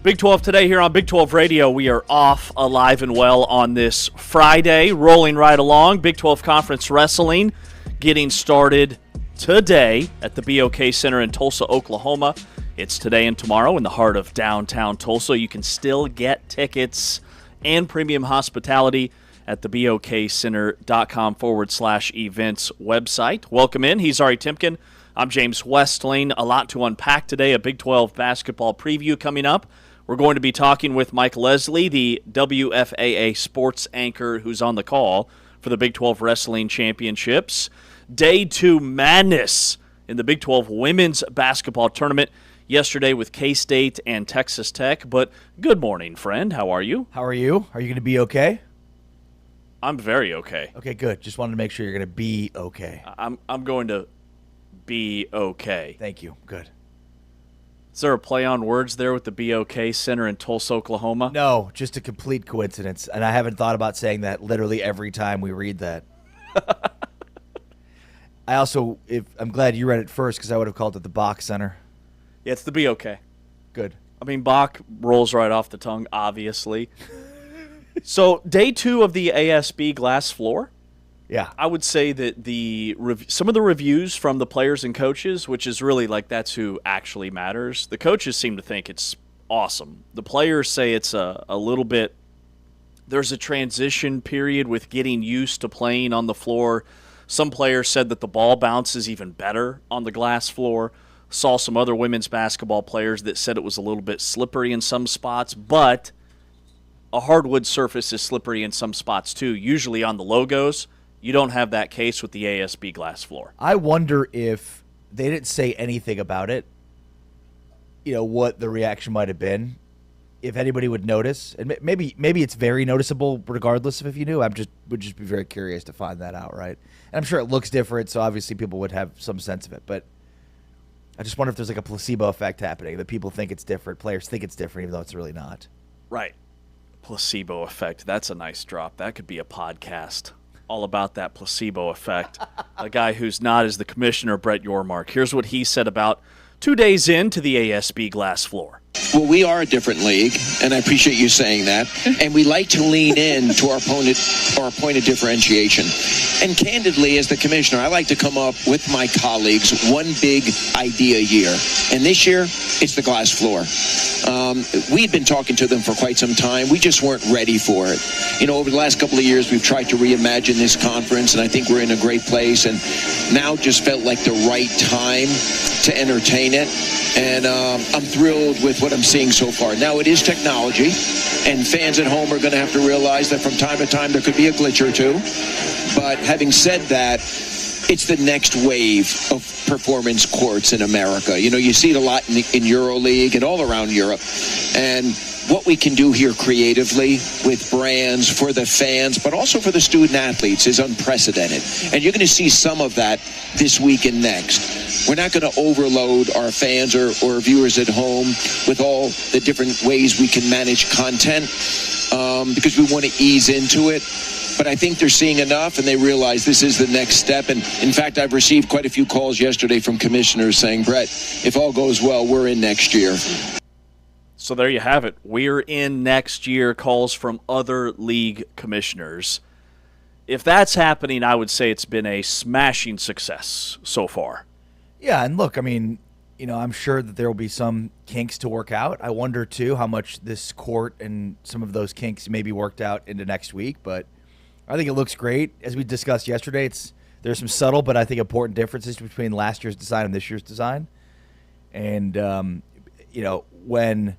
Big 12 today here on Big 12 Radio. We are off, alive and well on this Friday, rolling right along. Big 12 Conference Wrestling getting started today at the BOK Center in Tulsa, Oklahoma. It's today and tomorrow in the heart of downtown Tulsa. You can still get tickets and premium hospitality at the bokcenter.com/events website. Welcome in. He's Ari Timken. I'm James Westling. A lot to unpack today. A Big 12 basketball preview coming up. We're going to be talking with Mike Leslie, the WFAA sports anchor who's on the call for the Big 12 Wrestling Championships. Day 2 madness in the Big 12 women's basketball tournament yesterday with K-State and Texas Tech. But good morning, friend. How are you? How are you? Are you going to be okay? I'm very okay. Okay, good. Just wanted to make sure you're going to be okay. I'm going to be okay. Thank you. Good. Is there a play on words there with the BOK Center in Tulsa, Oklahoma? No, just a complete coincidence. And I haven't thought about saying that literally every time we read that. I'm glad you read it first because I would have called it the Bach Center. Yeah, it's the BOK. Good. I mean, Bach rolls right off the tongue, obviously. So, day 2 of the ASB glass floor. Yeah. I would say that some of the reviews from the players and coaches, which is really like that's who actually matters, the coaches seem to think it's awesome. The players say it's a little bit, there's a transition period with getting used to playing on the floor. Some players said that the ball bounces even better on the glass floor. Saw some other women's basketball players that said it was a little bit slippery in some spots, but a hardwood surface is slippery in some spots too, usually on the logos. You don't have that case with the ASB glass floor. I wonder if they didn't say anything about it, what the reaction might have been, if anybody would notice. And maybe it's very noticeable regardless of if you knew. Would just be very curious to find that out, right? And I'm sure it looks different, so obviously people would have some sense of it. But I just wonder if there's like a placebo effect happening, that people think it's different, players think it's different, even though it's really not. Right. Placebo effect. That's a nice drop. That could be a podcast. All about that placebo effect. A guy who's not as the commissioner, Brett Yormark. Here's what he said about 2 days into the ASB glass floor. Well, we are a different league, and I appreciate you saying that. And we like to lean in to our point of differentiation. And candidly, as the commissioner, I like to come up with my colleagues one big idea a year. And this year, it's the glass floor. We'd been talking to them for quite some time. We just weren't ready for it. Over the last couple of years, we've tried to reimagine this conference, and I think we're in a great place. And now just felt like the right time to entertain it. And I'm thrilled with what I'm seeing so far. Now, it is technology, and fans at home are going to have to realize that from time to time there could be a glitch or two. But having said that, it's the next wave of performance courts in America. You see it a lot in EuroLeague and all around Europe. And what we can do here creatively with brands for the fans, but also for the student athletes, is unprecedented. And you're going to see some of that this week and next. We're not going to overload our fans or viewers at home with all the different ways we can manage content because we want to ease into it. But I think they're seeing enough, and they realize this is the next step. And, in fact, I've received quite a few calls yesterday from commissioners saying, Brett, if all goes well, we're in next year. So there you have it. We're in next year, calls from other league commissioners. If that's happening, I would say it's been a smashing success so far. Yeah, and look, I mean, I'm sure that there will be some kinks to work out. I wonder, too, how much this court and some of those kinks may be worked out into next week, but I think it looks great. As we discussed yesterday, there's some subtle but I think important differences between last year's design and this year's design. And, when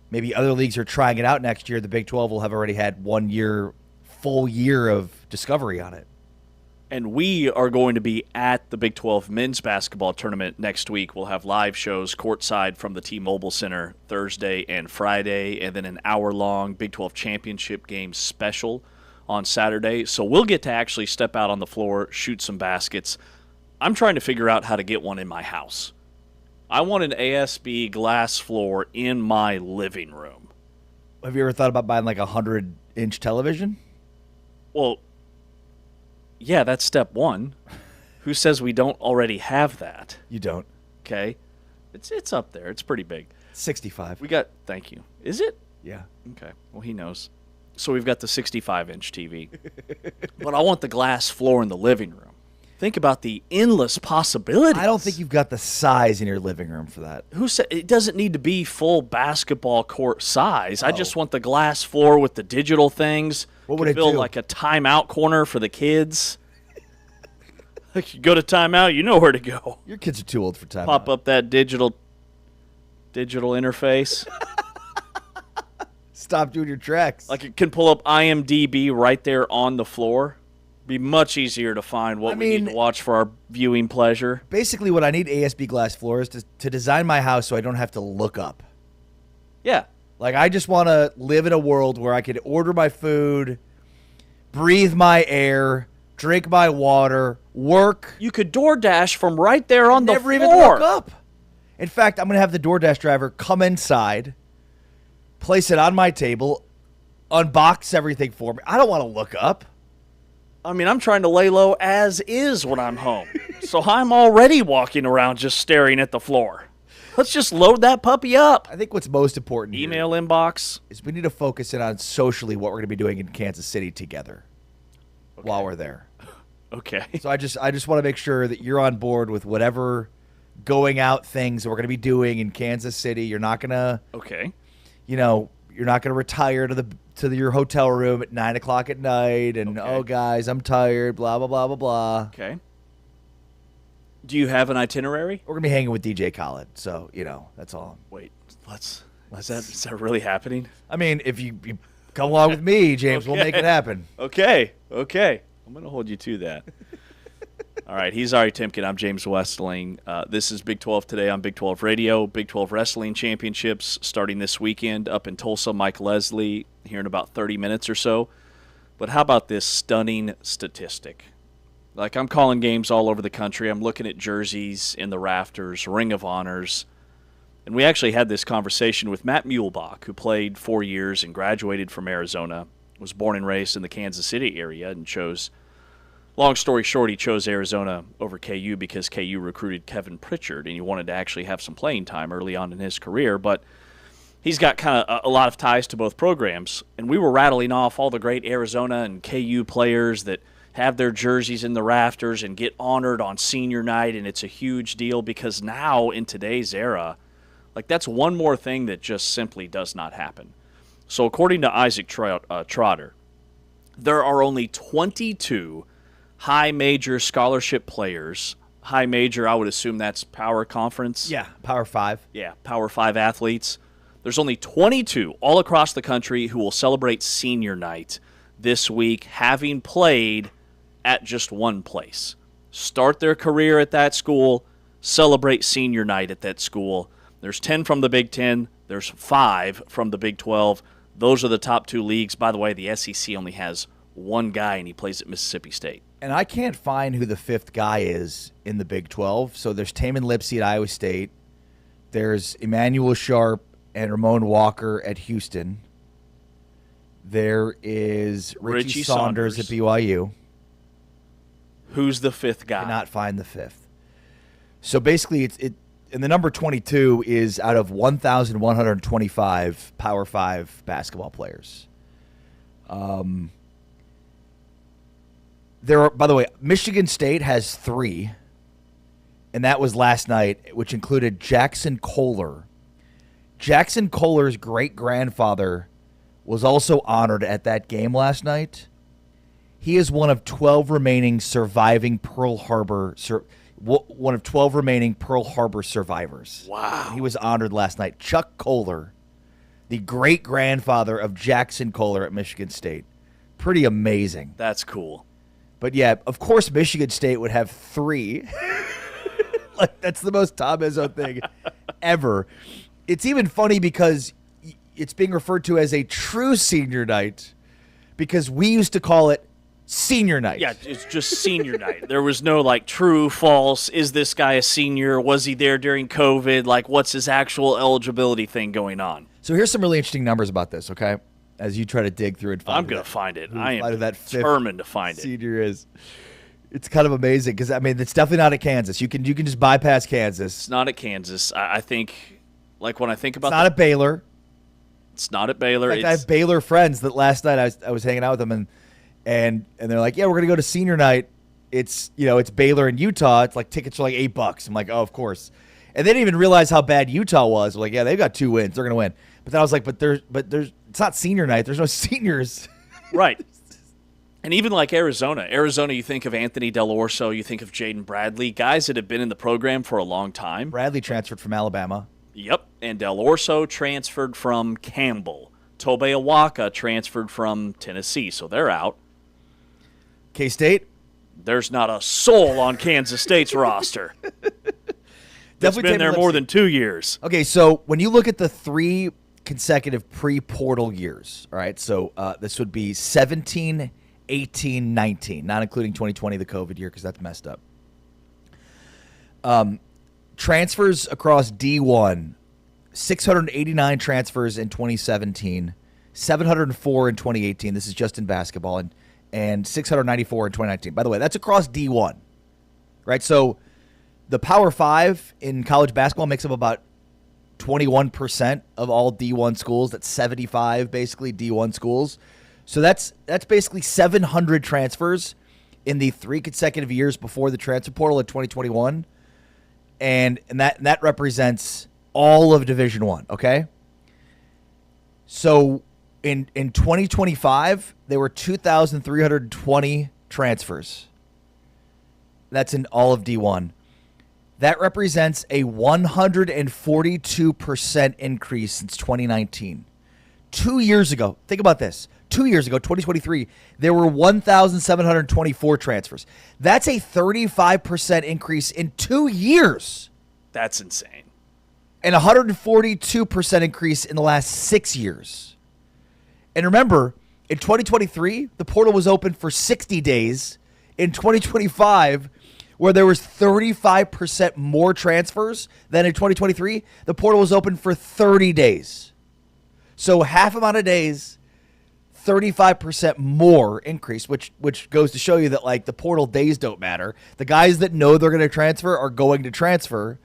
maybe other leagues are trying it out next year, the Big 12 will have already had full year of discovery on it. And we are going to be at the Big 12 men's basketball tournament next week. We'll have live shows courtside from the T-Mobile Center Thursday and Friday, and then an hour-long Big 12 championship game special on Saturday. So we'll get to actually step out on the floor, shoot some baskets. I'm trying to figure out how to get one in my house. I want an ASB glass floor in my living room. Have you ever thought about buying like a 100-inch television? Well, yeah, that's step one. Who says we don't already have that? You don't. Okay. It's up there. It's pretty big. 65. Thank you. Is it? Yeah. Okay. Well, he knows. So we've got the 65-inch TV. But I want the glass floor in the living room. Think about the endless possibilities. I don't think you've got the size in your living room for that. Who said it doesn't need to be full basketball court size? I just want the glass floor with the digital things. What would it build do? like a timeout corner for the kids. Like you go to timeout, you know where to go. Your kids are too old for timeout. Pop up that digital interface. Stop doing your tracks. Like it can pull up IMDb right there on the floor. Be much easier to find what we need to watch for our viewing pleasure. Basically, what I need ASB glass floor is to design my house so I don't have to look up. Yeah. Like, I just want to live in a world where I could order my food, breathe my air, drink my water, work. You could DoorDash from right there on the floor. Never even look up. In fact, I'm going to have the DoorDash driver come inside, place it on my table, unbox everything for me. I don't want to look up. I mean, I'm trying to lay low as is when I'm home. So I'm already walking around just staring at the floor. Let's just load that puppy up. I think what's most important Email inbox. is we need to focus in on socially what we're going to be doing in Kansas City together while we're there. Okay. So I just want to make sure that you're on board with whatever going out things that we're going to be doing in Kansas City. You're not going to, Okay. you're not going to retire to your hotel room at 9 o'clock at night and, Okay. oh, guys, I'm tired, blah, blah, blah, blah, blah. Okay. Do you have an itinerary? We're going to be hanging with DJ Khaled, so, that's all. Wait, is that really happening? I mean, if you come along with me, James, we'll make it happen. Okay. I'm going to hold you to that. All right, he's Ari Timken. I'm James Westling. This is Big 12 Today on Big 12 Radio. Big 12 Wrestling Championships starting this weekend up in Tulsa. Mike Leslie here in about 30 minutes or so. But how about this stunning statistic? Like, I'm calling games all over the country. I'm looking at jerseys in the rafters, Ring of Honors. And we actually had this conversation with Matt Muehlbach, who played 4 years and graduated from Arizona, was born and raised in the Kansas City area, and chose, long story short, he chose Arizona over KU because KU recruited Kevin Pritchard, and he wanted to actually have some playing time early on in his career. But he's got kind of a lot of ties to both programs, and we were rattling off all the great Arizona and KU players that have their jerseys in the rafters and get honored on senior night, and it's a huge deal because now in today's era, like that's one more thing that just simply does not happen. So according to Isaac Trotter, there are only 22 high major scholarship players. High major, I would assume that's Power Conference. Yeah, Power 5. Yeah, Power 5 athletes. There's only 22 all across the country who will celebrate senior night this week, having played at just one place. Start their career at that school, celebrate senior night at that school. There's 10 from the Big 10. There's 5 from the Big 12. Those are the top 2 leagues. By the way, the SEC only has one guy, and he plays at Mississippi State. And I can't find who the 5th guy is in the Big 12. So there's Taman Lipsey at Iowa State. There's Emmanuel Sharp and Ramon Walker at Houston. There is Richie Saunders at BYU. Who's the 5th guy? Cannot find the 5th. So basically, and the number 22 is out of 1,125 Power 5 basketball players. There are, by the way, Michigan State has 3, and that was last night, which included Jackson Kohler. Jackson Kohler's great-grandfather was also honored at that game last night. He is one of 12 remaining surviving Pearl Harbor survivors. Wow. He was honored last night. Chuck Kohler, the great-grandfather of Jackson Kohler at Michigan State. Pretty amazing. That's cool. But yeah, of course Michigan State would have 3. Like, that's the most Tom Izzo thing ever. It's even funny because it's being referred to as a true senior night because we used to call it senior night. Yeah, it's just senior night. There was no, like, true, false, is this guy a senior? Was he there during COVID? Like, what's his actual eligibility thing going on? So here's some really interesting numbers about this, okay? As you try to dig through and find I'm going to find it. I am that 5th determined to find it. senior is. It's kind of amazing because, I mean, it's definitely not at Kansas. You can just bypass Kansas. It's not at Kansas. I think, like, when I think about It's not at Baylor. It's not at Baylor. In fact, I have Baylor friends that last night I was hanging out with them, and they're like, yeah, we're going to go to senior night. It's Baylor and Utah. It's like tickets are like $8. I'm like, oh, of course. And they didn't even realize how bad Utah was. They're like, yeah, they've got 2 wins. They're going to win. But then I was like, but there's it's not senior night. There's no seniors. Right. And even like Arizona, you think of Anthony Del Orso, you think of Jaden Bradley, guys that have been in the program for a long time. Bradley transferred from Alabama. Yep. And Del Orso transferred from Campbell. Tobe Awaka transferred from Tennessee, so they're out. K-State? There's not a soul on Kansas State's roster. That's been there more than 2 years. Okay, so when you look at the 3 consecutive pre-portal years, all right, so this would be 17, 18, 19, not including 2020, the COVID year, because that's messed up. Transfers across D1, 689 transfers in 2017, 704 in 2018. This is just in basketball, and 694 in 2019. By the way, that's across D1, right? So the Power 5 in college basketball makes up about 21% of all D1 schools. That's 75 basically D1 schools. So that's basically 700 transfers in the 3 consecutive years before the transfer portal in 2021, and that represents all of Division I. Okay, so in 2025 there were 2,320 transfers. That's in all of D1. That represents a 142% increase since 2019. 2 years ago, think about this. 2 years ago, 2023, there were 1,724 transfers. That's a 35% increase in 2 years. That's insane. And 142% increase in the last 6 years. And remember, in 2023, the portal was open for 60 days. In 2025, where there was 35% more transfers than in 2023, the portal was open for 30 days. So half amount of days, 35% more increase, which goes to show you that like the portal days don't matter. The guys that know they're going to transfer are going to transfer,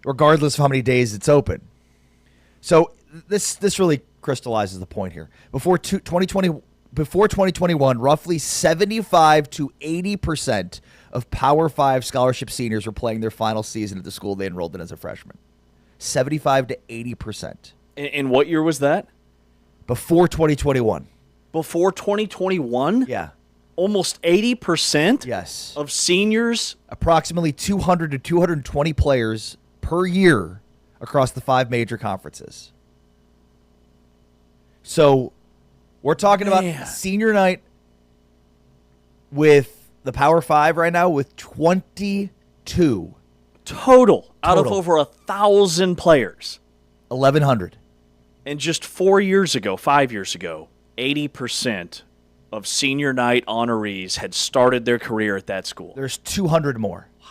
regardless of how many days it's open. So this really crystallizes the point here. Before 2021, roughly 75 to 80% of Power 5 scholarship seniors were playing their final season at the school they enrolled in as a freshman. 75 to 80%. And what year was that? Before 2021. Before 2021? Yeah. Almost 80%? Yes. Of seniors? Approximately 200 to 220 players per year across the 5 major conferences. So we're talking about senior night with the Power 5 right now with 22. Total. Out of over 1,000 players. 1,100. And just 5 years ago, 80% of senior night honorees had started their career at that school. There's 200 more. Wow.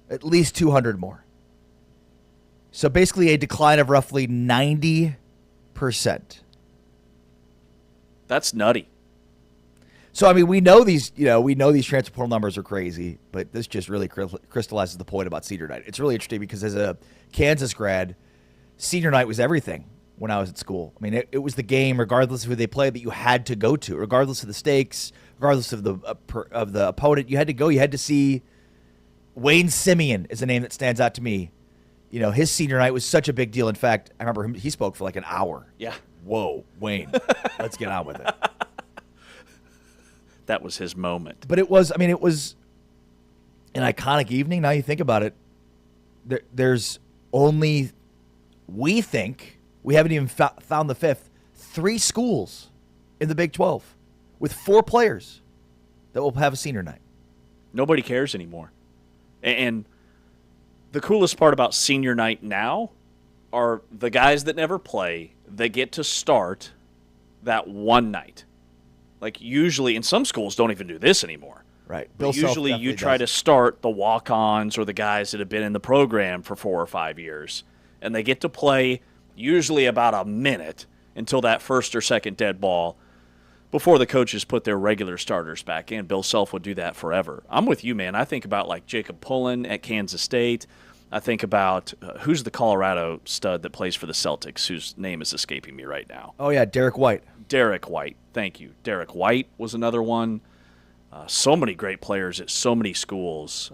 At least 200 more. So basically a decline of roughly 90%. That's nutty. So I mean, we know these transfer portal numbers are crazy, but this just really crystallizes the point about senior night. It's really interesting because as a Kansas grad, senior night was everything when I was at school. I mean, it was the game, regardless of who they played, that you had to go to, regardless of the stakes, regardless of the opponent. You had to go. You had to see. Wayne Simeon is a name that stands out to me. You know, his senior night was such a big deal. In fact, I remember he spoke for like an hour. Yeah. Whoa, Wayne, let's get on with it. That was his moment. But it was an iconic evening. Now you think about it, there's only, we think, we haven't even found the 5th, 3 schools in the Big 12 with 4 players that will have a senior night. Nobody cares anymore. And the coolest part about senior night now are the guys that never play that get to start that one night. Like usually, in some schools don't even do this anymore. Right. But usually you try to start the walk-ons or the guys that have been in the program for 4 or 5 years. And they get to play usually about a minute until that first or second dead ball before the coaches put their regular starters back in. Bill Self would do that forever. I'm with you, man. I think about like Jacob Pullen at Kansas State. I think about who's the Colorado stud that plays for the Celtics, whose name is escaping me right now. Oh, yeah, Derek White. Derek White. Thank you. Derek White was another one. So many great players at so many schools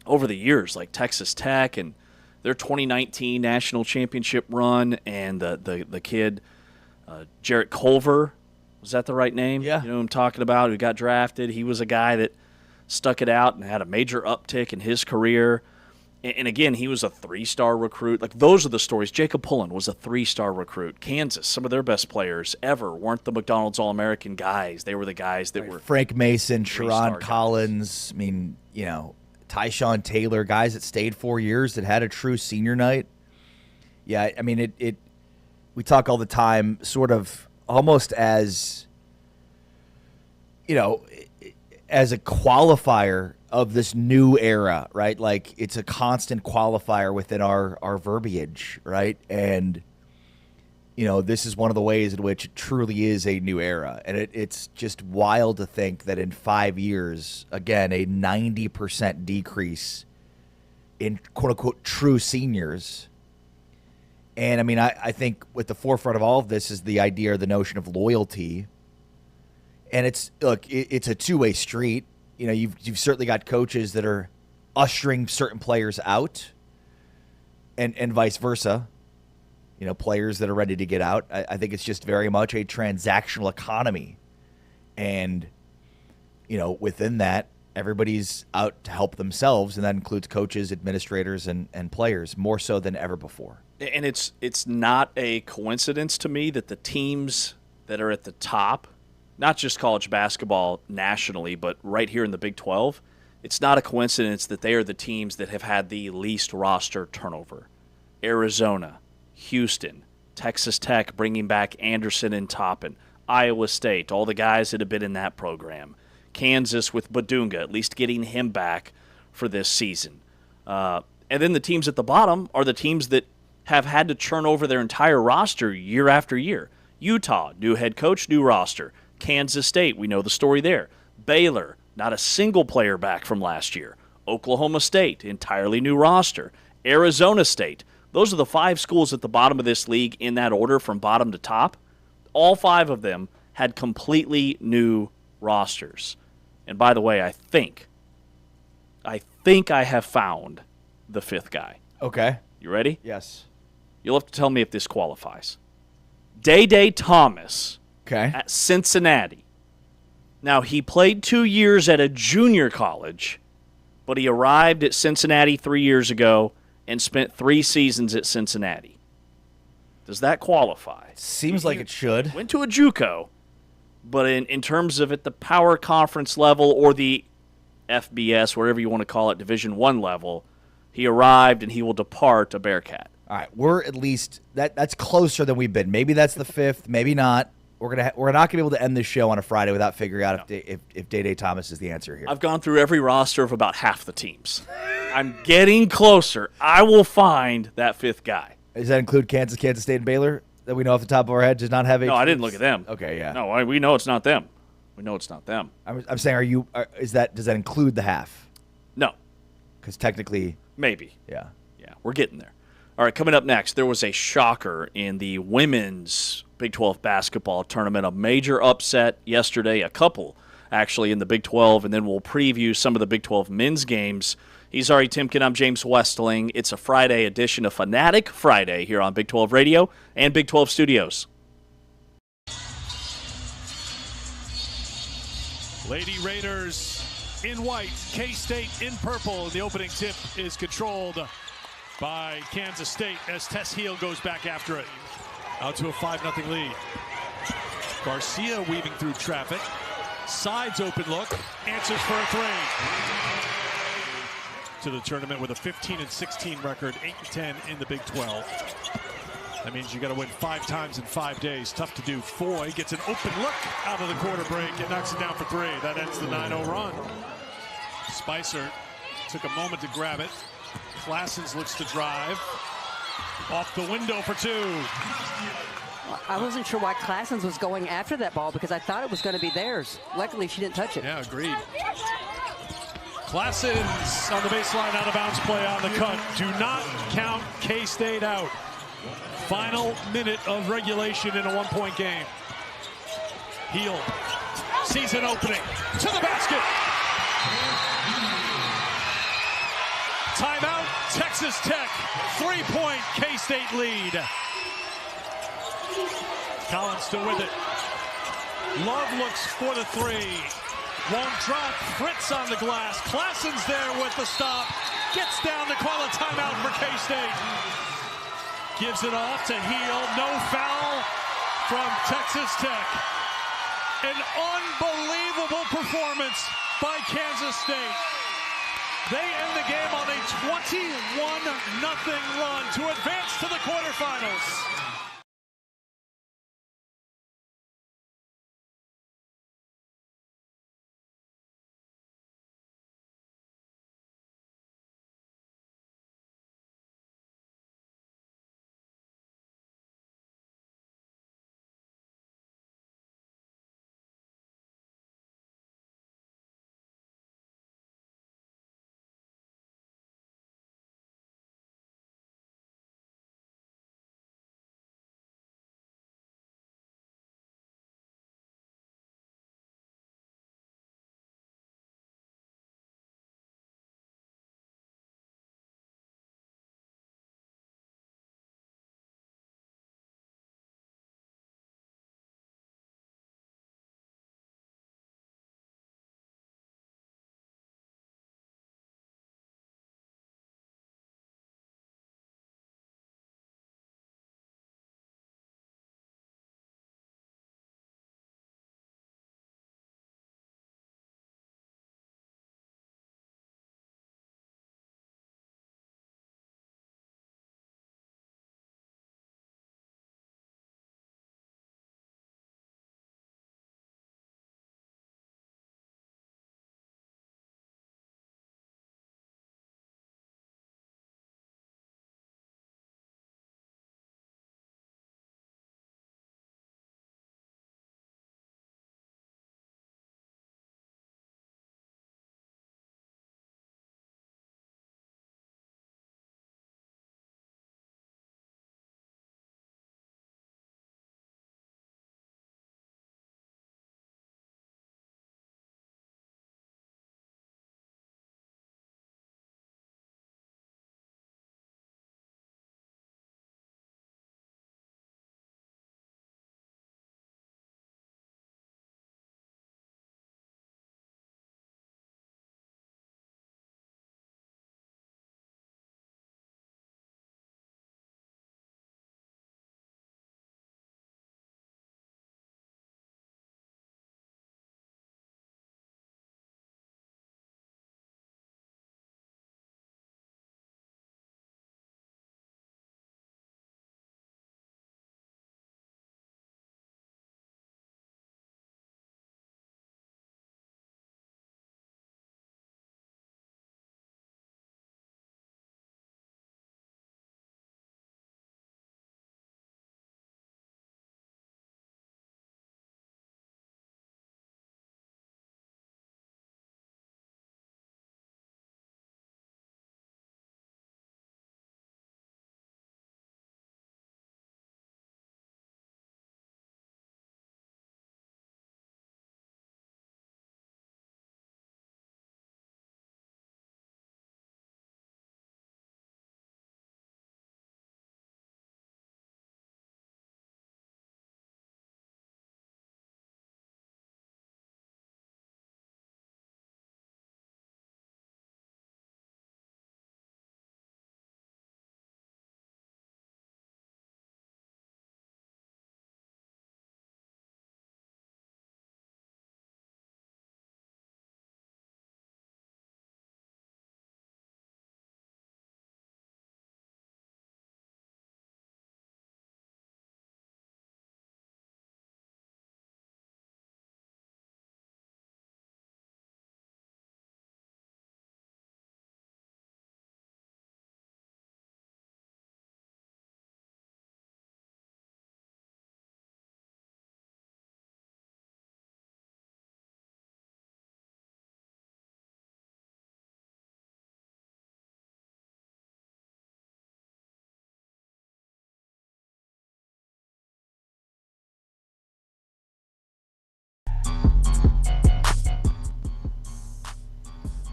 over the years, like Texas Tech and their 2019 national championship run, and the kid, Jarrett Culver. Was that the right name? Yeah. You know who I'm talking about, who got drafted. He was a guy that stuck it out and had a major uptick in his career. And again, he was a 3-star recruit. Like, those are the stories. Jacob Pullen was a 3-star recruit. Kansas, some of their best players ever weren't the McDonald's All-American guys. They were the guys that were Frank Mason, Sharon guys. Collins. I mean, Tyshawn Taylor, guys that stayed 4 years that had a true senior night. Yeah, I mean, we talk all the time sort of almost as, as a qualifier of this new era, right? Like, it's a constant qualifier within our verbiage, right? And, this is one of the ways in which it truly is a new era. And it's just wild to think that in 5 years, again, a 90% decrease in quote-unquote true seniors. And, I mean, I think with the forefront of all of this is the idea or the notion of loyalty. And it's a two-way street. You've certainly got coaches that are ushering certain players out, and vice versa. Players that are ready to get out. I think it's just very much a transactional economy, and within that, everybody's out to help themselves, and that includes coaches, administrators, and players more so than ever before. And it's not a coincidence to me that the teams that are at the top, not just college basketball nationally, but right here in the Big 12, it's not a coincidence that they are the teams that have had the least roster turnover. Arizona, Houston, Texas Tech bringing back Anderson and Toppin, Iowa State, all the guys that have been in that program, Kansas with Badunga, at least getting him back for this season. And then the teams at the bottom are the teams that have had to turn over their entire roster year after year. Utah, new head coach, new roster. Kansas State, we know the story there. Baylor, not a single player back from last year. Oklahoma State, entirely new roster. Arizona State, those are the 5 schools at the bottom of this league in that order from bottom to top. All 5 of them had completely new rosters. And by the way, I think I have found the 5th guy. Okay. You ready? Yes. You'll have to tell me if this qualifies. Day Thomas. Okay. At Cincinnati. Now, he played 2 years at a junior college, but he arrived at Cincinnati 3 years ago and spent 3 seasons at Cincinnati. Does that qualify? Seems like it should. Went to a JUCO, but in terms of at the power conference level or the FBS, whatever you want to call it, Division I level, he arrived and he will depart a Bearcat. All right, we're at least that's closer than we've been. Maybe that's the 5th, maybe not. We're not gonna be able to end this show on a Friday without figuring out if Day Thomas is the answer here. I've gone through every roster of about half the teams. I'm getting closer. I will find that 5th guy. Does that include Kansas State, and Baylor that we know off the top of our head does not have? No, I didn't look at them. Okay, yeah. No, we know it's not them. We know it's not them. I'm saying, does that include the half? No, because technically, maybe. Yeah, we're getting there. All right, coming up next, there was a shocker in the women's Big 12 basketball tournament, a major upset yesterday, a couple actually in the Big 12, and then we'll preview some of the Big 12 men's games. He's Ari Timken, I'm James Westling. It's a Friday edition of Fanatic Friday here on Big 12 Radio and Big 12 Studios. Lady Raiders in white, K-State in purple. The opening tip is controlled by Kansas State as Tess Heel goes back after it. Out to a 5-0 lead. Garcia weaving through traffic. Sides open look. Answers for a 3. To the tournament with a 15-16 record, 8-10 in the Big 12. That means you got to win 5 times in 5 days. Tough to do. Foy gets an open look out of the quarter break and knocks it down for 3. That ends the 9-0 run. Spicer took a moment to grab it. Classens looks to drive. Off the window for 2. I wasn't sure why Classens was going after that ball because I thought it was going to be theirs. Luckily, she didn't touch it. Yeah, agreed. Classens on the baseline, out of bounds play on the cut. Do not count K-State out. Final minute of regulation in a one-point game. Heel sees an opening to the basket. Timeout, Texas Tech. 3-point K-State lead. Collins still with it. Love looks for the three. Won't drop. Fritz on the glass. Classens there with the stop. Gets down to call a timeout for K-State. Gives it off to Heel. No foul from Texas Tech. An unbelievable performance by Kansas State. They end the game on a 21-0 run to advance to the quarterfinals.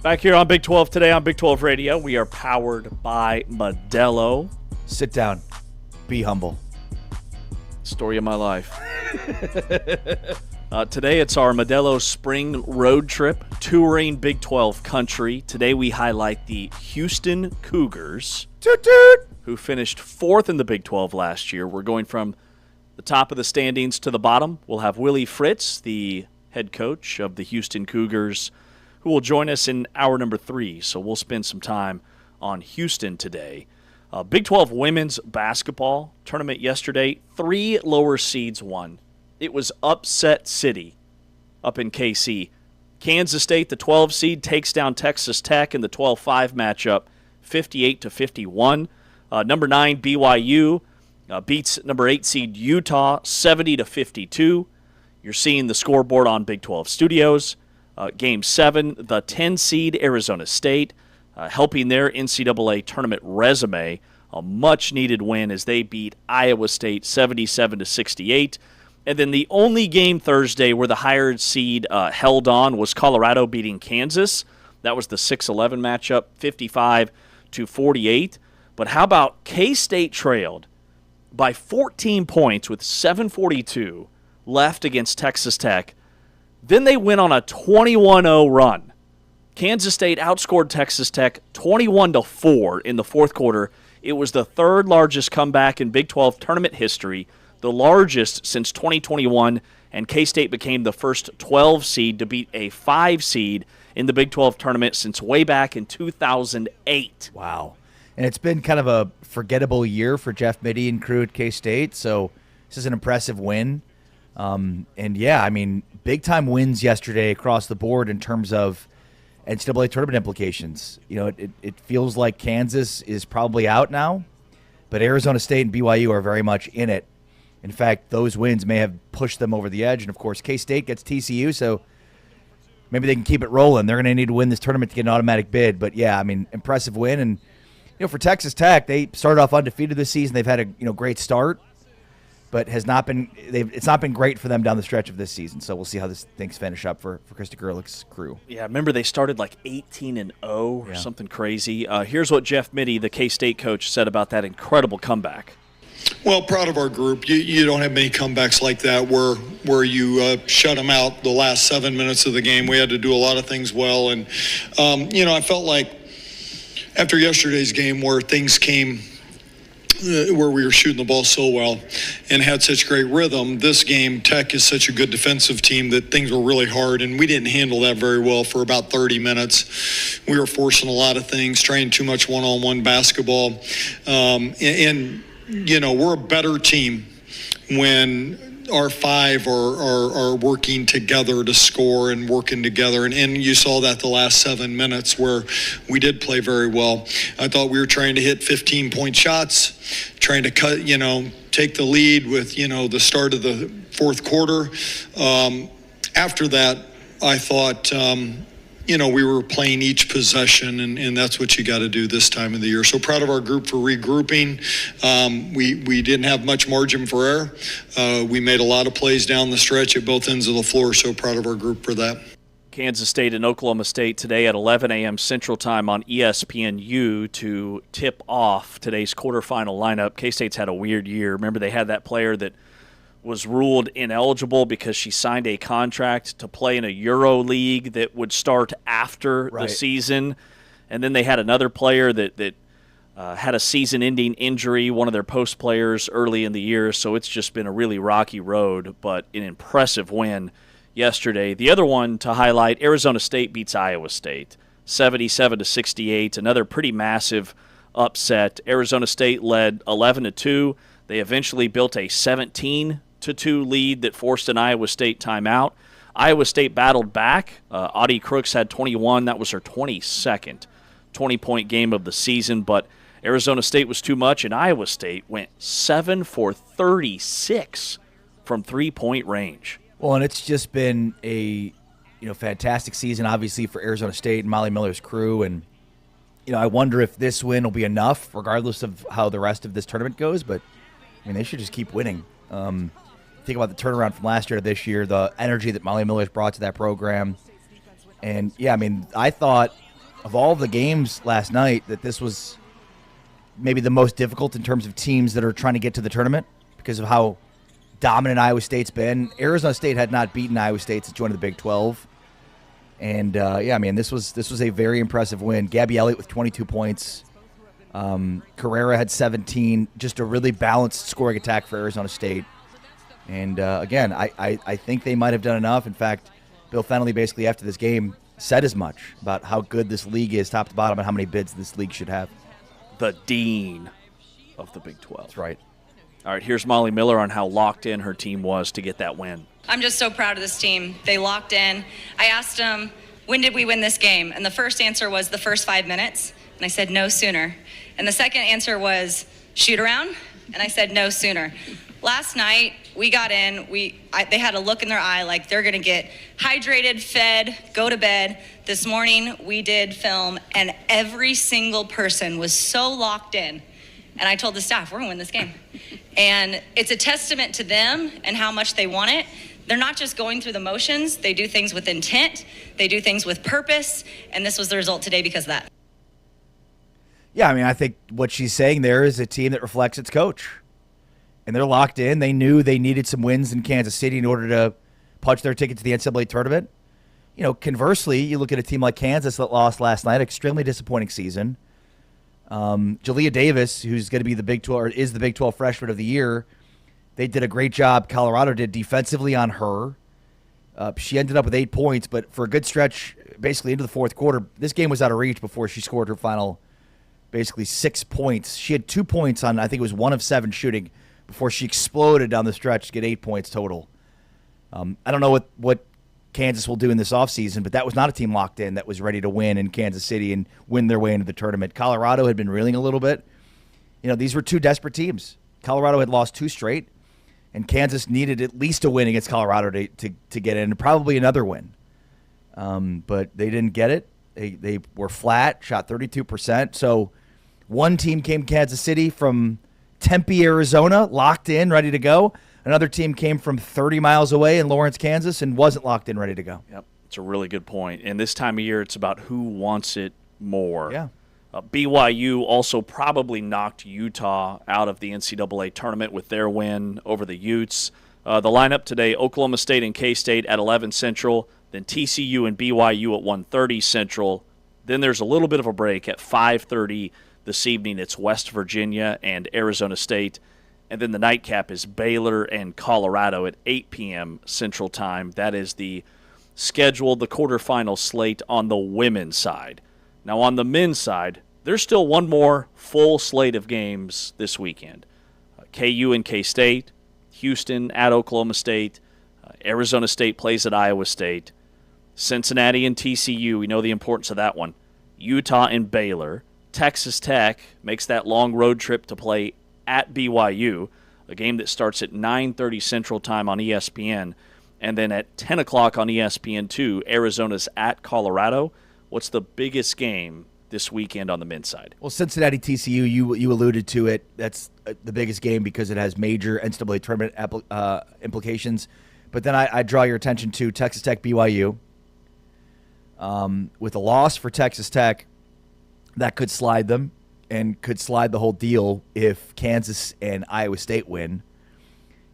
Back here on Big 12 today on Big 12 Radio, we are powered by Modelo. Sit down. Be humble. Story of my life. Today it's our Modelo Spring Road Trip, touring Big 12 country. Today we highlight the Houston Cougars, Toot toot! who finished 4th in the Big 12 last year. We're going from the top of the standings to the bottom. We'll have Willie Fritz, the head coach of the Houston Cougars, who will join us in hour number 3. So we'll spend some time on Houston today. Big 12 women's basketball tournament yesterday. 3 lower seeds won. It was upset city up in KC. Kansas State, the 12 seed, takes down Texas Tech in the 12-5 matchup, 58-51. Number 9 BYU beats number 8 seed Utah, 70-52. You're seeing the scoreboard on Big 12 Studios. Game 7, the 10 seed Arizona State, helping their NCAA tournament resume. A much-needed win as they beat Iowa State 77-68. And then the only game Thursday where the higher seed held on was Colorado beating Kansas. That was the 6-11 matchup, 55-48. But how about K-State trailed by 14 points with 7:42 left against Texas Tech. Then they went on a 21-0 run. Kansas State outscored Texas Tech 21-4 in the fourth quarter. It was the third largest comeback in Big 12 tournament history, the largest since 2021, and K-State became the first 12 seed to beat a 5 seed in the Big 12 tournament since way back in 2008. Wow. And it's been kind of a forgettable year for Jeff Mittie and crew at K-State, so this is an impressive win. And yeah, I mean, big-time wins yesterday across the board in terms of NCAA tournament implications. You know, it feels like Kansas is probably out now, but Arizona State and BYU are very much in it. In fact, those wins may have pushed them over the edge. And, of course, K-State gets TCU, so maybe they can keep it rolling. They're going to need to win this tournament to get an automatic bid. But, yeah, I mean, impressive win. And, you know, for Texas Tech, they started off undefeated this season. They've had a great start, but it's not been great for them down the stretch of this season. So we'll see how things finish up for Krista Gerlich's crew. Yeah, remember they started like 18-0 or something crazy. Here's what Jeff Mittie, the K-State coach, said about that incredible comeback. Well, proud of our group. You don't have many comebacks like that where you shut them out the last 7 minutes of the game. We had to do a lot of things well. And, I felt like after yesterday's game where things came where we were shooting the ball so well and had such great rhythm, this game, Tech is such a good defensive team that things were really hard, and we didn't handle that very well for about 30 minutes. We were forcing a lot of things, trying too much one-on-one basketball. We're a better team when our 5 are working together to score and working together. And you saw that the last 7 minutes where we did play very well. I thought we were trying to hit 15-point shots, trying to take the lead with, the start of the fourth quarter. After that, I thought, we were playing each possession, and that's what you got to do this time of the year. So proud of our group for regrouping. We didn't have much margin for error. We made a lot of plays down the stretch at both ends of the floor, so proud of our group for that. Kansas State and Oklahoma State today at 11 a.m. Central Time on ESPNU to tip off today's quarterfinal lineup. K-State's had a weird year. Remember, they had that player that was ruled ineligible because she signed a contract to play in a Euro League that would start after the season. And then they had another player that had a season-ending injury, one of their post players early in the year. So it's just been a really rocky road, but an impressive win yesterday. The other one to highlight, Arizona State beats Iowa State, 77-68, another pretty massive upset. Arizona State led 11-2. They eventually built a 17-2 lead that forced an Iowa State timeout. Iowa State battled back. Audie Crooks had 21. That was her 22nd 20-point game of the season, but Arizona State was too much, and Iowa State went 7 for 36 from three-point range. Well, and it's just been a fantastic season, obviously, for Arizona State and Molly Miller's crew, and I wonder if this win will be enough, regardless of how the rest of this tournament goes, but they should just keep winning. Think about the turnaround from last year to this year, the energy that Molly Miller's brought to that program. And, I thought of all the games last night, that this was maybe the most difficult in terms of teams that are trying to get to the tournament because of how dominant Iowa State's been. Arizona State had not beaten Iowa State since joining the Big 12. And, this was a very impressive win. Gabby Elliott with 22 points. Carrera had 17. Just a really balanced scoring attack for Arizona State. And, again, I think they might have done enough. In fact, Bill Fennelly basically after this game said as much about how good this league is top to bottom and how many bids this league should have. The dean of the Big 12. That's right. All right, here's Molly Miller on how locked in her team was to get that win. I'm just so proud of this team. They locked in. I asked them, when did we win this game? And the first answer was the first 5 minutes. And I said, no sooner. And the second answer was shoot around. And I said, no sooner. Last night, we got in. They had a look in their eye like they're going to get hydrated, fed, go to bed. This morning, we did film, and every single person was so locked in. And I told the staff, we're going to win this game. And it's a testament to them and how much they want it. They're not just going through the motions. They do things with intent. They do things with purpose. And this was the result today because of that. Yeah, I think what she's saying there is a team that reflects its coach. And they're locked in. They knew they needed some wins in Kansas City in order to punch their ticket to the NCAA tournament. Conversely, you look at a team like Kansas that lost last night, extremely disappointing season. Jalea Davis, who's going to be the Big 12 or is the Big 12 Freshman of the Year, they did a great job. Colorado did defensively on her. She ended up with 8 points, but for a good stretch, basically into the fourth quarter, this game was out of reach before she scored her final, basically 6 points. She had 2 points on, I think it was 1 of 7 shooting before she exploded down the stretch to get 8 points total. I don't know what Kansas will do in this offseason, but that was not a team locked in that was ready to win in Kansas City and win their way into the tournament. Colorado had been reeling a little bit. These were two desperate teams. Colorado had lost 2 straight, and Kansas needed at least a win against Colorado to get in, and probably another win. But they didn't get it. They were flat, shot 32%. So one team came to Kansas City from Tempe, Arizona, locked in, ready to go. Another team came from 30 miles away in Lawrence, Kansas, and wasn't locked in, ready to go. Yep, it's a really good point. And this time of year, it's about who wants it more. Yeah. BYU also probably knocked Utah out of the NCAA tournament with their win over the Utes. The lineup today, Oklahoma State and K-State at 11 Central, then TCU and BYU at 1:30 Central. Then there's a little bit of a break at 5:30 this evening. It's West Virginia and Arizona State. And then the nightcap is Baylor and Colorado at 8 p.m. Central Time. That is the quarterfinal slate on the women's side. Now on the men's side, there's still one more full slate of games this weekend. KU and K-State, Houston at Oklahoma State, Arizona State plays at Iowa State, Cincinnati and TCU, we know the importance of that one, Utah and Baylor, Texas Tech makes that long road trip to play at BYU, a game that starts at 9:30 Central Time on ESPN, and then at 10 o'clock on ESPN2, Arizona's at Colorado. What's the biggest game this weekend on the men's side? Well, Cincinnati TCU, you alluded to it. That's the biggest game because it has major NCAA tournament implications. But then I draw your attention to Texas Tech BYU. With a loss for Texas Tech, that could slide them and could slide the whole deal if Kansas and Iowa State win.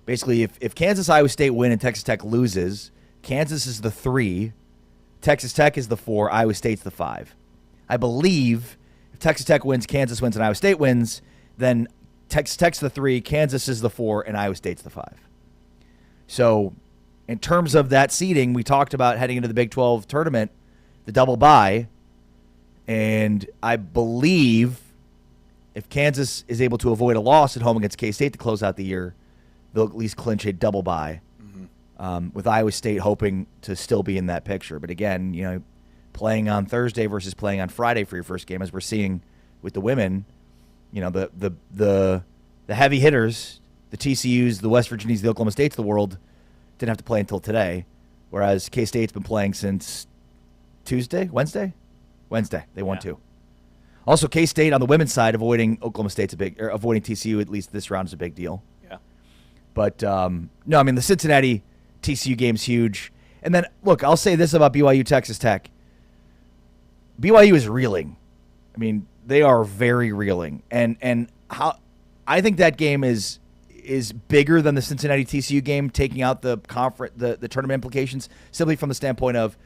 Basically, if Kansas, Iowa State win and Texas Tech loses, Kansas is the 3, Texas Tech is the 4, Iowa State's the 5. I believe if Texas Tech wins, Kansas wins, and Iowa State wins, then Texas Tech's the 3, Kansas is the 4, and Iowa State's the 5. So in terms of that seeding, we talked about heading into the Big 12 tournament, the double bye, and I believe if Kansas is able to avoid a loss at home against K-State to close out the year, they'll at least clinch a double bye, with Iowa State hoping to still be in that picture. But again, playing on Thursday versus playing on Friday for your first game, as we're seeing with the women, the heavy hitters, the TCUs, the West Virginias, the Oklahoma States of the world, didn't have to play until today, whereas K-State's been playing since Wednesday. They won 2. Also, K-State on the women's side avoiding avoiding TCU at least this round is a big deal. Yeah. But the Cincinnati TCU game's huge. And then look, I'll say this about BYU Texas Tech. BYU is reeling. I mean, they are very reeling, and how I think that game is bigger than the Cincinnati TCU game, taking out the tournament implications, simply from the standpoint of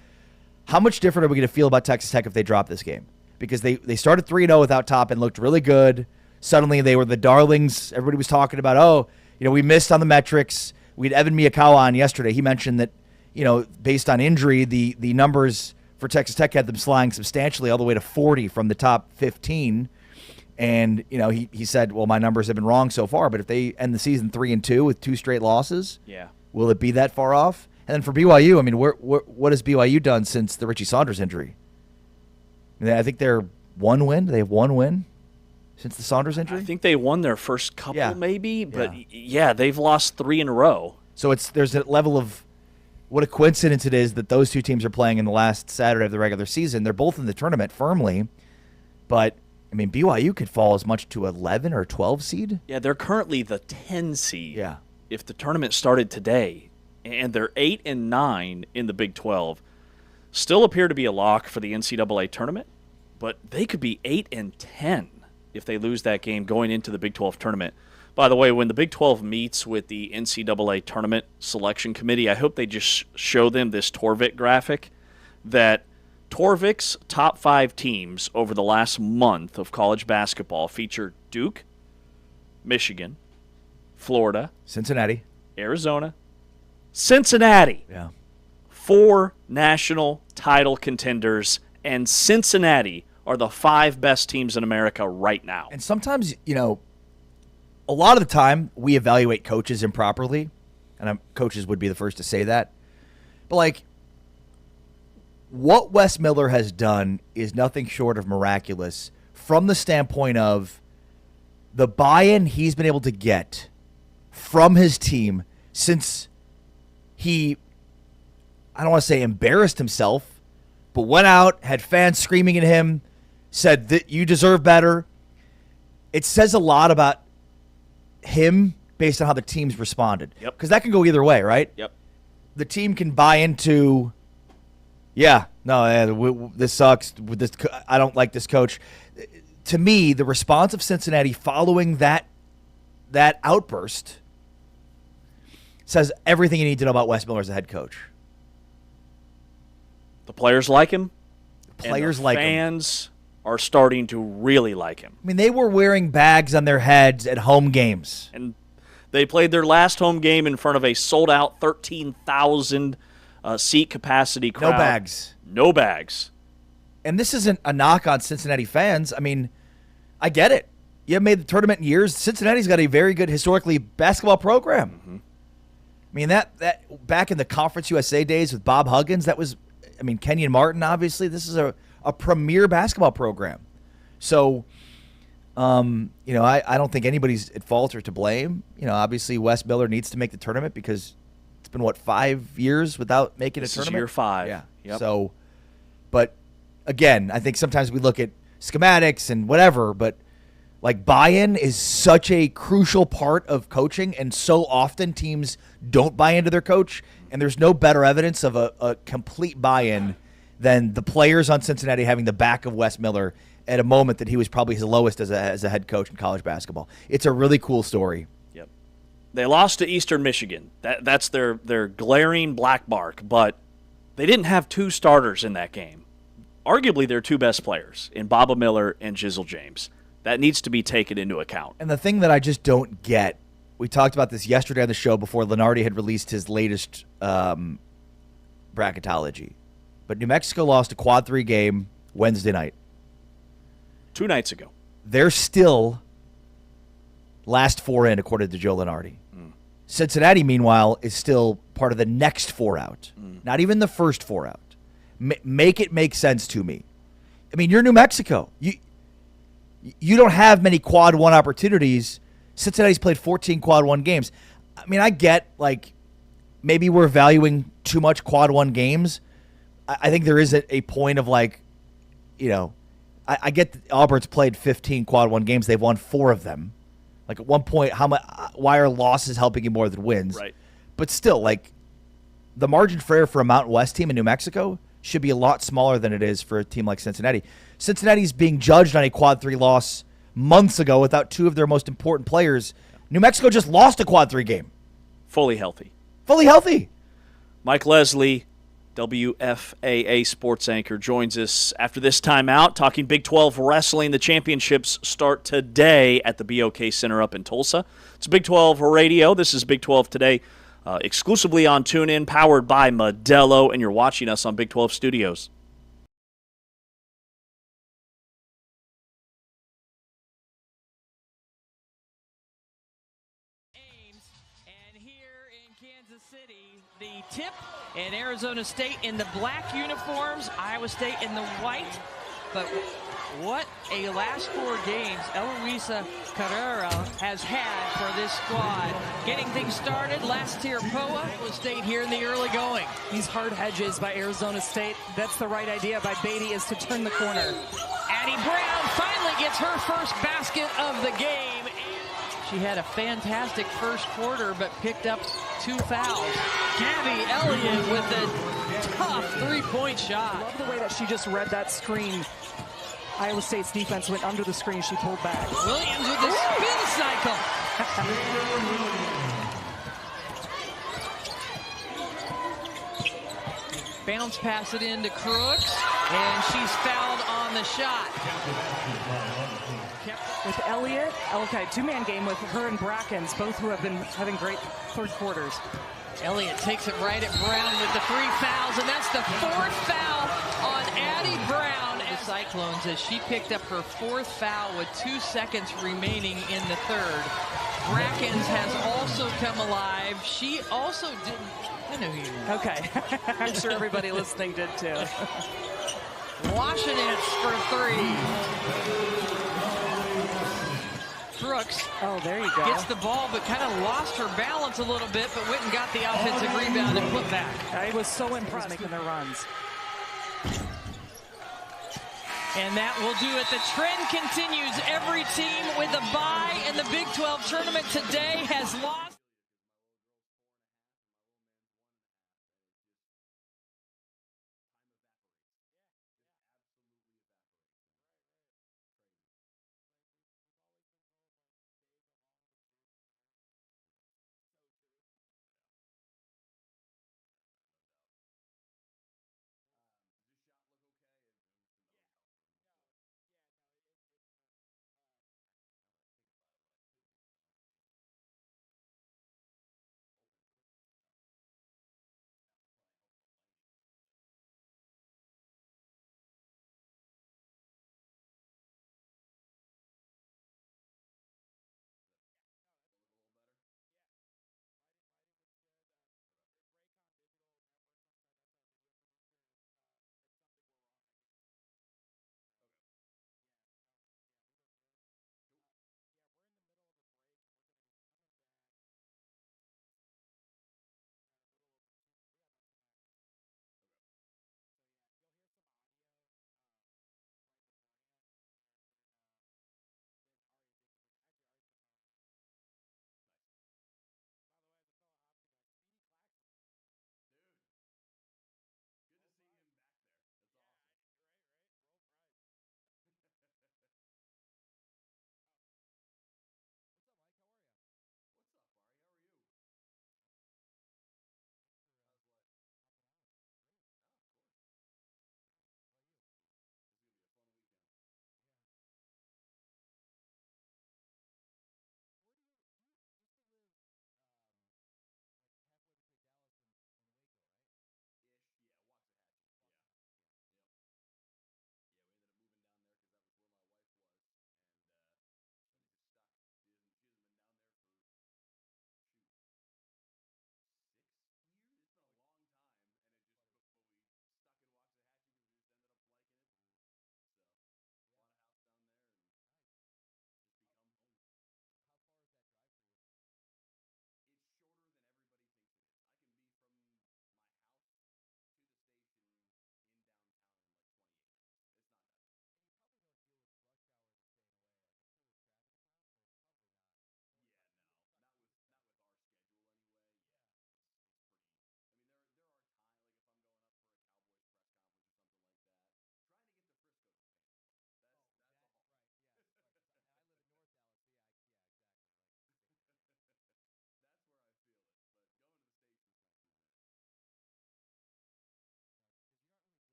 how much different are we going to feel about Texas Tech if they drop this game? Because they started 3-0 without Top and looked really good. Suddenly they were the darlings. Everybody was talking about, we missed on the metrics. We had Evan Miyakawa on yesterday. He mentioned that, based on injury, the numbers for Texas Tech had them sliding substantially all the way to 40 from the top 15. And, he said, well, my numbers have been wrong so far, but if they end the season 3-2 with 2 straight losses, will it be that far off? And then for BYU, I mean, what has BYU done since the Richie Saunders injury? I think they're 1 win. They have 1 win since the Saunders injury. I think they won their first couple, maybe, but they've lost 3 in a row. So there's a level of what a coincidence it is that those 2 teams are playing in the last Saturday of the regular season. They're both in the tournament firmly, but I mean, BYU could fall as much to 11 or 12 seed. Yeah, they're currently the 10 seed. Yeah. If the tournament started today, and they're 8-9 in the Big 12, still appear to be a lock for the NCAA tournament, but they could be 8-10 if they lose that game going into the Big 12 tournament. By the way, when the Big 12 meets with the NCAA tournament selection committee, I hope they just show them this Torvik graphic that Torvik's top 5 teams over the last month of college basketball feature Duke, Michigan, Florida, Cincinnati, Arizona, Cincinnati. Yeah. 4 national title contenders, and Cincinnati are the 5 best teams in America right now. And sometimes, a lot of the time we evaluate coaches improperly, and coaches would be the first to say that. But, what Wes Miller has done is nothing short of miraculous from the standpoint of the buy-in he's been able to get from his team since he, I don't want to say embarrassed himself, but went out, had fans screaming at him, said that you deserve better. It says a lot about him based on how the team's responded. Yep. Because that can go either way, right? Yep. The team can buy into, this sucks. I don't like this coach. To me, the response of Cincinnati following that outburst says everything you need to know about Wes Miller as a head coach. The players like him. Players and the like him. fans are starting to really like him. I mean, they were wearing bags on their heads at home games. And they played their last home game in front of a sold-out 13,000 seat capacity crowd. No bags. No bags. And this isn't a knock on Cincinnati fans. I mean, I get it. You haven't made the tournament in years. Cincinnati's got a very good historically basketball program. Mm-hmm. I mean, that back in the Conference USA days with Bob Huggins, that was, Kenyon Martin, obviously. This is a premier basketball program. So, I don't think anybody's at fault or to blame. Obviously Wes Miller needs to make the tournament because it's been, 5 years without making a tournament? This is year 5. Yeah. Yep. So, but again, I think sometimes we look at schematics and whatever, but buy-in is such a crucial part of coaching, and so often teams don't buy into their coach, and there's no better evidence of a complete buy-in than the players on Cincinnati having the back of Wes Miller at a moment that he was probably his lowest as a head coach in college basketball. It's a really cool story. Yep. They lost to Eastern Michigan. That's their glaring black mark, but they didn't have 2 starters in that game. Arguably their 2 best players in Baba Miller and Jizzle James. That needs to be taken into account. And the thing that I just don't get, we talked about this yesterday on the show before Lenardi had released his latest bracketology. But New Mexico lost a quad 3 game Wednesday night. 2 nights ago. They're still last 4 in, according to Joe Lenardi. Cincinnati, meanwhile, is still part of the next 4 out. Not even the first 4 out. Make it make sense to me. I mean, you're New Mexico. You don't have many quad 1 opportunities. Cincinnati's played 14 quad 1 games. I mean, I get, maybe we're valuing too much quad 1 games. I think there is a point of, I get that Auburn's played 15 quad 1 games. They've won 4 of them. At one point, why are losses helping you more than wins? Right. But still, the margin for error for a Mountain West team in New Mexico should be a lot smaller than it is for a team like Cincinnati. Cincinnati's being judged on a quad 3 loss months ago without 2 of their most important players. New Mexico just lost a quad 3 game. Fully healthy. Fully healthy. Mike Leslie, WFAA sports anchor, joins us after this timeout talking Big 12 wrestling. The championships start today at the BOK Center up in Tulsa. It's Big 12 radio. This is Big 12 Today, exclusively on TuneIn, powered by Modelo, and you're watching us on Big 12 Studios. The tip, and Arizona State in the black uniforms, Iowa State in the white. But what a last 4 games Eloisa Carrera has had for this squad. Getting things started, last tier Poa, Iowa State here in the early going. These hard hedges by Arizona State, that's the right idea by Beatty, is to turn the corner. Addie Brown finally gets her first basket of the game. She had a fantastic first quarter, but picked up 2 fouls. Gabby Elliott with a tough 3-point shot. I love the way that she just read that screen. Iowa State's defense went under the screen. She pulled back. Williams with the spin cycle. Bounce pass it into Crooks, and she's fouled on the shot. With Elliott, okay, 2-man game with her and Brackens, both who have been having great third quarters. Elliott takes it right at Brown with the 3 fouls, and that's the 4th foul on Addie Brown. The Cyclones, as she picked up her 4th foul with 2 seconds remaining in the third. Brackens has also come alive. She also didn't. I know you were. Okay. I'm sure everybody listening did too. Washington for 3. Brooks, oh, there you go. Gets the ball, but kind of lost her balance a little bit, but went and got the offensive rebound and put back. I was so impressed making their runs. And that will do it. The trend continues. Every team with a bye in the Big 12 tournament today has lost.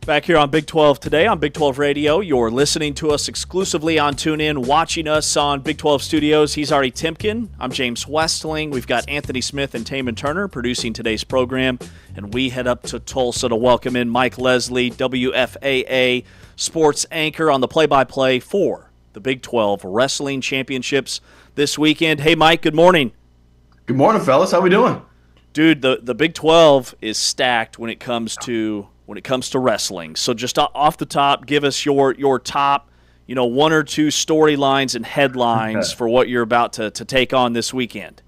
Back here on Big 12 today on Big 12 Radio. You're listening to us exclusively on TuneIn, watching us on Big 12 Studios. He's Artie Timken. I'm James Westling. We've got Anthony Smith and Taman Turner producing today's program. And we head up to Tulsa to welcome in Mike Leslie, WFAA sports anchor on the play-by-play for the Big 12 Wrestling Championships this weekend. Hey, Mike, good morning. Good morning, fellas. How we doing? Dude, the Big 12 is stacked when it comes to wrestling. So just off the top, give us your top, one or two storylines and headlines for what you're about to take on this weekend.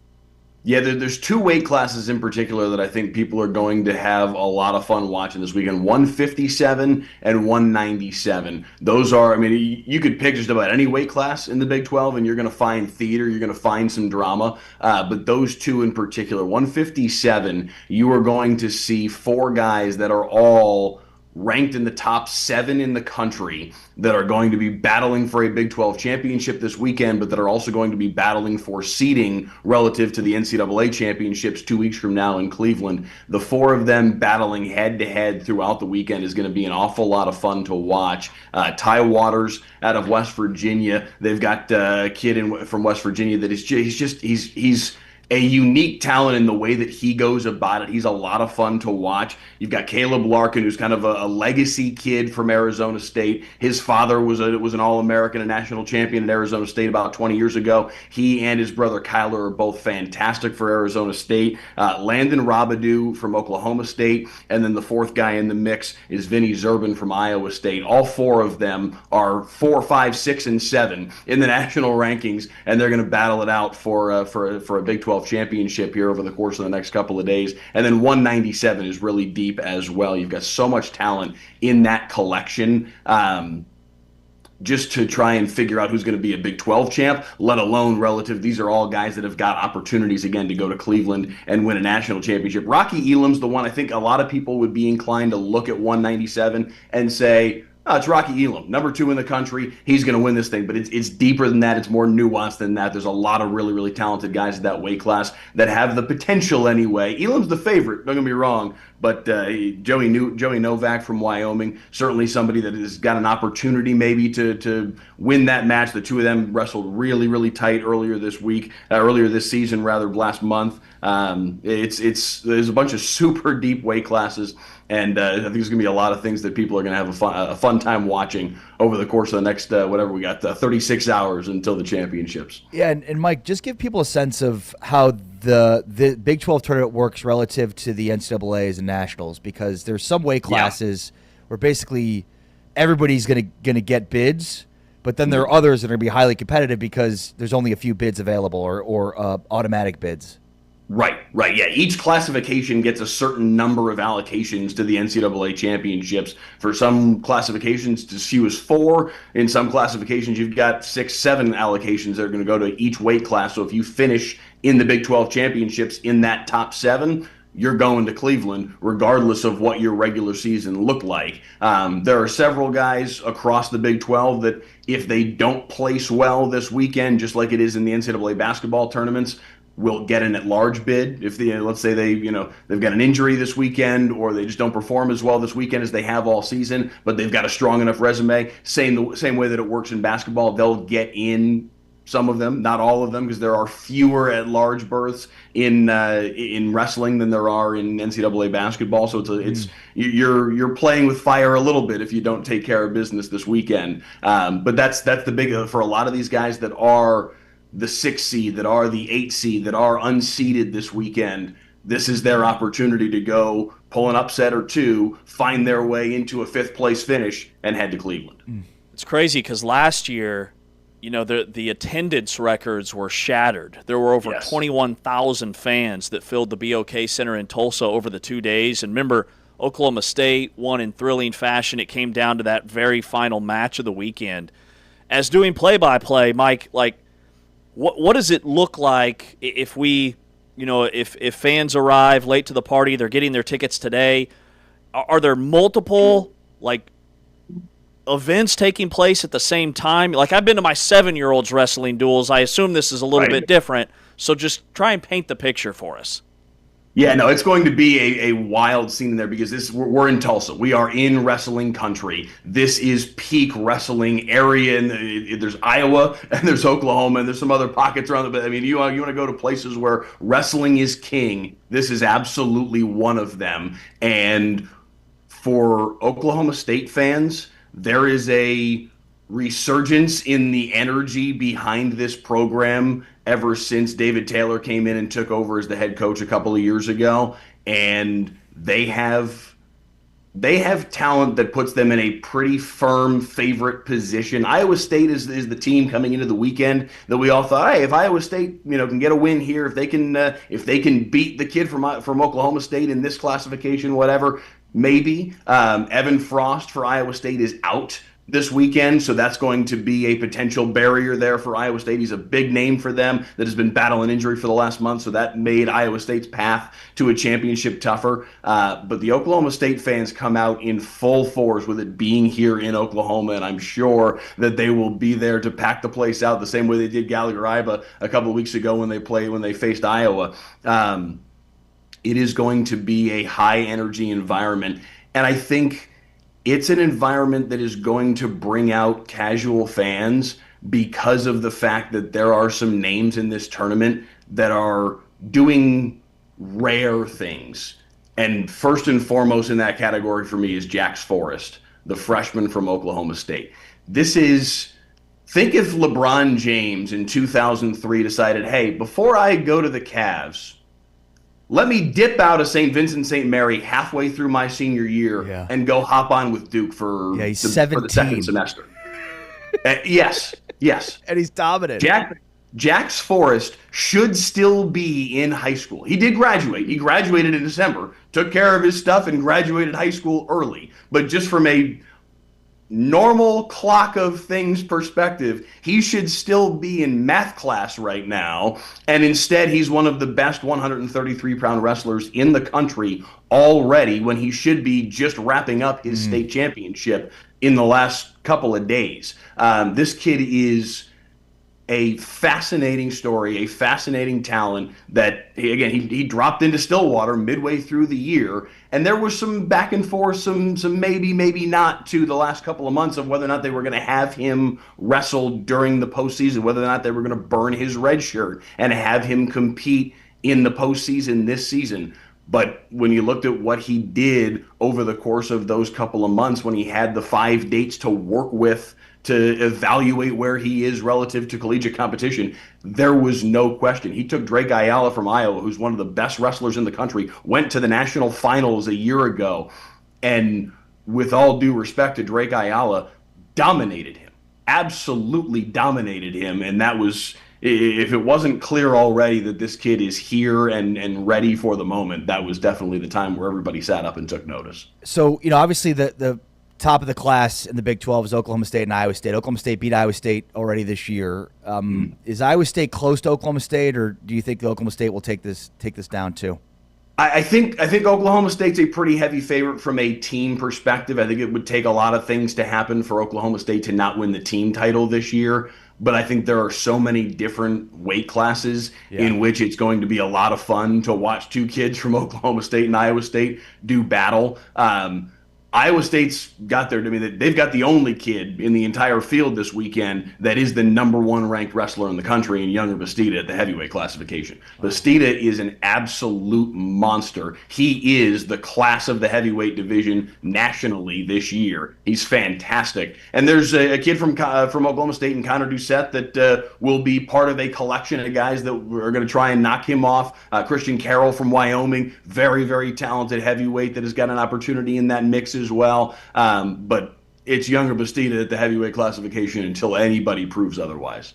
Yeah, there's two weight classes in particular that I think people are going to have a lot of fun watching this weekend, 157 and 197. Those are, you could pick just about any weight class in the Big 12 and you're going to find theater, you're going to find some drama, but those two in particular, 157, you are going to see four guys that are all ranked in the top 7 in the country that are going to be battling for a Big 12 championship this weekend, but that are also going to be battling for seeding relative to the NCAA championships 2 weeks from now in Cleveland. The four of them battling head-to-head throughout the weekend is going to be an awful lot of fun to watch. Ty Waters out of West Virginia. They've got a kid from West Virginia that is he's a unique talent in the way that he goes about it. He's a lot of fun to watch. You've got Caleb Larkin, who's kind of a legacy kid from Arizona State. His father was an All-American, a national champion at Arizona State about 20 years ago. He and his brother Kyler are both fantastic for Arizona State. Landon Robidoux from Oklahoma State, and then the fourth guy in the mix is Vinny Zerbin from Iowa State. All four of them are 4, 5, 6, and 7 in the national rankings, and they're going to battle it out for a Big 12 championship here over the course of the next couple of days. And then 197 is really deep as well. You've got so much talent in that collection just to try and figure out who's going to be a Big 12 champ, let alone relative. These are all guys that have got opportunities, again, to go to Cleveland and win a national championship. Rocky Elam's the one I think a lot of people would be inclined to look at 197 and say, oh, it's Rocky Elam, number 2 in the country. He's going to win this thing, but it's deeper than that. It's more nuanced than that. There's a lot of really, really talented guys at that weight class that have the potential anyway. Elam's the favorite, don't get me wrong, but Joey Novak from Wyoming, certainly somebody that has got an opportunity maybe to win that match. The two of them wrestled really, really tight earlier this season, last month. There's a bunch of super deep weight classes. And I think there's going to be a lot of things that people are going to have a fun time watching over the course of the next, 36 hours until the championships. Yeah, and Mike, just give people a sense of how the Big 12 tournament works relative to the NCAAs and nationals, because there's some weight classes where basically everybody's going to get bids, but then there are others that are going to be highly competitive because there's only a few bids available or automatic bids. Right, yeah. Each classification gets a certain number of allocations to the NCAA championships. For some classifications, it's as few as 4. In some classifications, you've got 6, 7 allocations that are going to go to each weight class. So if you finish in the Big 12 championships in that top 7, you're going to Cleveland, regardless of what your regular season looked like. There are several guys across the Big 12 that if they don't place well this weekend, just like it is in the NCAA basketball tournaments, will get an at-large bid. If let's say they've got an injury this weekend, or they just don't perform as well this weekend as they have all season, but they've got a strong enough resume. Same way that it works in basketball, they'll get in. Some of them, not all of them, because there are fewer at-large berths in wrestling than there are in NCAA basketball. So you're playing with fire a little bit if you don't take care of business this weekend. But that's the big for a lot of these guys that are the 6 seed, that are the 8 seed, that are unseeded this weekend. This is their opportunity to go pull an upset or two, find their way into a 5th place finish, and head to Cleveland. It's crazy because last year, the attendance records were shattered. There were over 21,000 fans that filled the BOK Center in Tulsa over the 2 days. And remember, Oklahoma State won in thrilling fashion. It came down to that very final match of the weekend. As doing play-by-play, Mike, what does it look like if we, if fans arrive late to the party, they're getting their tickets today? Are there multiple, events taking place at the same time? I've been to my 7-year-old's wrestling duels. I assume this is a little bit different. So just try and paint the picture for us. Yeah, no, it's going to be a wild scene there because we're in Tulsa. We are in wrestling country. This is peak wrestling area. And there's Iowa and there's Oklahoma and there's some other pockets around. But I mean, you want to go to places where wrestling is king. This is absolutely one of them. And for Oklahoma State fans, there is a resurgence in the energy behind this program ever since David Taylor came in and took over as the head coach a couple of years ago. And they have talent that puts them in a pretty firm favorite position. Iowa State is the team coming into the weekend that we all thought, hey, if Iowa State can get a win here, if they can beat the kid from Oklahoma State in this classification, whatever, maybe. Evan Frost for Iowa State is out this weekend, so that's going to be a potential barrier there for Iowa State. He's a big name for them that has been battling injury for the last month, so that made Iowa State's path to a championship tougher. But the Oklahoma State fans come out in full force with it being here in Oklahoma, and I'm sure that they will be there to pack the place out the same way they did Gallagher-Iba a couple of weeks ago when they faced Iowa. It is going to be a high-energy environment, and I think it's an environment that is going to bring out casual fans because of the fact that there are some names in this tournament that are doing rare things. And first and foremost in that category for me is Jax Forrest, the freshman from Oklahoma State. Think if LeBron James in 2003 decided, hey, before I go to the Cavs, let me dip out of St. Vincent St. Mary halfway through my senior year and go hop on with Duke for the second semester. Yes. And he's dominant. Jax Forrest should still be in high school. He did graduate. He graduated in December, took care of his stuff, and graduated high school early. But just from a normal clock of things perspective, he should still be in math class right now, and instead he's one of the best 133-pound wrestlers in the country already when he should be just wrapping up his state championship in the last couple of days. This kid is a fascinating story, a fascinating talent that, again, he dropped into Stillwater midway through the year, and there was some back and forth, some maybe not to the last couple of months of whether or not they were going to have him wrestle during the postseason, whether or not they were going to burn his red shirt and have him compete in the postseason this season. But when you looked at what he did over the course of those couple of months, when he had the 5 dates to work with to evaluate where he is relative to collegiate competition, there was no question. He took Drake Ayala from Iowa, who's one of the best wrestlers in the country, went to the national finals a year ago, and with all due respect to Drake Ayala, dominated him, absolutely dominated him. And that was, if it wasn't clear already that this kid is here and ready for the moment, that was definitely the time where everybody sat up and took notice. So, obviously the top of the class in the Big 12 is Oklahoma State and Iowa State. Oklahoma State beat Iowa State already this year. Is Iowa State close to Oklahoma State, or do you think Oklahoma State will take this down too? I think Oklahoma State's a pretty heavy favorite from a team perspective. I think it would take a lot of things to happen for Oklahoma State to not win the team title this year. But I think there are so many different weight classes in which it's going to be a lot of fun to watch two kids from Oklahoma State and Iowa State do battle. Iowa State's got they've got the only kid in the entire field this weekend that is the #1 ranked wrestler in the country in Younger Bastida at the heavyweight classification. Bastida is an absolute monster. He is the class of the heavyweight division nationally this year. He's fantastic. And there's a kid from Oklahoma State and Connor Doucette that will be part of a collection of guys that are going to try and knock him off. Christian Carroll from Wyoming, very, very talented heavyweight that has got an opportunity in that mix as well, but it's Younger Bastida at the heavyweight classification until anybody proves otherwise.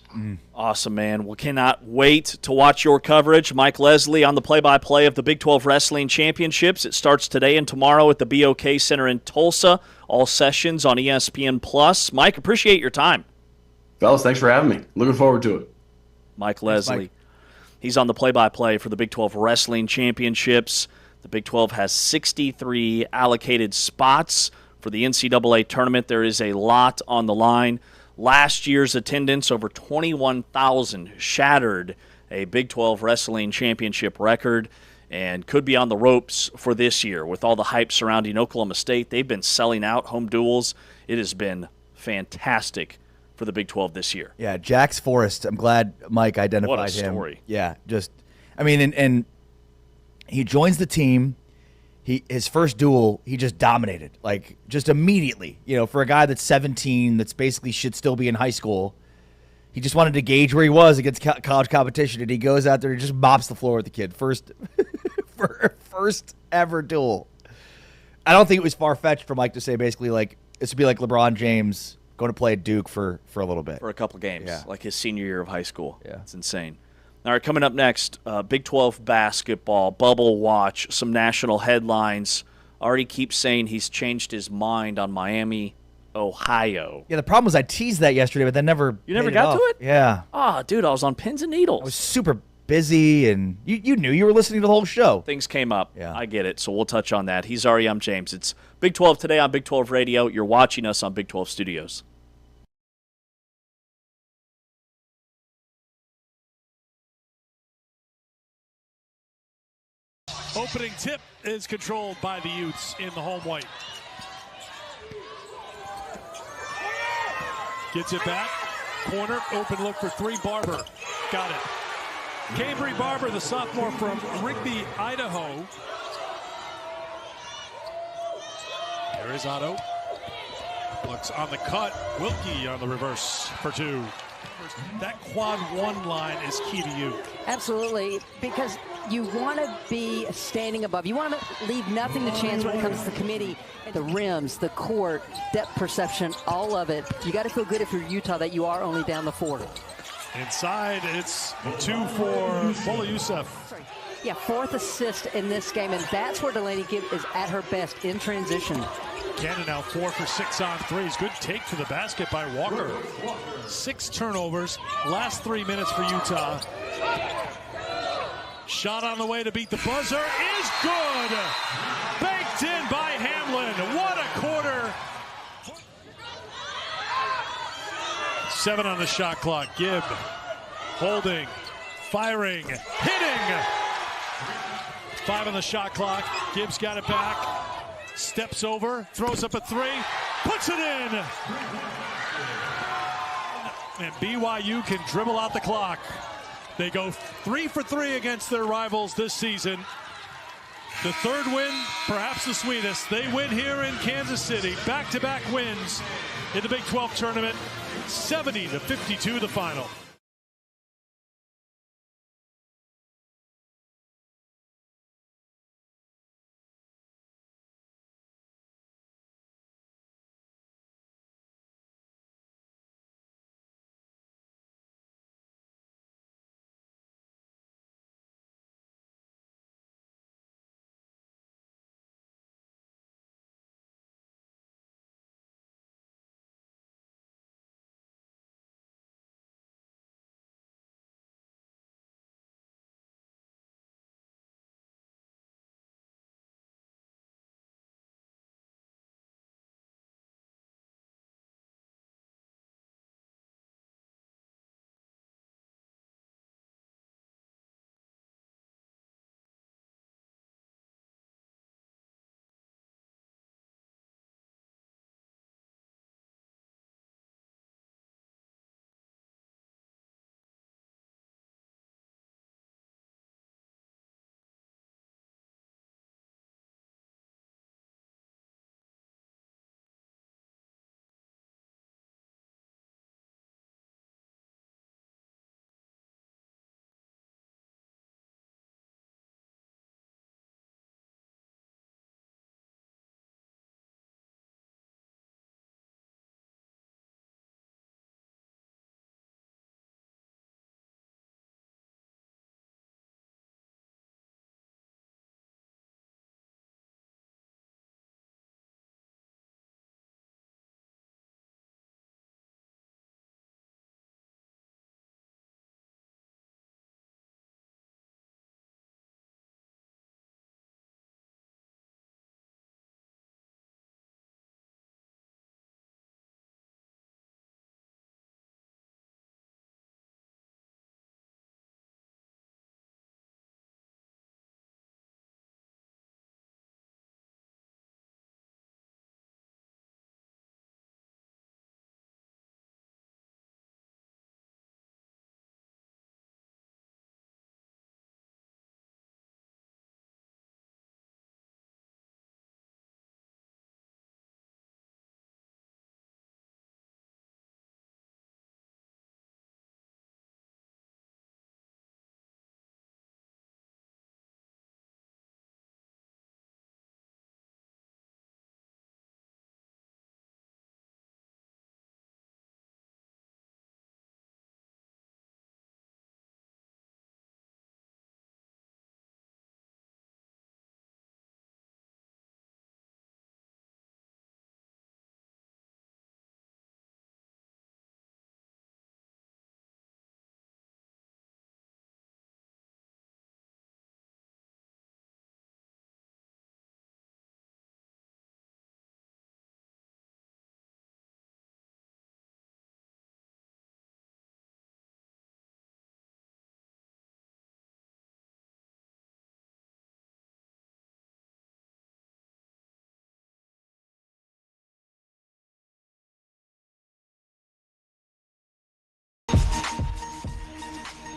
Awesome, man. We cannot wait to watch your coverage. Mike Leslie on the play-by-play of the Big 12 Wrestling Championships. It starts today and tomorrow at the BOK Center in Tulsa. All sessions on ESPN+. Mike, appreciate your time. Fellas, thanks for having me. Looking forward to it. Mike Leslie. Mike. He's on the play-by-play for the Big 12 Wrestling Championships. The Big 12 has 63 allocated spots for the NCAA tournament. There is a lot on the line. Last year's attendance, over 21,000, shattered a Big 12 Wrestling Championship record. and could be on the ropes for this year with all the hype surrounding Oklahoma State. They've been selling out home duels. It has been fantastic for the Big 12 this year. Yeah, Jax Forrest. I'm glad Mike identified What a him. story. Yeah, and he joins the team. His first duel, he just dominated, like just immediately. For a guy that's 17, that's basically should still be in high school. He just wanted to gauge where he was against college competition, and he goes out there and just mops the floor with the kid. First ever duel. I don't think it was far-fetched for Mike to say basically like this would be like LeBron James going to play at Duke for a little bit. For a couple games, like his senior year of high school. Yeah. It's insane. All right, coming up next, Big 12 basketball, bubble watch, some national headlines. Already keeps saying he's changed his mind on Miami, Ohio. Yeah, the problem was I teased that yesterday, but then never. You never got to it? Yeah. Oh, dude, I was on pins and needles. I was super busy, and you knew you were listening to the whole show. Things came up. Yeah. I get it. So we'll touch on that. He's Ari, I'm James. It's Big 12 today on Big 12 Radio. You're watching us on Big 12 Studios. Opening tip is controlled by the Utes in the home white. Gets it back. Corner, open look for three. Barber. Got it. Cambry Barber, the sophomore from Rigby, Idaho. There is Otto. Looks on the cut. Wilkie on the reverse for two. That quad one line is key to you. Absolutely, because you want to be standing above. You want to leave nothing to chance when it comes to the committee. The rims, the court, depth perception, all of it. You got to feel good if you're Utah that you are only down the 4. Inside, it's 2 for Bola Youssef. Yeah, 4th assist in this game, and that's where Delaney Gibb is at her best in transition. Cannon now 4 for 6 on threes. Good take to the basket by Walker. 6 turnovers, last 3 minutes for Utah. Shot on the way to beat the buzzer is good. Baked in by Hamlin. What a quarter. 7 on the shot clock. Gibb holding, firing, hitting. 5 on the shot clock. Gibbs got it back. Steps over, throws up a 3, puts it in. And BYU can dribble out the clock. They go 3 for 3 against their rivals this season. The 3rd win, perhaps the sweetest. They win here in Kansas City. Back-to-back wins in the Big 12 tournament. 70-52 the final.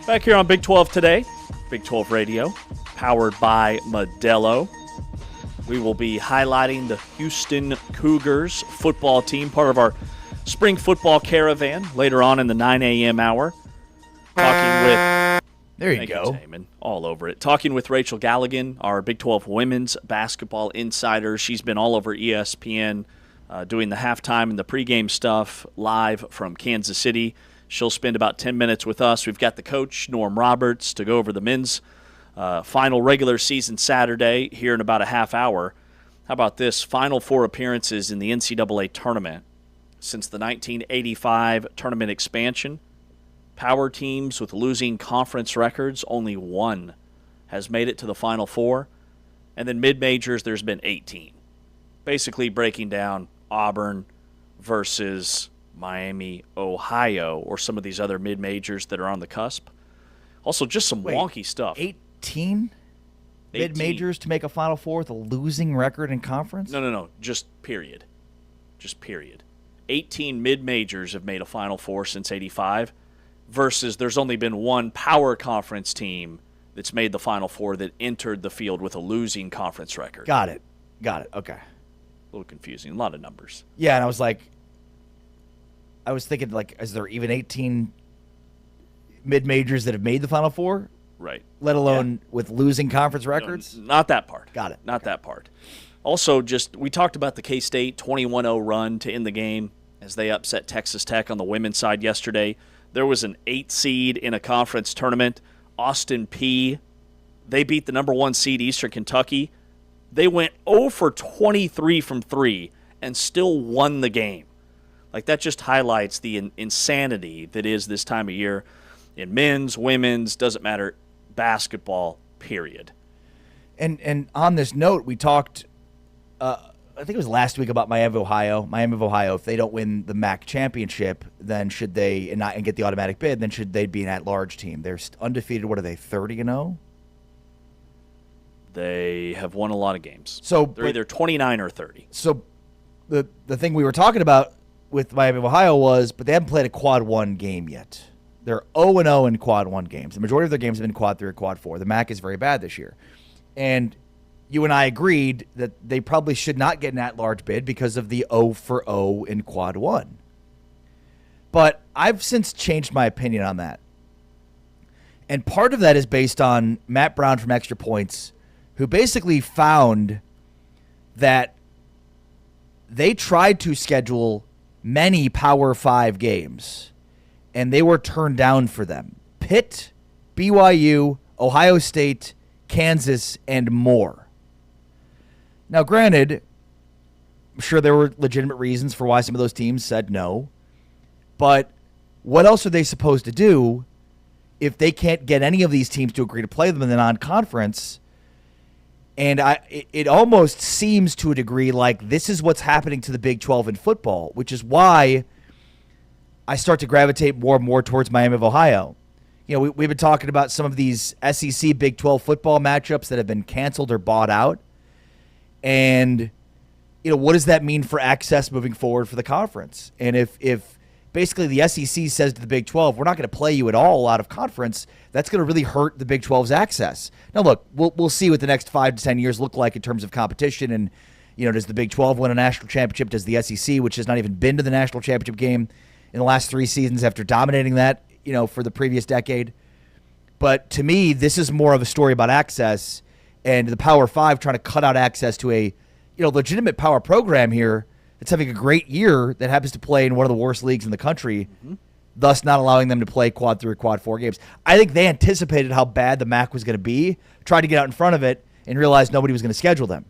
Back here on Big 12 today, Big 12 Radio, powered by Modelo. We will be highlighting the Houston Cougars football team, part of our spring football caravan, later on in the 9 a.m. hour. Talking with... There you go. Taman, all over it. Talking with Rachel Galligan, our Big 12 women's basketball insider. She's been all over ESPN doing the halftime and the pregame stuff live from Kansas City. She'll spend about 10 minutes with us. We've got the coach, Norm Roberts, to go over the men's final regular season Saturday here in about a half hour. How about this? Final 4 appearances in the NCAA tournament since the 1985 tournament expansion. Power teams with losing conference records, only 1 has made it to the Final 4. And then mid-majors, there's been 18. Basically breaking down Auburn versus Miami, Ohio, or some of these other mid-majors that are on the cusp. Also, just some wonky stuff. 18 mid-majors to make a Final Four with a losing record in conference? No. Just period. 18 mid-majors have made a Final Four since 85, versus there's only been 1 power conference team that's made the Final Four that entered the field with a losing conference record. Got it. Okay. A little confusing. A lot of numbers. Yeah, and I was thinking, like, is there even 18 mid-majors that have made the Final Four? Right. Let alone with losing conference records? No, not that part. Got it. Not that part. Also, we talked about the K-State 21-0 run to end the game as they upset Texas Tech on the women's side yesterday. There was an 8 seed in a conference tournament. Austin Peay, they beat the number 1 seed Eastern Kentucky. They went 0 for 23 from 3 and still won the game. Like, that just highlights the insanity that is this time of year in men's, women's, doesn't matter, basketball, period. And on this note, we talked, I think it was last week, about Miami of Ohio. If they don't win the MAC championship, then should they and get the automatic bid? Then should they be an at-large team? They're undefeated. What are they? 30-0. They have won a lot of games. So they're either 29 or 30. So the thing we were talking about with Miami of Ohio was, but they haven't played a quad 1 game yet. They're 0-0 in quad 1 games. The majority of their games have been quad 3 or quad 4. The MAC is very bad this year. And you and I agreed that they probably should not get an at-large bid because of the 0 for 0 in quad 1. But I've since changed my opinion on that. And part of that is based on Matt Brown from Extra Points, who basically found that they tried to schedule many Power 5 games, and they were turned down for them. Pitt, BYU, Ohio State, Kansas, and more. Now, granted, I'm sure there were legitimate reasons for why some of those teams said no, but what else are they supposed to do if they can't get any of these teams to agree to play them in the non-conference? And it almost seems to a degree like this is what's happening to the Big 12 in football, which is why I start to gravitate more and more towards Miami of Ohio. You know, we've been talking about some of these SEC Big 12 football matchups that have been canceled or bought out. And, you know, what does that mean for access moving forward for the conference? And if basically the SEC says to the Big 12, we're not going to play you at all out of conference, that's going to really hurt the Big 12's access. Now, look, we'll see what the next 5 to 10 years look like in terms of competition. And, you know, does the Big 12 win a national championship? Does the SEC, which has not even been to the national championship game in the last 3 seasons after dominating that, you know, for the previous decade? But to me, this is more of a story about access and the Power 5 trying to cut out access to a, you know, legitimate power program here that's having a great year that happens to play in one of the worst leagues in the country, thus not allowing them to play quad 3 or quad 4 games. I think they anticipated how bad the MAC was going to be, tried to get out in front of it, and realized nobody was going to schedule them.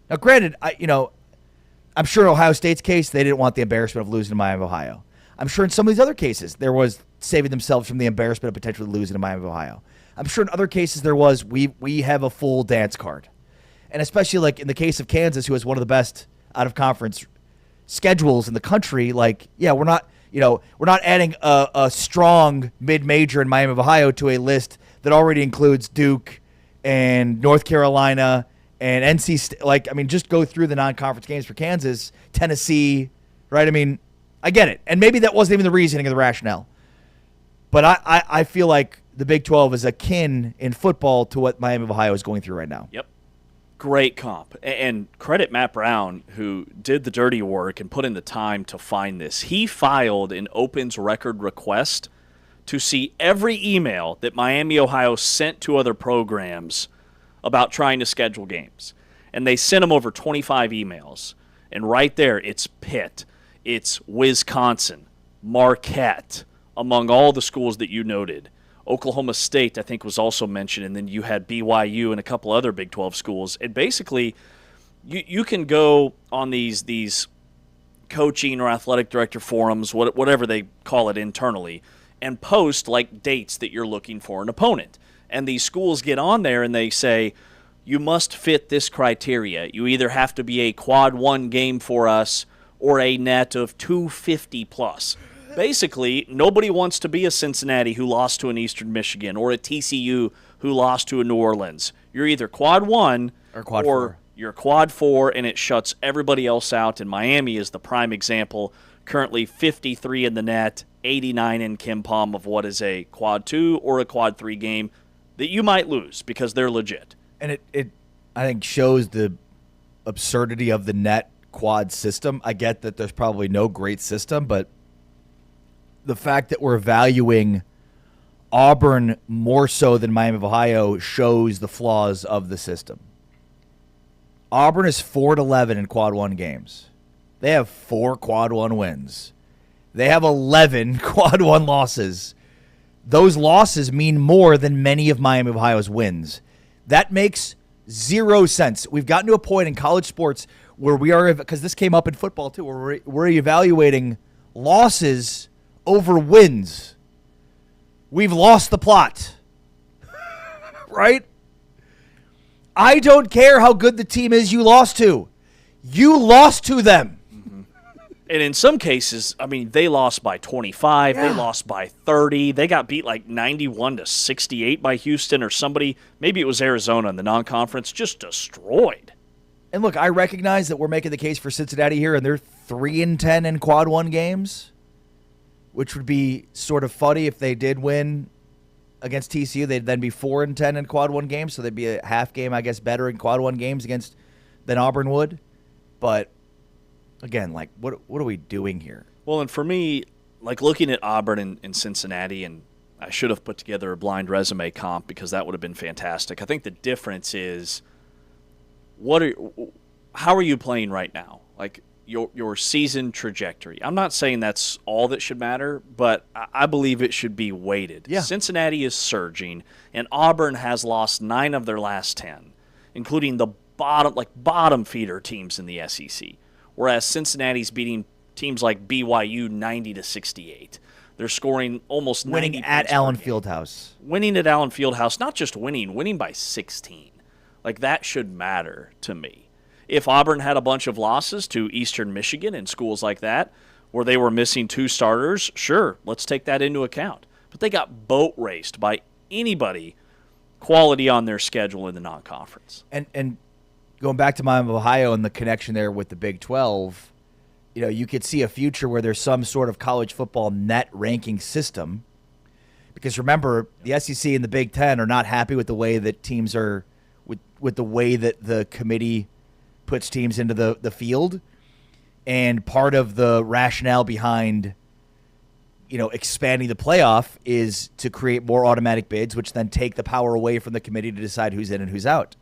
Now, granted, I'm sure in Ohio State's case, they didn't want the embarrassment of losing to Miami of Ohio. I'm sure in some of these other cases, there was saving themselves from the embarrassment of potentially losing to Miami of Ohio. I'm sure in other cases there was, we have a full dance card. And especially like in the case of Kansas, who has one of the best out-of-conference schedules in the country, like, yeah, we're not adding a strong mid-major in Miami of Ohio to a list that already includes Duke and North Carolina and NC State. Like, I mean, just go through the non-conference games for Kansas, Tennessee, right? I mean, I get it. And maybe that wasn't even the reasoning or the rationale. But I feel like the Big 12 is akin in football to what Miami of Ohio is going through right now. Yep. Great comp. And credit Matt Brown, who did the dirty work and put in the time to find this. He filed an Opens record request to see every email that Miami, Ohio sent to other programs about trying to schedule games. And they sent him over 25 emails. And right there, it's Pitt, it's Wisconsin, Marquette, among all the schools that you noted. Oklahoma State, I think, was also mentioned, and then you had BYU and a couple other Big 12 schools. And basically, you can go on these coaching or athletic director forums, whatever they call it internally, and post like dates that you're looking for an opponent. And these schools get on there and they say, you must fit this criteria. You either have to be a quad 1 game for us or a net of 250 plus. Basically, nobody wants to be a Cincinnati who lost to an Eastern Michigan or a TCU who lost to a New Orleans. You're either quad 1 or you're quad 4, and it shuts everybody else out. And Miami is the prime example. Currently 53 in the net, 89 in KenPom of what is a quad 2 or a quad 3 game that you might lose because they're legit. And it I think, shows the absurdity of the net quad system. I get that there's probably no great system, but the fact that we're valuing Auburn more so than Miami of Ohio shows the flaws of the system. Auburn is 4-11 in quad 1 games. They have 4 quad 1 wins. They have 11 quad 1 losses. Those losses mean more than many of Miami of Ohio's wins. That makes zero sense. We've gotten to a point in college sports where we are, because this came up in football too, where we're evaluating losses over wins. We've lost the plot. Right? I don't care how good the team is you lost to. You lost to them. And in some cases, I mean, they lost by 25. Yeah. They lost by 30. They got beat like 91-68 by Houston or somebody. Maybe it was Arizona in the non-conference. Just destroyed. And look, I recognize that we're making the case for Cincinnati here, and they're 3-10 in quad 1 games, which would be sort of funny if they did win against TCU. They'd then be 4-10 in quad 1 games, so they'd be a half game, I guess, better in quad 1 games than Auburn would. But again, like, what are we doing here? Well, and for me, like looking at Auburn and Cincinnati, and I should have put together a blind resume comp because that would have been fantastic. I think the difference is how are you playing right now? Like your season trajectory. I'm not saying that's all that should matter, but I believe it should be weighted. Yeah. Cincinnati is surging, and Auburn has lost 9 of their last 10, including the bottom feeder teams in the SEC. Whereas Cincinnati's beating teams like BYU 90-68. They're scoring almost 90 Winning at Allen Fieldhouse. Winning at Allen Fieldhouse, not just winning by 16. Like, that should matter to me. If Auburn had a bunch of losses to Eastern Michigan and schools like that, where they were missing 2 starters, sure, let's take that into account. But they got boat raced by anybody quality on their schedule in the non-conference. And going back to Miami of Ohio and the connection there with the Big 12, you could see a future where there's some sort of college football net ranking system. Because remember, the SEC and the Big 10 are not happy with the way that teams are, with the way that the committee puts teams into the field. And part of the rationale behind, expanding the playoff is to create more automatic bids, which then take the power away from the committee to decide who's in and who's out.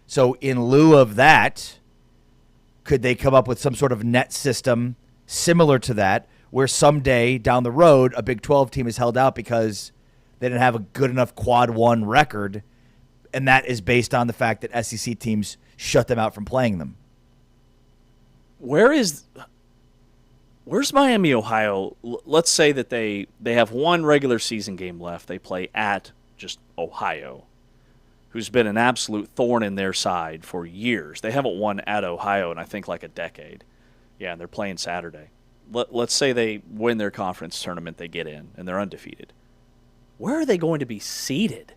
So in lieu of that, could they come up with some sort of net system similar to that, where someday down the road a Big 12 team is held out because they didn't have a good enough quad 1 record, and that is based on the fact that SEC teams shut them out from playing them? Where's Miami, Ohio? Let's say that they have 1 regular season game left. They play at just Ohio, who's been an absolute thorn in their side for years. They haven't won at Ohio in, I think, like a decade. Yeah, and they're playing Saturday. Let's say they win their conference tournament, they get in, and they're undefeated. Where are they going to be seated?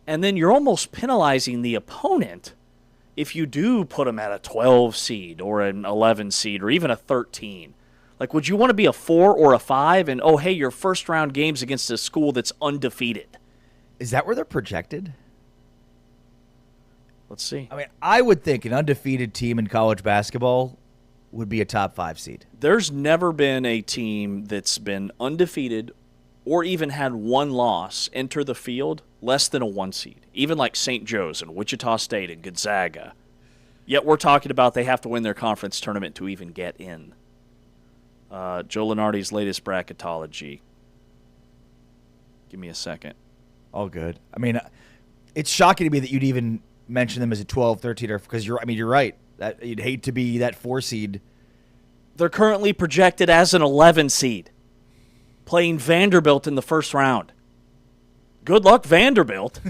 And then you're almost penalizing the opponent if you do put them at a 12 seed or an 11 seed or even a 13. Like, would you want to be a 4 or a 5 and, oh, hey, your first-round game's against a school that's undefeated? Is that where they're projected? Let's see. I mean, I would think an undefeated team in college basketball would be a top 5 seed. There's never been a team that's been undefeated or even had one loss enter the field less than a 1 seed. Even like St. Joe's and Wichita State and Gonzaga. Yet we're talking about they have to win their conference tournament to even get in. Joe Lenardi's latest bracketology. Give me a second. All good. I mean, it's shocking to me that you'd even mention them as a 12, 13, or because you're right. That you'd hate to be that 4 seed. They're currently projected as an 11 seed, playing Vanderbilt in the first round. Good luck, Vanderbilt.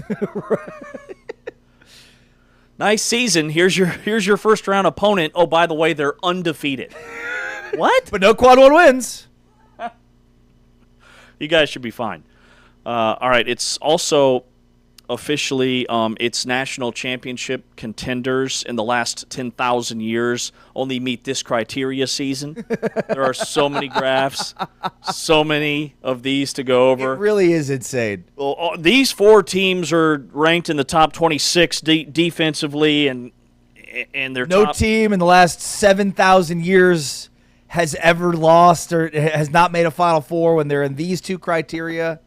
Nice season. Here's your first round opponent. Oh, by the way, they're undefeated. What? But no quad 1 wins. You guys should be fine. All right, it's also officially its national championship contenders in the last 10,000 years only meet this criteria season. There are so many graphs, so many of these to go over. It really is insane. Well, these 4 teams are ranked in the top 26 defensively, and they're no team in the last 7,000 years has ever lost or has not made a Final Four when they're in these 2 criteria.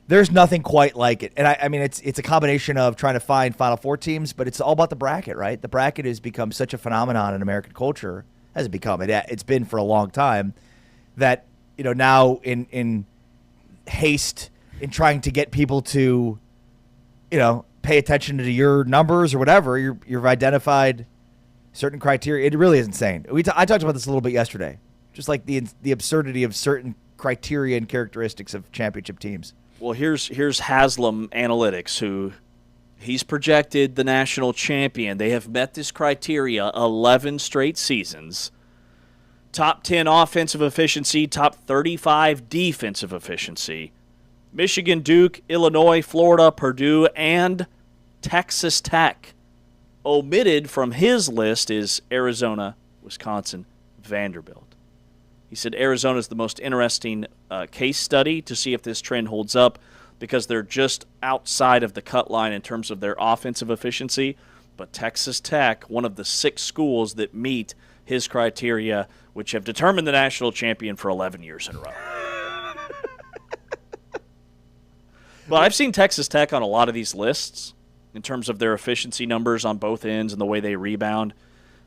There's nothing quite like it. And I mean, it's a combination of trying to find Final Four teams, but it's all about the bracket, right? The bracket has become such a phenomenon in American culture. Hasn't become it. It's been for a long time that, now in haste in trying to get people to, pay attention to your numbers or whatever, you've identified certain criteria. It really is insane. I talked about this a little bit yesterday, just like the absurdity of certain criteria and characteristics of championship teams. Well, here's Haslam Analytics, he's projected the national champion. They have met this criteria 11 straight seasons. Top 10 offensive efficiency, top 35 defensive efficiency. Michigan, Duke, Illinois, Florida, Purdue, and Texas Tech. Omitted from his list is Arizona, Wisconsin, Vanderbilt. He said Arizona is the most interesting case study to see if this trend holds up because they're just outside of the cut line in terms of their offensive efficiency. But Texas Tech, one of the 6 schools that meet his criteria, which have determined the national champion for 11 years in a row. But I've seen Texas Tech on a lot of these lists in terms of their efficiency numbers on both ends and the way they rebound.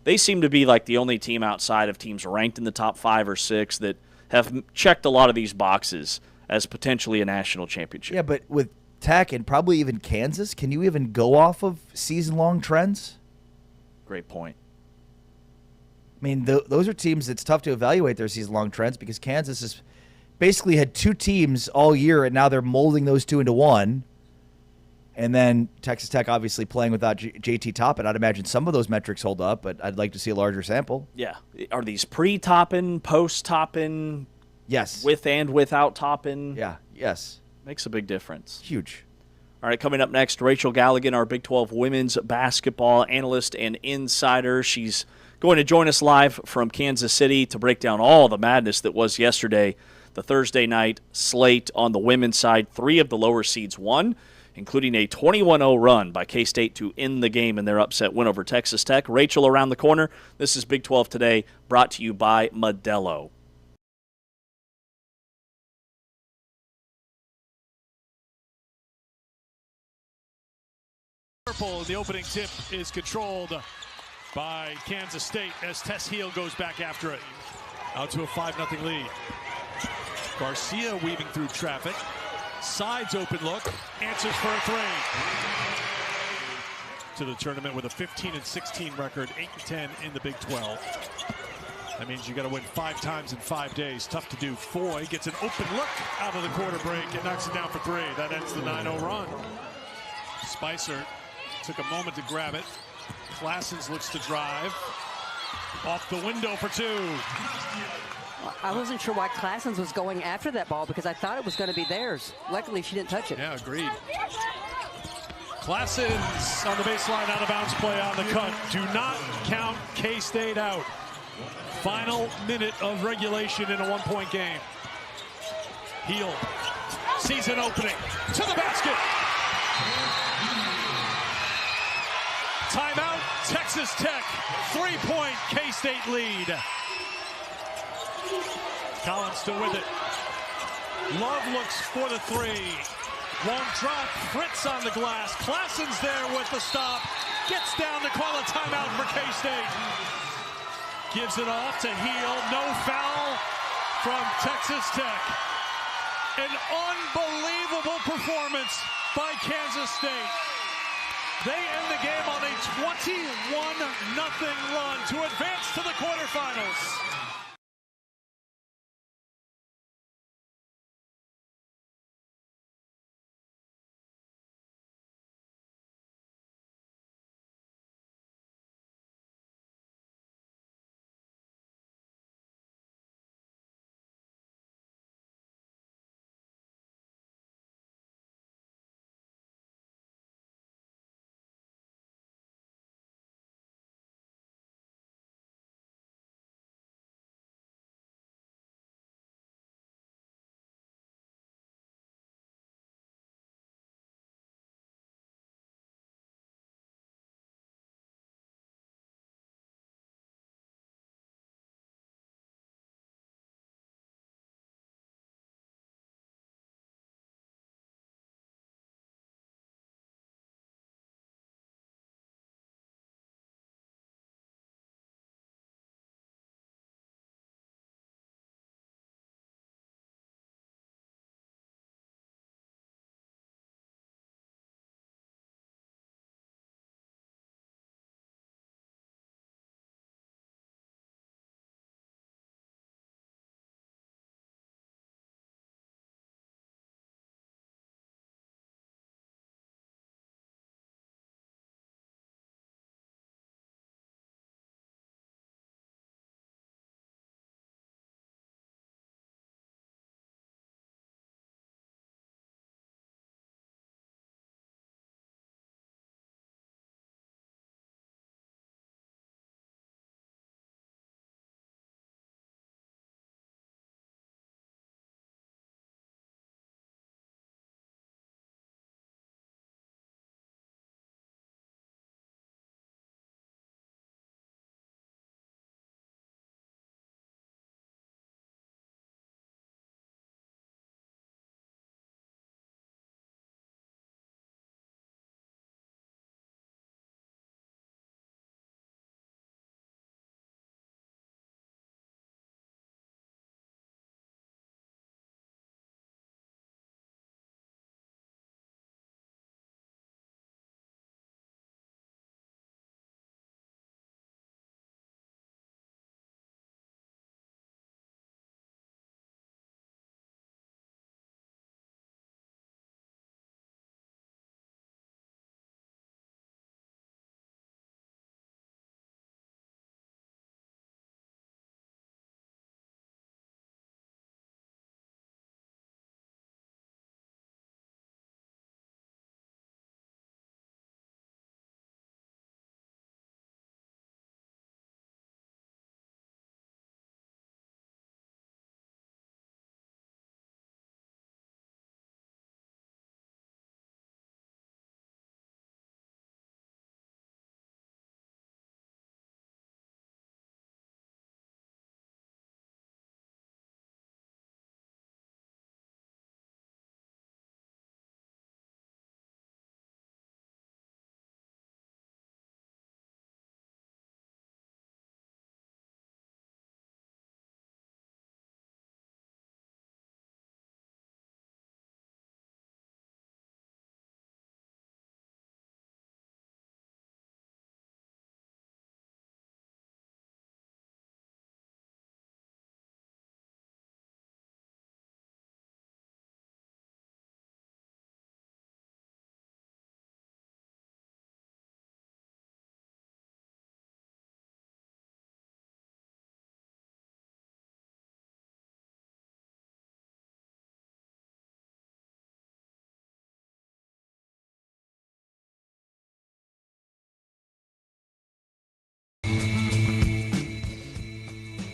They seem to be like the only team outside of teams ranked in the top 5 or 6 that have checked a lot of these boxes as potentially a national championship. Yeah, but with Tech and probably even Kansas, can you even go off of season-long trends? Great point. I mean, those are teams that's tough to evaluate their season-long trends because Kansas has basically had 2 teams all year, and now they're molding those 2 into one. And then Texas Tech obviously playing without JT Toppin. I'd imagine some of those metrics hold up, but I'd like to see a larger sample. Yeah. Are these pre-Toppin, post-Toppin? Yes. With and without Toppin? Yeah. Yes. Makes a big difference. Huge. All right, coming up next, Rachel Galligan, our Big 12 women's basketball analyst and insider. She's going to join us live from Kansas City to break down all the madness that was yesterday. The Thursday night slate on the women's side, 3 of the lower seeds won, including a 21-0 run by K-State to end the game in their upset win over Texas Tech. Rachel around the corner. This is Big 12 Today, brought to you by Modelo. The opening tip is controlled by Kansas State as Tess Heel goes back after it. Out to a 5-0 lead. Garcia weaving through traffic. Sides open look, answers for a 3. To the tournament with a 15-16 record, 8-10 in the Big 12. That means you got to win 5 times in 5 days. Tough to do. Foy gets an open look out of the quarter break and knocks it down for 3. That ends the 9-0 run. Spicer took a moment to grab it. Classens looks to drive. Off the window for 2. I wasn't sure why Classens was going after that ball because I thought it was going to be theirs. Luckily, she didn't touch it. Yeah, agreed. Classens on the baseline, out of bounds play on the cut. Do not count K-State out. Final minute of regulation in a 1-point game. Heel season opening. To the basket. Timeout, Texas Tech. 3-point K-State lead. Collins still with it. Love looks for the three. Won't drop. Fritz on the glass. Klassen's there with the stop. Gets down to call a timeout for K-State. Gives it off to Heel. No foul from Texas Tech. An unbelievable performance by Kansas State. They end the game on a 21-0 run to advance to the quarterfinals.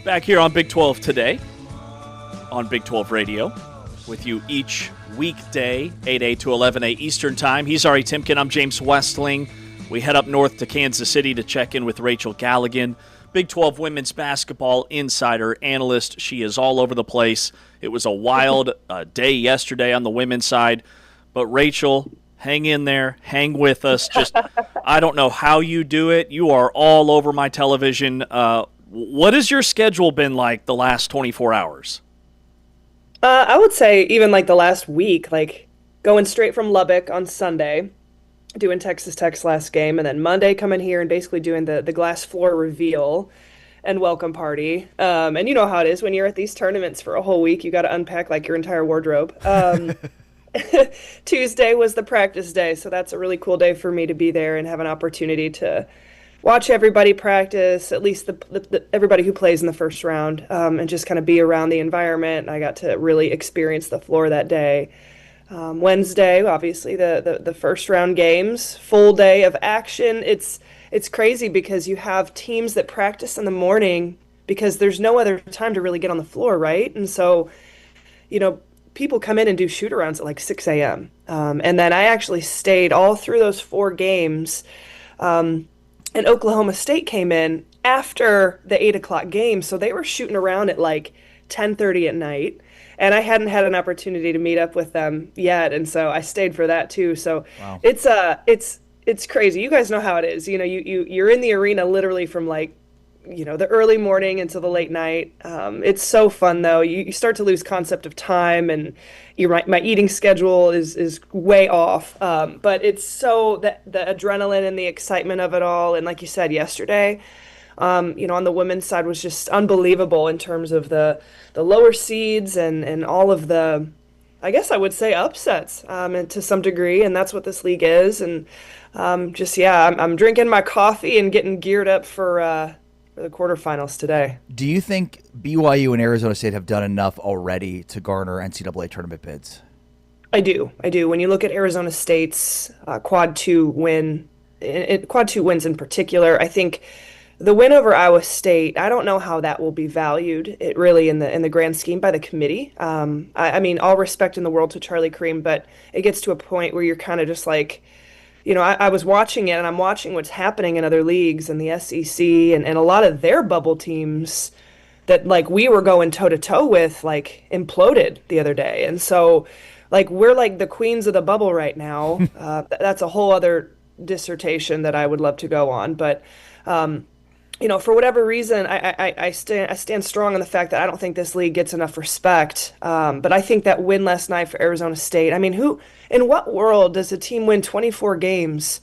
Back here on Big 12 today, on Big 12 Radio. with you each weekday, 8A to 11A Eastern Time. He's Ari Timken. I'm James Westling. We head up north to Kansas City to check in with Rachel Galligan, Big 12 women's basketball insider analyst. She is all over the place. It was a wild day yesterday on the women's side. But Rachel, hang in there. Hang with us. Just, I don't know how you do it. You are all over my television. What has your schedule been like the last 24 hours? I would say even like the last week, like going straight from Lubbock on Sunday, doing Texas Tech's last game, and then Monday coming here and basically doing the glass floor reveal and welcome party. And you know how it is when you're at these tournaments for a whole week, you got to unpack like your entire wardrobe. Tuesday was the practice day, so that's a really cool day for me to be there and have an opportunity to watch everybody practice, at least everybody who plays in the first round, and just kind of be around the environment. I got to really experience the floor that day. Wednesday, obviously, the first round games, full day of action. It's crazy because you have teams that practice in the morning because there's no other time to really get on the floor, right? And so, people come in and do shoot-arounds at like 6 a.m. And then I actually stayed all through those 4 games. And Oklahoma State came in after the 8 o'clock game, so they were shooting around at like 10:30 at night. And I hadn't had an opportunity to meet up with them yet, and so I stayed for that too. So wow. It's crazy. You guys know how it is. You're in the arena literally from like, the early morning until the late night. It's so fun though. You start to lose concept of time, and my eating schedule is way off. But it's so the adrenaline and the excitement of it all. And like you said yesterday, on the women's side was just unbelievable in terms of the lower seeds and all of the, I guess I would say, upsets and to some degree, and that's what this league is. And I'm drinking my coffee and getting geared up for the quarterfinals today. Do you think BYU and Arizona State have done enough already to garner NCAA tournament bids? I do. When you look at Arizona State's quad 2 wins in particular, I think the win over Iowa State, I don't know how that will be valued, it really in the grand scheme by the committee. I mean, all respect in the world to Charlie Cream, but it gets to a point where you're kind of just like, I was watching it, and I'm watching what's happening in other leagues and the SEC and a lot of their bubble teams that like we were going toe-to-toe with, like imploded the other day. And so like we're like the queens of the bubble right now. That's a whole other dissertation that I would love to go on. But for whatever reason, I stand strong on the fact that I don't think this league gets enough respect. But I think that win last night for Arizona State, I mean, in what world does a team win 24 games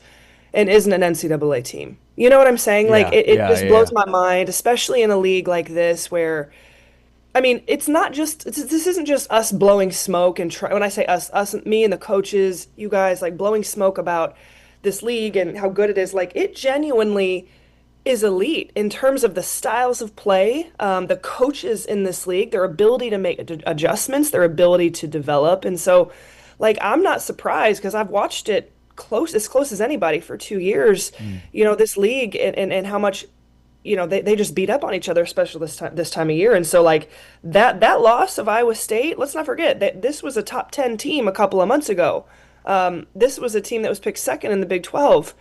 and isn't an NCAA team? You know what I'm saying? Like, it just blows my mind, especially in a league like this where, I mean, this isn't just us blowing smoke. And when I say us, me and the coaches, you guys, like blowing smoke about this league and how good it is. Like, it genuinely is elite in terms of the styles of play, the coaches in this league, their ability to make adjustments, their ability to develop. And so, like, I'm not surprised because I've watched it as close as anybody for 2 years, this league and how much, they just beat up on each other, especially this time of year. And so, like, that loss of Iowa State, let's not forget that this was a top 10 team a couple of months ago. This was a team that was picked second in the Big 12.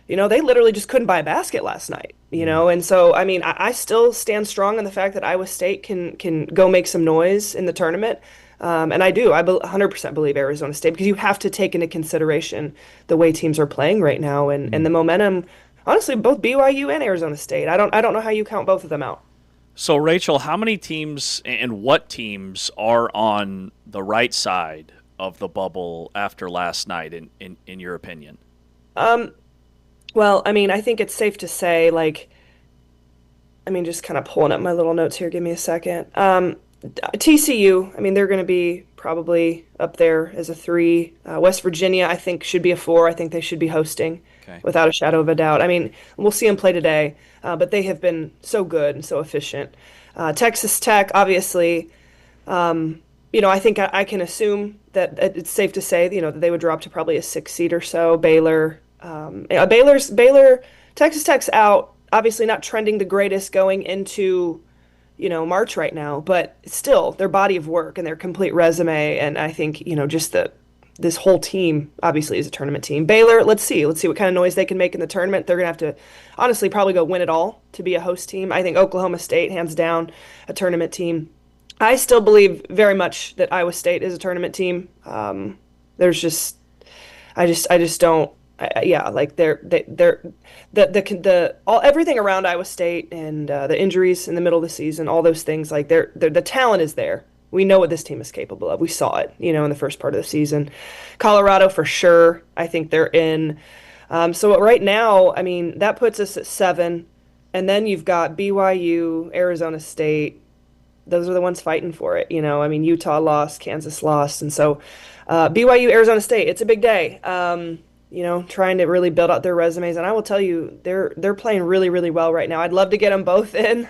They literally just couldn't buy a basket last night, and so, I mean, I still stand strong on the fact that Iowa State can go make some noise in the tournament. And I do. I 100% believe Arizona State because you have to take into consideration the way teams are playing right now and the momentum, honestly, both BYU and Arizona State. I don't know how you count both of them out. So, Rachel, how many teams and what teams are on the right side of the bubble after last night, in your opinion? Well, I mean, I think it's safe to say, like, just kind of pulling up my little notes here. Give me a second. TCU, I mean, they're going to be probably up there as a 3. West Virginia, I think, should be a 4. I think they should be hosting without a shadow of a doubt. I mean, we'll see them play today, but they have been so good and so efficient. Texas Tech, obviously, I think I can assume that it's safe to say, that they would drop to probably a 6 seed or so. Baylor, Texas Tech's out, obviously not trending the greatest going into March right now, but still their body of work and their complete resume. And I think, just this whole team obviously is a tournament team. Baylor, let's see what kind of noise they can make in the tournament. They're going to have to honestly probably go win it all to be a host team. I think Oklahoma State, hands down, a tournament team. I still believe very much that Iowa State is a tournament team. There's just, I just don't. Like everything around Iowa State and the injuries in the middle of the season, all those things, like the talent is there. We know what this team is capable of. We saw it, in the first part of the season. Colorado for sure. I think they're in. So right now, I mean, that puts us at 7, and then you've got BYU, Arizona State. Those are the ones fighting for it. I mean, Utah lost, Kansas lost, and so BYU, Arizona State. It's a big day. Trying to really build out their resumes. And I will tell you, they're playing really, really well right now. I'd love to get them both in.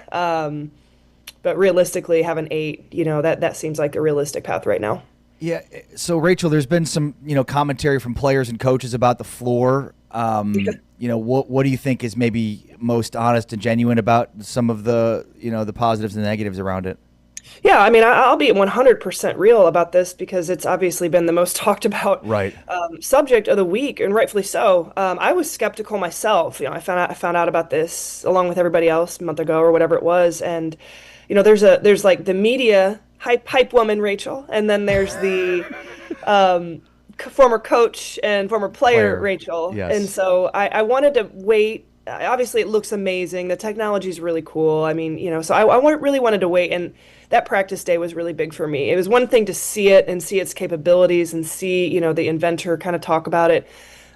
But realistically, having 8, that seems like a realistic path right now. Yeah. So, Rachel, there's been some, commentary from players and coaches about the floor. What do you think is maybe most honest and genuine about some of the, the positives and negatives around it? Yeah, I mean, I'll be 100% real about this because it's obviously been the most talked about subject of the week, and rightfully so. I was skeptical myself. I found out about this along with everybody else a month ago or whatever it was, and there's like the media hype woman Rachel, and then there's the former coach and former player Rachel, and so I wanted to wait. Obviously, it looks amazing. The technology is really cool. I mean, so I really wanted to wait, and that practice day was really big for me. It was one thing to see it and see its capabilities and see, the inventor kind of talk about it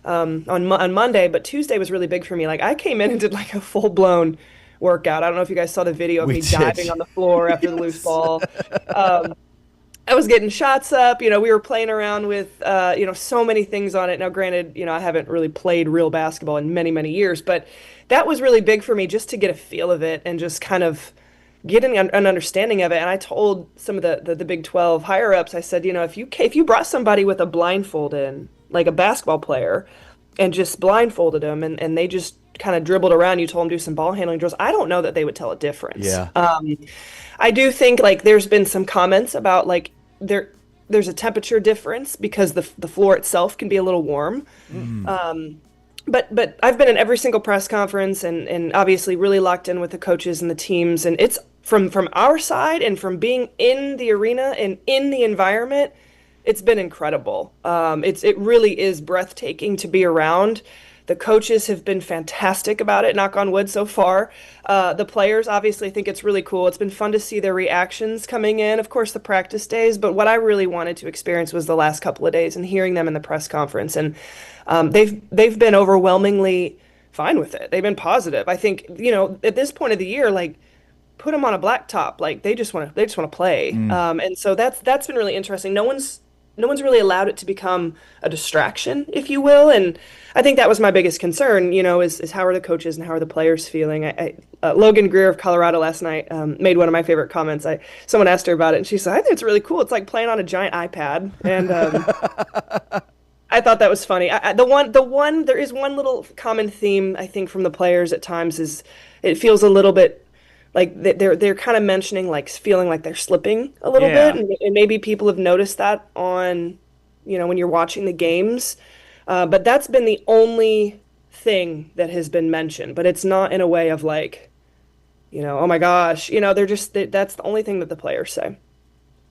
on Monday, but Tuesday was really big for me. Like, I came in and did like a full-blown workout. I don't know if you guys saw the video of me diving on the floor after the loose ball. I was getting shots up. We were playing around with, so many things on it. Now, granted, I haven't really played real basketball in many, many years, but that was really big for me just to get a feel of it and just kind of getting an understanding of it. And I told some of the Big 12 higher ups, I said, if you brought somebody with a blindfold in, like a basketball player, and just blindfolded them and they just kind of dribbled around, you told them to do some ball handling drills, I don't know that they would tell a difference. Yeah. I do think like there's been some comments about like there's a temperature difference because the floor itself can be a little warm. But I've been in every single press conference and obviously really locked in with the coaches and the teams, and it's from our side and from being in the arena and in the environment, it's been incredible. It really is breathtaking to be around. The coaches have been fantastic about it, knock on wood, so far. The players obviously think it's really cool. It's been fun to see their reactions coming in, of course, the practice days. But what I really wanted to experience was the last couple of days and hearing them in the press conference. And they've been overwhelmingly fine with it. They've been positive. I think, at this point of the year, like, put them on a blacktop. Like, they just want to play. And so that's been really interesting. No one's really allowed it to become a distraction, if you will. And I think that was my biggest concern, is how are the coaches and how are the players feeling? Logan Greer of Colorado last night made one of my favorite comments. Someone asked her about it, and she said, I think it's really cool. It's like playing on a giant iPad. And I thought that was funny. There is one little common theme, I think, from the players at times is it feels a little bit like they're kind of mentioning like feeling like they're slipping a little bit, and maybe people have noticed that on, when you're watching the games. But that's been the only thing that has been mentioned. But it's not in a way of like, oh my gosh, that's the only thing that the players say.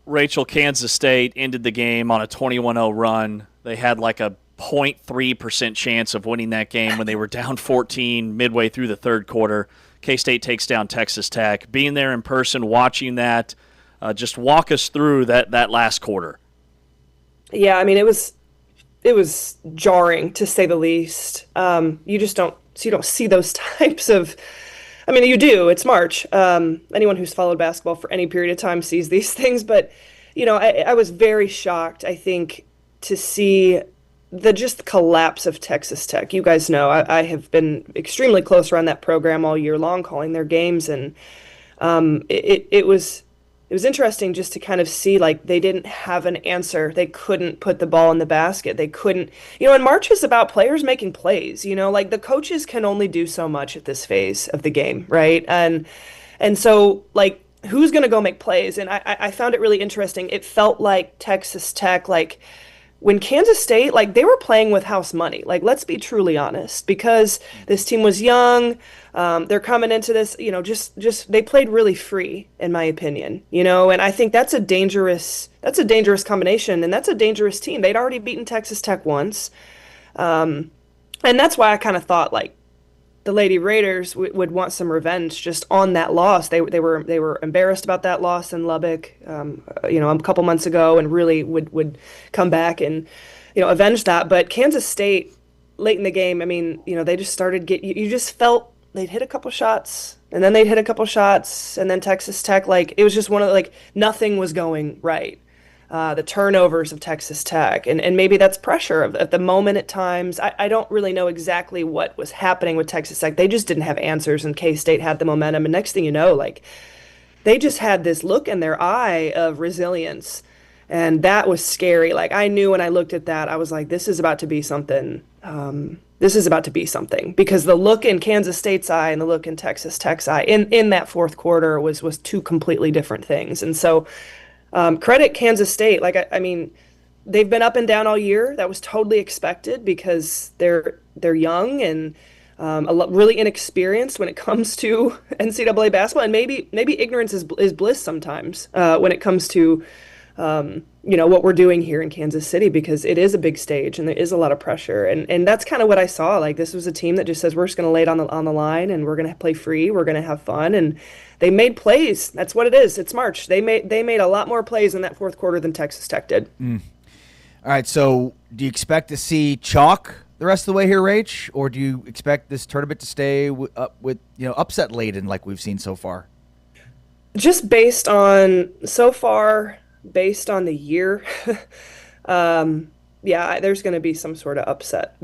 Rachel, Kansas State ended the game on a 21-0 run. They had like a 0.3% chance of winning that game when they were down 14 midway through the third quarter. K-State takes down Texas Tech. Being there in person, watching that, just walk us through that last quarter. Yeah, I mean, it was jarring to say the least. You don't see those types of. I mean, you do. It's March. Anyone who's followed basketball for any period of time sees these things. But I was very shocked, I think, to see the just collapse of Texas Tech. You guys know I have been extremely close around that program all year long, calling their games, and it was interesting just to kind of see like they didn't have an answer. They couldn't put the ball in the basket. They couldn't, and March is about players making plays. Like the coaches can only do so much at this phase of the game, right? And so like who's going to go make plays? And I found it really interesting. It felt like Texas Tech, like when Kansas State, like they were playing with house money. Like, let's be truly honest, because this team was young. They're coming into this, just they played really free, in my opinion, and I think that's a dangerous combination, and that's a dangerous team. They'd already beaten Texas Tech once. And that's why I kind of thought like the Lady Raiders would want some revenge just on that loss. They were embarrassed about that loss in Lubbock, a couple months ago, and really would come back and, avenge that. But Kansas State late in the game, I mean, they just started you just felt they'd hit a couple shots, and then they'd hit a couple shots, and then Texas Tech, like it was just one of like nothing was going right. The turnovers of Texas Tech, and maybe that's pressure at the moment at times. I don't really know exactly what was happening with Texas Tech. They just didn't have answers, and K-State had the momentum. And next thing you know, like they just had this look in their eye of resilience, and that was scary. Like I knew when I looked at that, I was like, this is about to be something. This is about to be something, because the look in Kansas State's eye and the look in Texas Tech's eye in that fourth quarter was two completely different things. And so credit Kansas State. Like, I mean, they've been up and down all year. That was totally expected because they're young and really inexperienced when it comes to NCAA basketball. And maybe ignorance is bliss sometimes when it comes to, what we're doing here in Kansas City, because it is a big stage and there is a lot of pressure. And that's kind of what I saw. Like, this was a team that just says, we're just going to lay it on the line, and we're going to play free. We're going to have fun. And they made plays. That's what it is. It's March. They made a lot more plays in that fourth quarter than Texas Tech did. All right. So do you expect to see chalk the rest of the way here, Rach, or do you expect this tournament to stay up with upset laden like we've seen so far? Just based on the year, yeah, there's going to be some sort of upset.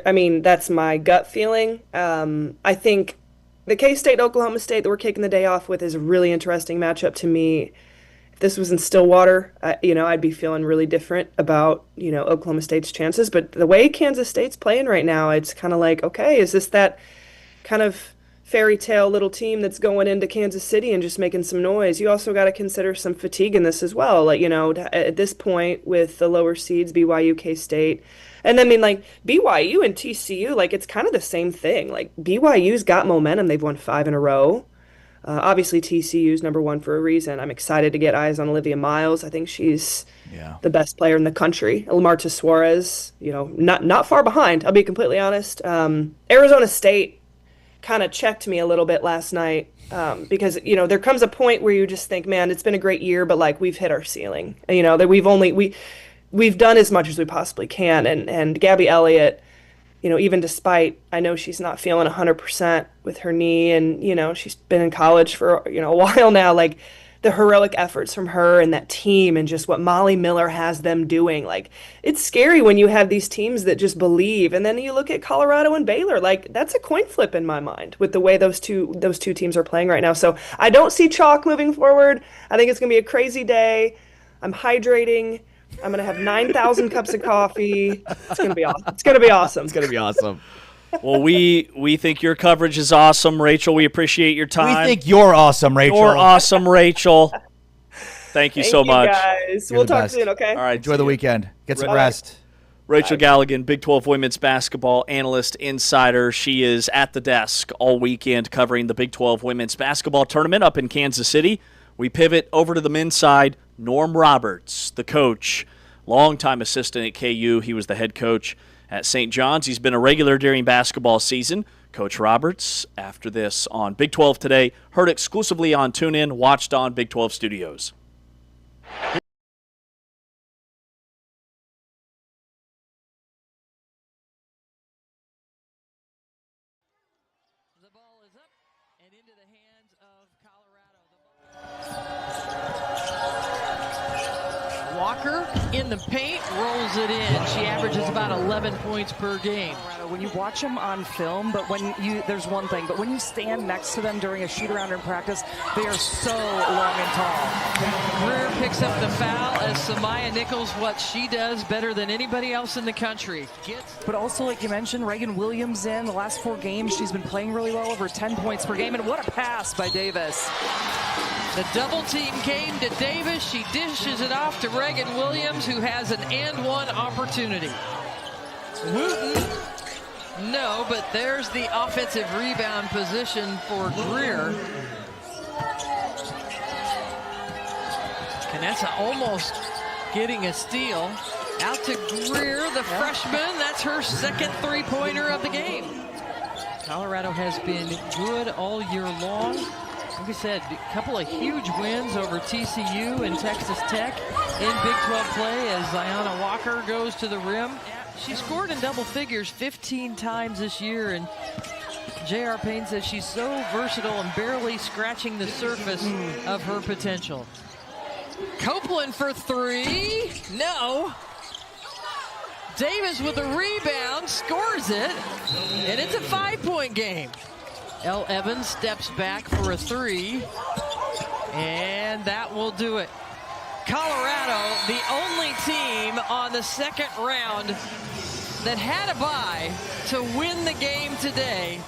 I mean, that's my gut feeling. I think the K-State Oklahoma State that we're kicking the day off with is a really interesting matchup to me. If this was in Stillwater, I'd be feeling really different about Oklahoma State's chances. But the way Kansas State's playing right now, it's kind of like, okay, is this that kind of fairy tale little team that's going into Kansas City and just making some noise? You also got to consider some fatigue in this as well. Like, at this point with the lower seeds, BYU, K-State, and I mean, like BYU and TCU, like it's kind of the same thing. Like BYU's got momentum. They've won 5 in a row. Obviously TCU's number 1 for a reason. I'm excited to get eyes on Olivia Miles. I think she's the best player in the country. Lamarta Suarez, not far behind. I'll be completely honest. Arizona State kind of checked me a little bit last night because there comes a point where you just think, man, it's been a great year, but like we've hit our ceiling. That we've done as much as we possibly can, and Gabby Elliott, even despite, I know she's not feeling 100% with her knee, and she's been in college for a while now, like the heroic efforts from her and that team and just what Molly Miller has them doing. Like, it's scary when you have these teams that just believe. And then you look at Colorado and Baylor, like that's a coin flip in my mind with the way those two teams are playing right now. So I don't see chalk moving forward. I think it's going to be a crazy day. I'm hydrating. I'm going to have 9,000 cups of coffee. It's going to be awesome. It's going to be awesome. It's going to be awesome. Well, we think your coverage is awesome, Rachel. We appreciate your time. We think you're awesome, Rachel. You're awesome, Rachel. Thank you so much. Guys. We'll talk soon, okay? All right. Enjoy the weekend. Get some rest. Rachel Galligan, Big 12 women's basketball analyst, insider. She is at the desk all weekend covering the Big 12 women's basketball tournament up in Kansas City. We pivot over to the men's side. Norm Roberts, the coach, longtime assistant at KU. He was the head coach at St. John's. He's been a regular during basketball season. Coach Roberts, after this on Big 12 Today, heard exclusively on TuneIn, watched on Big 12 Studios. The ball is up and into the hands of Colorado. Walker in the paint, rolls it in. She averages about 11 points per game. When you watch them on film, there's one thing, but when you stand next to them during a shoot-around in practice, they are so long and tall. Greer picks up the foul as Samaya Nichols, what she does better than anybody else in the country. But also, like you mentioned, Reagan Williams in the last 4 games, she's been playing really well, over 10 points per game, and what a pass by Davis. The double team came to Davis. She dishes it off to Reagan Williams, who has an and one opportunity. Wooten, no, but there's the offensive rebound position for Greer. Canessa almost getting a steal. Out to Greer, the freshman. That's her second three-pointer of the game. Colorado has been good all year long. Like I said, a couple of huge wins over TCU and Texas Tech in Big 12 play as Ziona Walker goes to the rim. She scored in double figures 15 times this year, and J.R. Payne says she's so versatile and barely scratching the surface of her potential. Copeland for three. No. Davis with a rebound, scores it, and it's a 5-point game. Elle Evans steps back for a three, and that will do it. Colorado, the only team on the second round that had a bye to win the game today.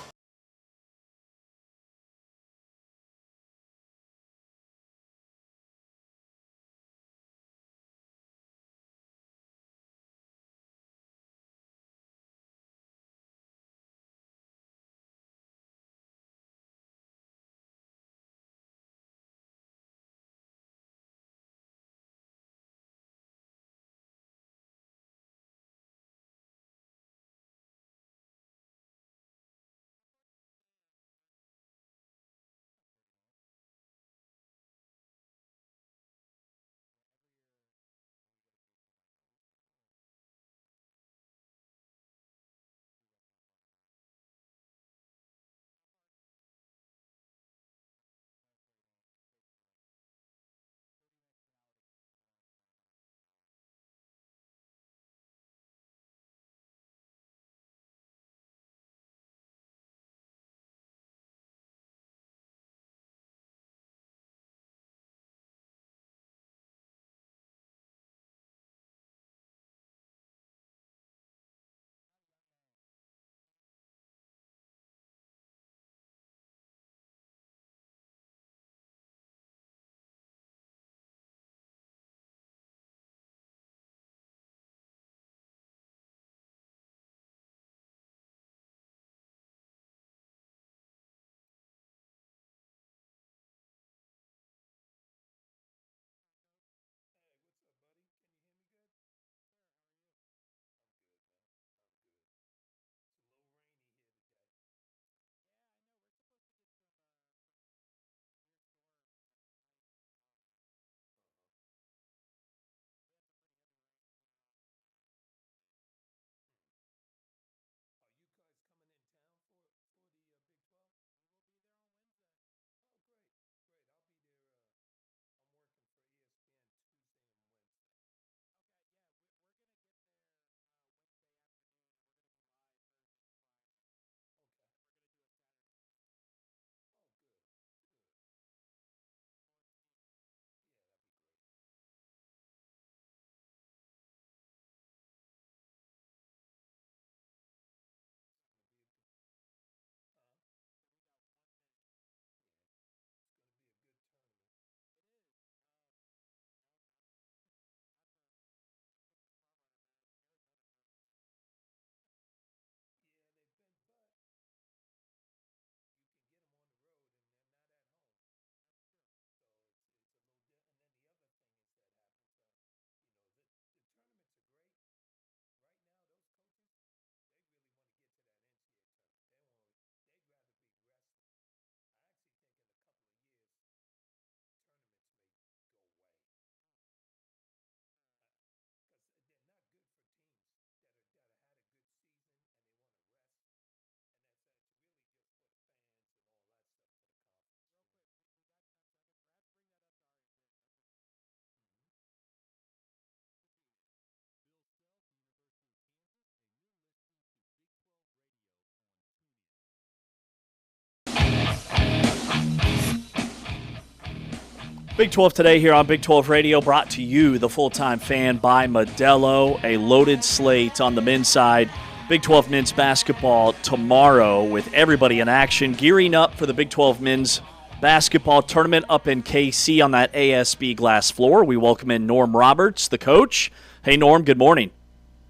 Big 12 today here on Big 12 Radio, brought to you, the full-time fan, by Modelo. A loaded slate on the men's side. Big 12 men's basketball tomorrow with everybody in action, gearing up for the Big 12 men's basketball tournament up in KC on that ASB glass floor. We welcome in Norm Roberts, the coach. Hey, Norm, good morning.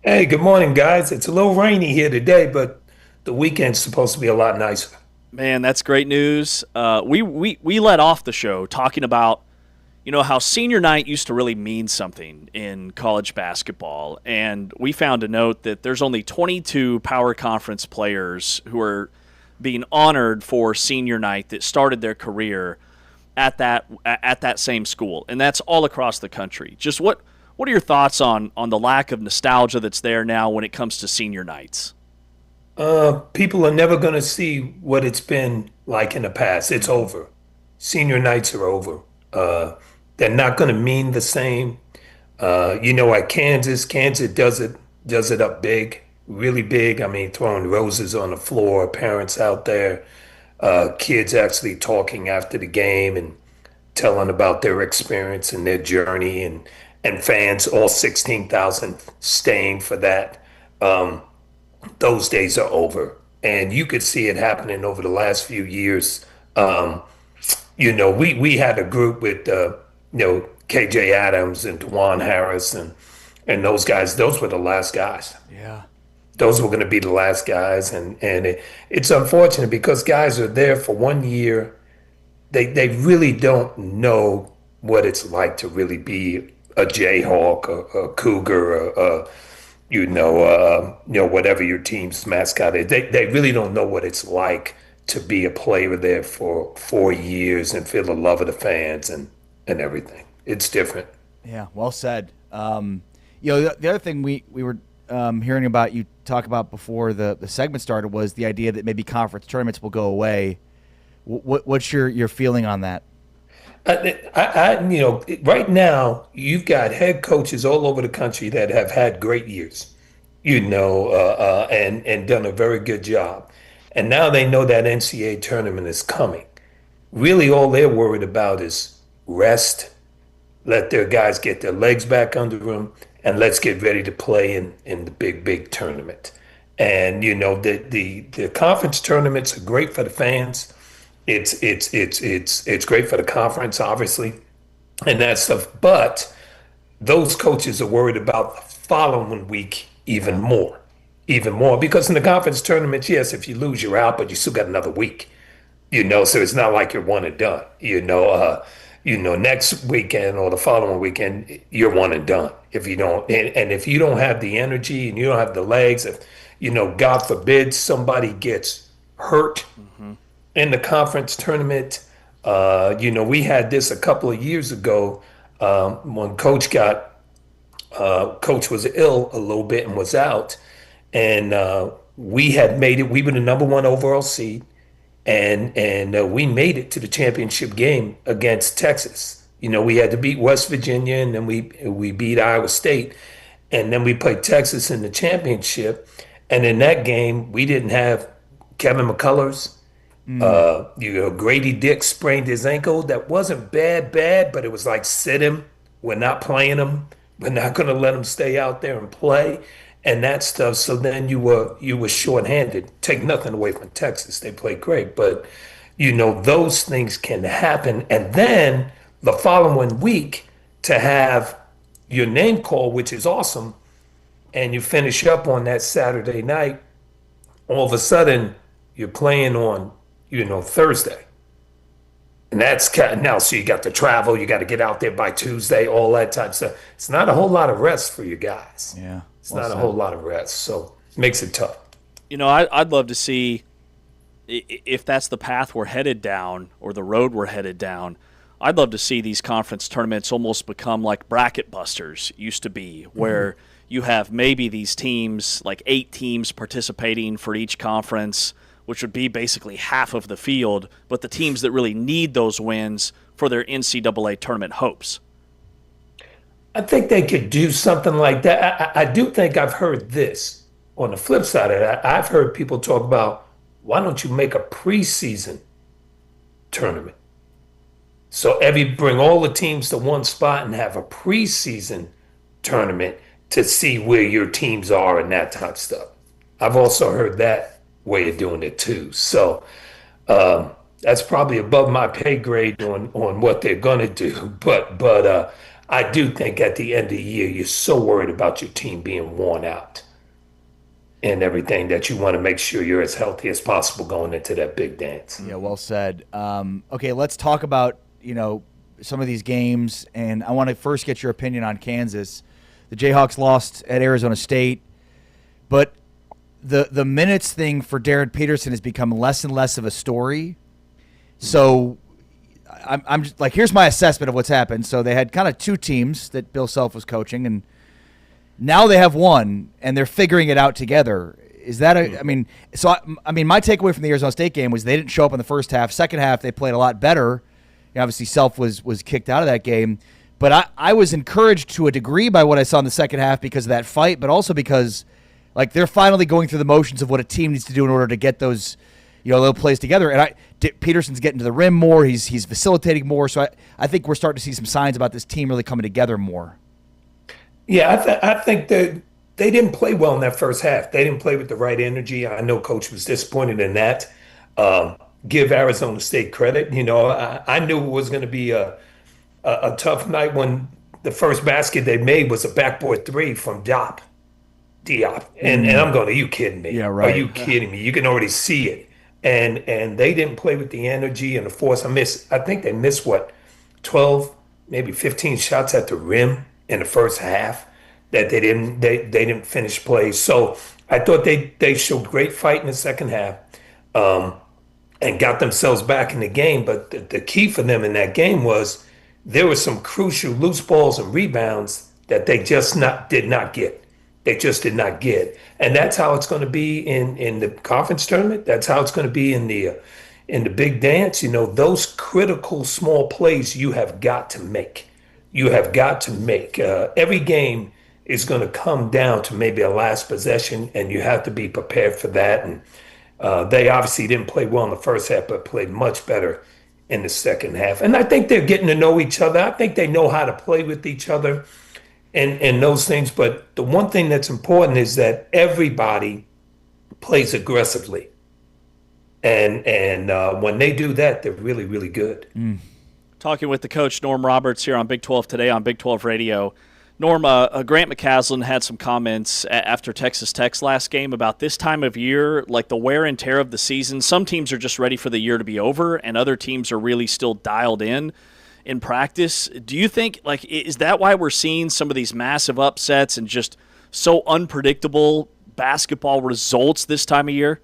Hey, good morning, guys. It's a little rainy here today, but the weekend's supposed to be a lot nicer. Man, that's great news. We let off the show talking about, how senior night used to really mean something in college basketball. And we found a note that there's only 22 power conference players who are being honored for senior night that started their career at that same school. And that's all across the country. Just what are your thoughts on the lack of nostalgia that's there now when it comes to senior nights? People are never going to see what it's been like in the past. It's over. Senior nights are over. They're not going to mean the same. At Kansas does it up big, really big. I mean, throwing roses on the floor, parents out there, kids actually talking after the game and telling about their experience and their journey, and fans, all 16,000 staying for that. Those days are over. And you could see it happening over the last few years. We had a group with, KJ Adams and Dwan Harris and those guys. Those were the last guys. Yeah. Those were going to be the last guys. And it's unfortunate because guys are there for 1 year. They really don't know what it's like to really be a Jayhawk, a Cougar, whatever your team's mascot is. They really don't know what it's like to be a player there for 4 years and feel the love of the fans and everything. It's different. Yeah, well said. The other thing we were hearing about you talk about before the segment started was the idea that maybe conference tournaments will go away. What's your feeling on that? Right now you've got head coaches all over the country that have had great years, and done a very good job. And now they know that NCAA tournament is coming. Really all they're worried about is rest, let their guys get their legs back under them, and let's get ready to play in the big tournament. And the conference tournaments are great for the fans. It's great for the conference, obviously, and that stuff. But those coaches are worried about the following week even more, because in the conference tournaments, yes, if you lose, you're out, but you still got another week. So it's not like you're one and done. Next weekend or the following weekend, you're one and done. If you don't, and if you don't have the energy and you don't have the legs, if God forbid somebody gets hurt in the conference tournament, we had this a couple of years ago when Coach was ill a little bit and was out, and we had made it. We were the number 1 overall seed. And we made it to the championship game against Texas. We had to beat West Virginia, and then we beat Iowa State, and then we played Texas in the championship. And in that game, we didn't have Kevin McCullers. Grady Dick sprained his ankle. That wasn't bad, but it was like, sit him. We're not playing him. We're not going to let him stay out there and play. And that stuff. So then you were shorthanded. Take nothing away from Texas; they played great, but those things can happen. And then the following week to have your name called, which is awesome, and you finish up on that Saturday night. All of a sudden, you're playing on Thursday, and that's now. So you got to travel. You got to get out there by Tuesday. All that type of stuff. It's not a whole lot of rest for you guys. Yeah. It's not a whole lot of rest, so it makes it tough. I'd love to see if that's the path we're headed down or the road we're headed down. I'd love to see these conference tournaments almost become like bracket busters used to be, where you have maybe these teams, like 8 teams participating for each conference, which would be basically half of the field, but the teams that really need those wins for their NCAA tournament hopes. I think they could do something like that. I do think I've heard this. On the flip side of that, I've heard people talk about, why don't you make a preseason tournament? So bring all the teams to one spot and have a preseason tournament to see where your teams are and that type of stuff. I've also heard that way of doing it too. So That's probably above my pay grade on what they're gonna do. But I do think at the end of the year, you're so worried about your team being worn out and everything that you want to make sure you're as healthy as possible going into that big dance. Yeah, well said. Okay, let's talk about, some of these games, and I want to first get your opinion on Kansas. The Jayhawks lost at Arizona State, but the minutes thing for Darren Peterson has become less and less of a story. So I'm just, like, here's my assessment of what's happened. So they had kind of two teams that Bill Self was coaching, and now they have one, and they're figuring it out together. Is that my takeaway from the Arizona State game was they didn't show up in the first half. Second half, they played a lot better. Obviously, Self was kicked out of that game. But I was encouraged to a degree by what I saw in the second half because of that fight, but also because, like, they're finally going through the motions of what a team needs to do in order to get those, little plays together. And Peterson's getting to the rim more. He's facilitating more. So I think we're starting to see some signs about this team really coming together more. Yeah, I think that they didn't play well in that first half. They didn't play with the right energy. I know Coach was disappointed in that. Give Arizona State credit. I knew it was going to be a tough night when the first basket they made was a backboard three from Diop. And I'm going, are you kidding me? Yeah, right. Are you kidding me? You can already see it. And they didn't play with the energy and the force. I think they missed 12, maybe 15 shots at the rim in the first half that they didn't finish plays. So I thought they showed great fight in the second half. And got themselves back in the game. But the key for them in that game was there were some crucial loose balls and rebounds that they just did not get. They just did not get. And that's how it's going to be in the conference tournament. That's how it's going to be in the big dance. Those critical small plays you have got to make. You have got to make. Every game is going to come down to maybe a last possession, and you have to be prepared for that. And they obviously didn't play well in the first half, but played much better in the second half. And I think they're getting to know each other. I think they know how to play with each other and those things. But the one thing that's important is that everybody plays aggressively. And when they do that, they're really, really good. Talking with the coach, Norm Roberts, here on Big 12 Today on Big 12 Radio. Norm, Grant McCaslin had some comments after Texas Tech's last game about this time of year, like the wear and tear of the season. Some teams are just ready for the year to be over, and other teams are really still dialed in practice. Do you think, like, is that why we're seeing some of these massive upsets and just so unpredictable basketball results this time of year?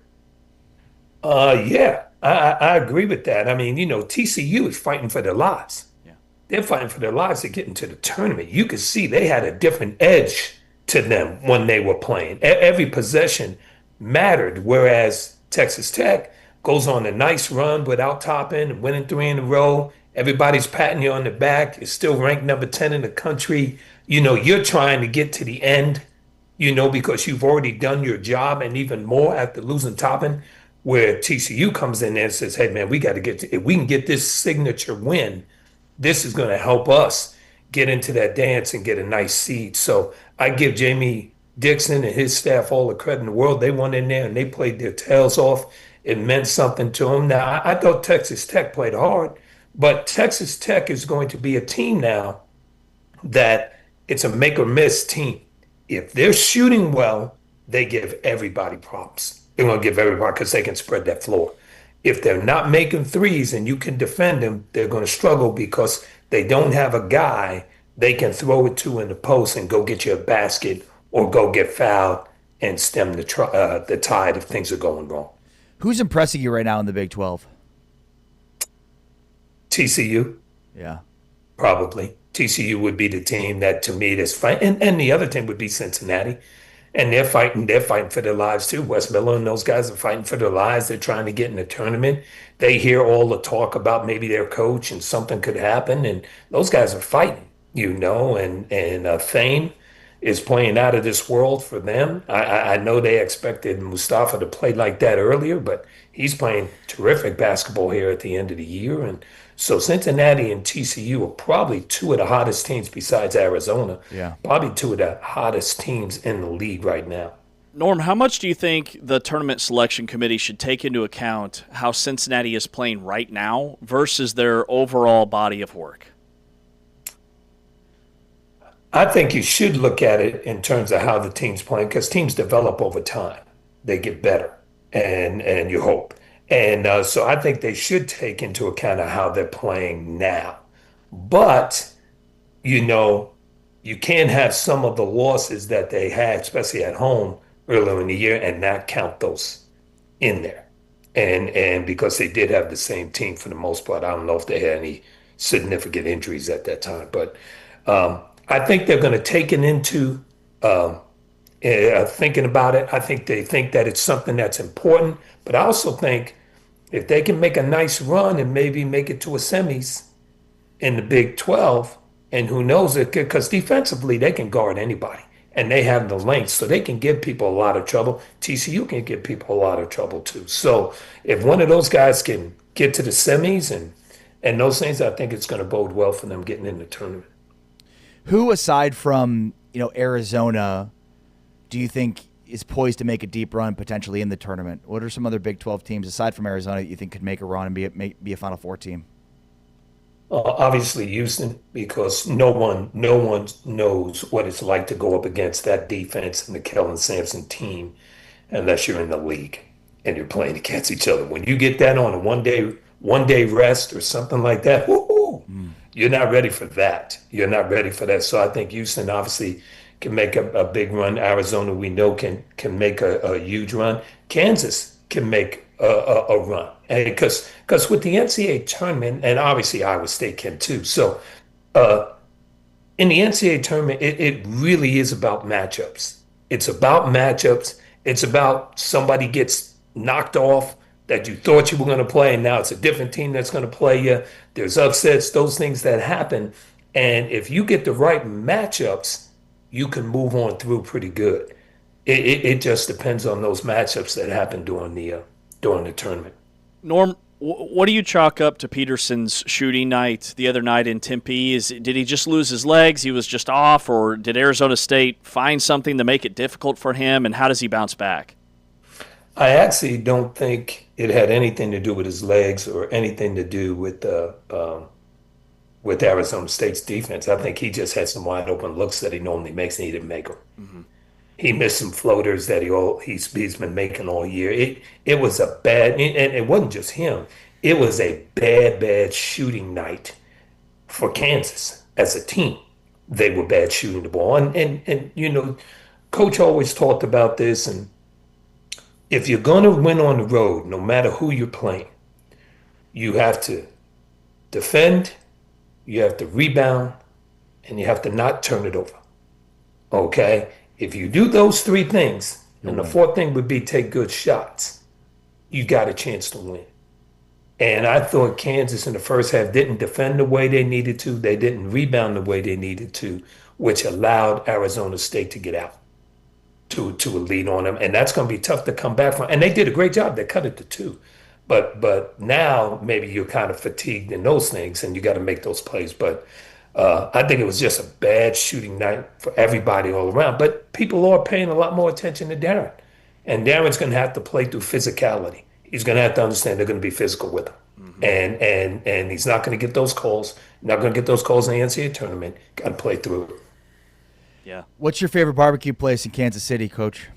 Yeah, I agree with that. I mean, TCU is fighting for their lives. They're fighting for their lives to get into the tournament. You could see they had a different edge to them when they were playing. Every possession mattered, whereas Texas Tech goes on a nice run without topping and winning 3 in a row. Everybody's patting you on the back. It's still ranked number 10 in the country. You're trying to get to the end, because you've already done your job and even more after losing topping, where TCU comes in there and says, hey, man, we got to get to, if we can get this signature win, this is going to help us get into that dance and get a nice seed. So I give Jamie Dixon and his staff all the credit in the world. They went in there and they played their tails off. It meant something to them. Now, I thought Texas Tech played hard, but Texas Tech is going to be a team now that it's a make or miss team. If they're shooting well, they give everybody props. They're going to give everybody because they can spread that floor. If they're not making threes and you can defend them, they're going to struggle because they don't have a guy they can throw it to in the post and go get you a basket or go get fouled and stem the tide if things are going wrong. Who's impressing you right now in the Big 12? TCU. Yeah. Probably. TCU would be the team that, to me, that's fighting. And the other team would be Cincinnati. And they're fighting for their lives too. Wes Miller and those guys are fighting for their lives. They're trying to get in the tournament. They hear all the talk about maybe their coach and something could happen. And those guys are fighting, and Thane is playing out of this world for them. I know they expected Mustafa to play like that earlier, but he's playing terrific basketball here at the end of the year. And so Cincinnati and TCU are probably two of the hottest teams besides Arizona. Yeah. Probably two of the hottest teams in the league right now. Norm, how much do you think the tournament selection committee should take into account how Cincinnati is playing right now versus their overall body of work? I think you should look at it in terms of how the team's playing, because teams develop over time. They get better, and you hope. And so I think they should take into account of how they're playing now. But, you can't have some of the losses that they had, especially at home earlier in the year, and not count those in there. And because they did have the same team for the most part. I don't know if they had any significant injuries at that time. But I think they're going to take it into thinking about it. I think they think that it's something that's important. But I also think if they can make a nice run and maybe make it to a semis in the Big 12, and who knows it, because defensively they can guard anybody. And they have the length, so they can give people a lot of trouble. TCU can give people a lot of trouble too. So if one of those guys can get to the semis and those things, I think it's going to bode well for them getting in the tournament. Who, aside from Arizona, do you think is poised to make a deep run potentially in the tournament? What are some other Big 12 teams aside from Arizona that you think could make a run and be a Final Four team? Obviously Houston, because no one knows what it's like to go up against that defense and the Kellen Sampson team unless you're in the league and you're playing against each other. When you get that on a one day rest or something like that, you're not ready for that. You're not ready for that. So I think Houston obviously can make a big run. Arizona, we know, can make a huge run. Kansas can make a run, because with the NCAA tournament, and obviously Iowa State can too. So in the NCAA tournament, it really is about matchups. It's about matchups. It's about somebody gets knocked off that you thought you were going to play, and now it's a different team that's going to play you. There's upsets, those things that happen. And if you get the right matchups, you can move on through pretty good. It just depends on those matchups that happen during the tournament. Norm, what do you chalk up to Peterson's shooting night the other night in Tempe? Did he just lose his legs? He was just off, or did Arizona State find something to make it difficult for him? And how does he bounce back? I actually don't think it had anything to do with his legs or anything to do with Arizona State's defense. I think he just had some wide open looks that he normally makes, and he didn't make them. Mm-hmm. He missed some floaters that he's been making all year. It was a bad, and it wasn't just him. It was a bad shooting night for Kansas as a team. They were bad shooting the ball, and Coach always talked about this. And if you're going to win on the road, no matter who you're playing, you have to defend, you have to rebound, and you have to not turn it over. Okay? If you do those three things, and the fourth thing would be take good shots, you got a chance to win. And I thought Kansas in the first half didn't defend the way they needed to. They didn't rebound the way they needed to, which allowed Arizona State to get out to a lead on them. And that's going to be tough to come back from. And they did a great job. They cut it to 2. But now maybe you're kind of fatigued in those things, and you got to make those plays. But I think it was just a bad shooting night for everybody all around. But people are paying a lot more attention to Darren. And Darren's going to have to play through physicality. He's going to have to understand they're going to be physical with him. Mm-hmm. And he's not going to get those calls. Not going to get those calls in the NCAA tournament. Got to play through it. Yeah. What's your favorite barbecue place in Kansas City, Coach?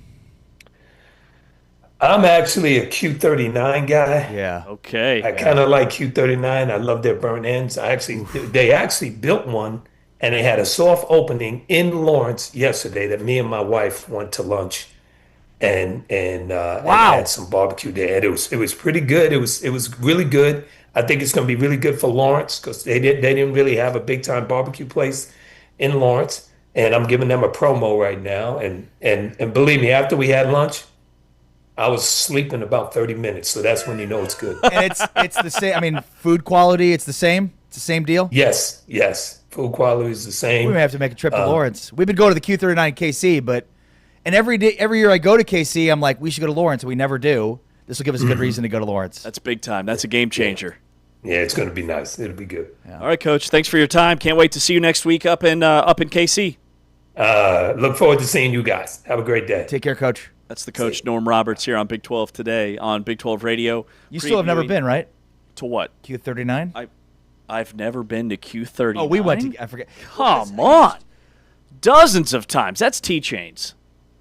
I'm actually a Q39 guy. Yeah. Okay. I kind of like Q39. I love their burnt ends. They actually built one, and they had a soft opening in Lawrence yesterday that me and my wife went to lunch, and had some barbecue there. And it was pretty good. It was really good. I think it's going to be really good for Lawrence because they didn't really have a big time barbecue place in Lawrence, and I'm giving them a promo right now. And believe me, after we had lunch, I was sleeping about 30 minutes, so that's when you know it's good. And it's the same. I mean, food quality, it's the same. It's the same deal. Yes. Food quality is the same. We may have to make a trip to Lawrence. We've been going to the Q39 KC, and every year I go to KC, I'm like, we should go to Lawrence, and we never do. This will give us a good reason to go to Lawrence. That's big time. That's a game changer. Yeah, it's going to be nice. It'll be good. Yeah. All right, Coach. Thanks for your time. Can't wait to see you next week up in KC. Look forward to seeing you guys. Have a great day. Take care, Coach. That's the coach, Norm Roberts, here on Big 12 Today on Big 12 Radio. You still have never been, right? To what? Q39? I've never been to Q39. Oh, we went to, I forget. Come on. Dozens of times. That's T-Chains.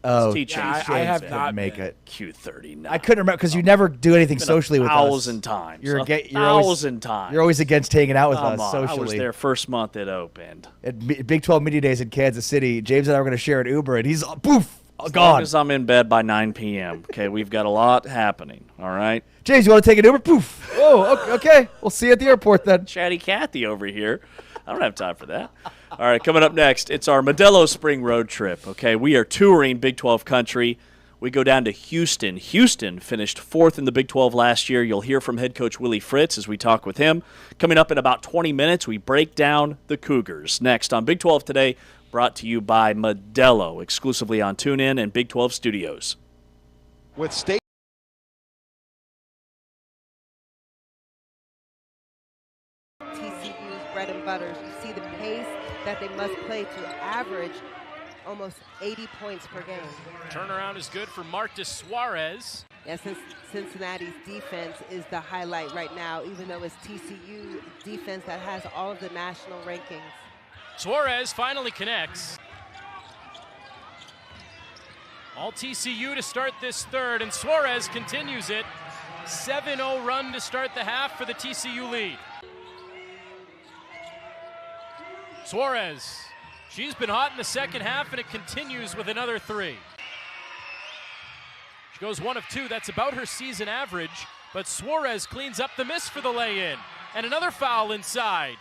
Oh, T-Chains. I have not make it. Q39. I couldn't remember because you never do anything socially with us. 1,000 times. You're 1,000 times. You're always against hanging out with Come us on. socially. I was there first month it opened. At Big 12 Media Days in Kansas City, James and I were going to share an Uber, and he's poof, As gone. long as I'm in bed by 9 p.m. Okay, we've got a lot happening. All right. James, you want to take an Uber? Poof. Oh, okay. We'll see you at the airport then. Chatty Cathy over here. I don't have time for that. All right, coming up next, it's our Modelo Spring Road Trip. Okay, we are touring Big 12 country. We go down to Houston. Houston finished 4th in the Big 12 last year. You'll hear from head coach Willie Fritz as we talk with him. Coming up in about 20 minutes, we break down the Cougars. Next on Big 12 Today, brought to you by Modelo, exclusively on TuneIn and Big 12 Studios. With state TCU's bread and butters. You see the pace that they must play to average almost 80 points per game. Turnaround is good for Marcus Suarez. Yes, Cincinnati's defense is the highlight right now, even though it's TCU defense that has all of the national rankings. Suarez finally connects. All TCU to start this third, and Suarez continues it. 7-0 run to start the half for the TCU lead. Suarez, she's been hot in the second half, and it continues with another 3. She goes 1 of 2. That's about her season average, but Suarez cleans up the miss for the lay-in. And another foul inside.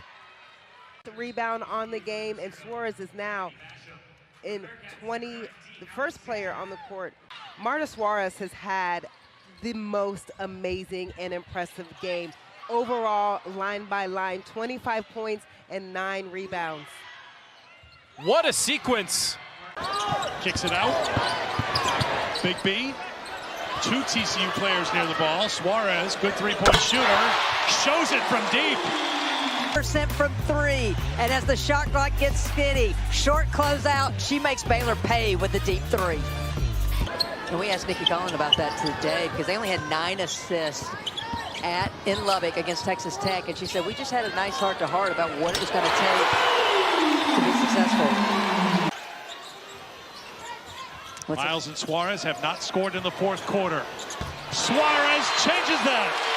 The rebound on the game, and Suarez is now in the first player on the court. Marta Suarez has had the most amazing and impressive game. Overall, line by line, 25 points and 9 rebounds. What a sequence. Kicks it out. Big B. 2 TCU players near the ball. Suarez, good three-point shooter, shows it from deep. % from 3, and as the shot clock gets skinny, short closeout, she makes Baylor pay with the deep 3. And we asked Nikki Collin about that today because they only had 9 assists in Lubbock against Texas Tech, and she said we just had a nice heart-to-heart about what it was going to take to be successful. Miles and Suarez have not scored in the fourth quarter. Suarez changes that.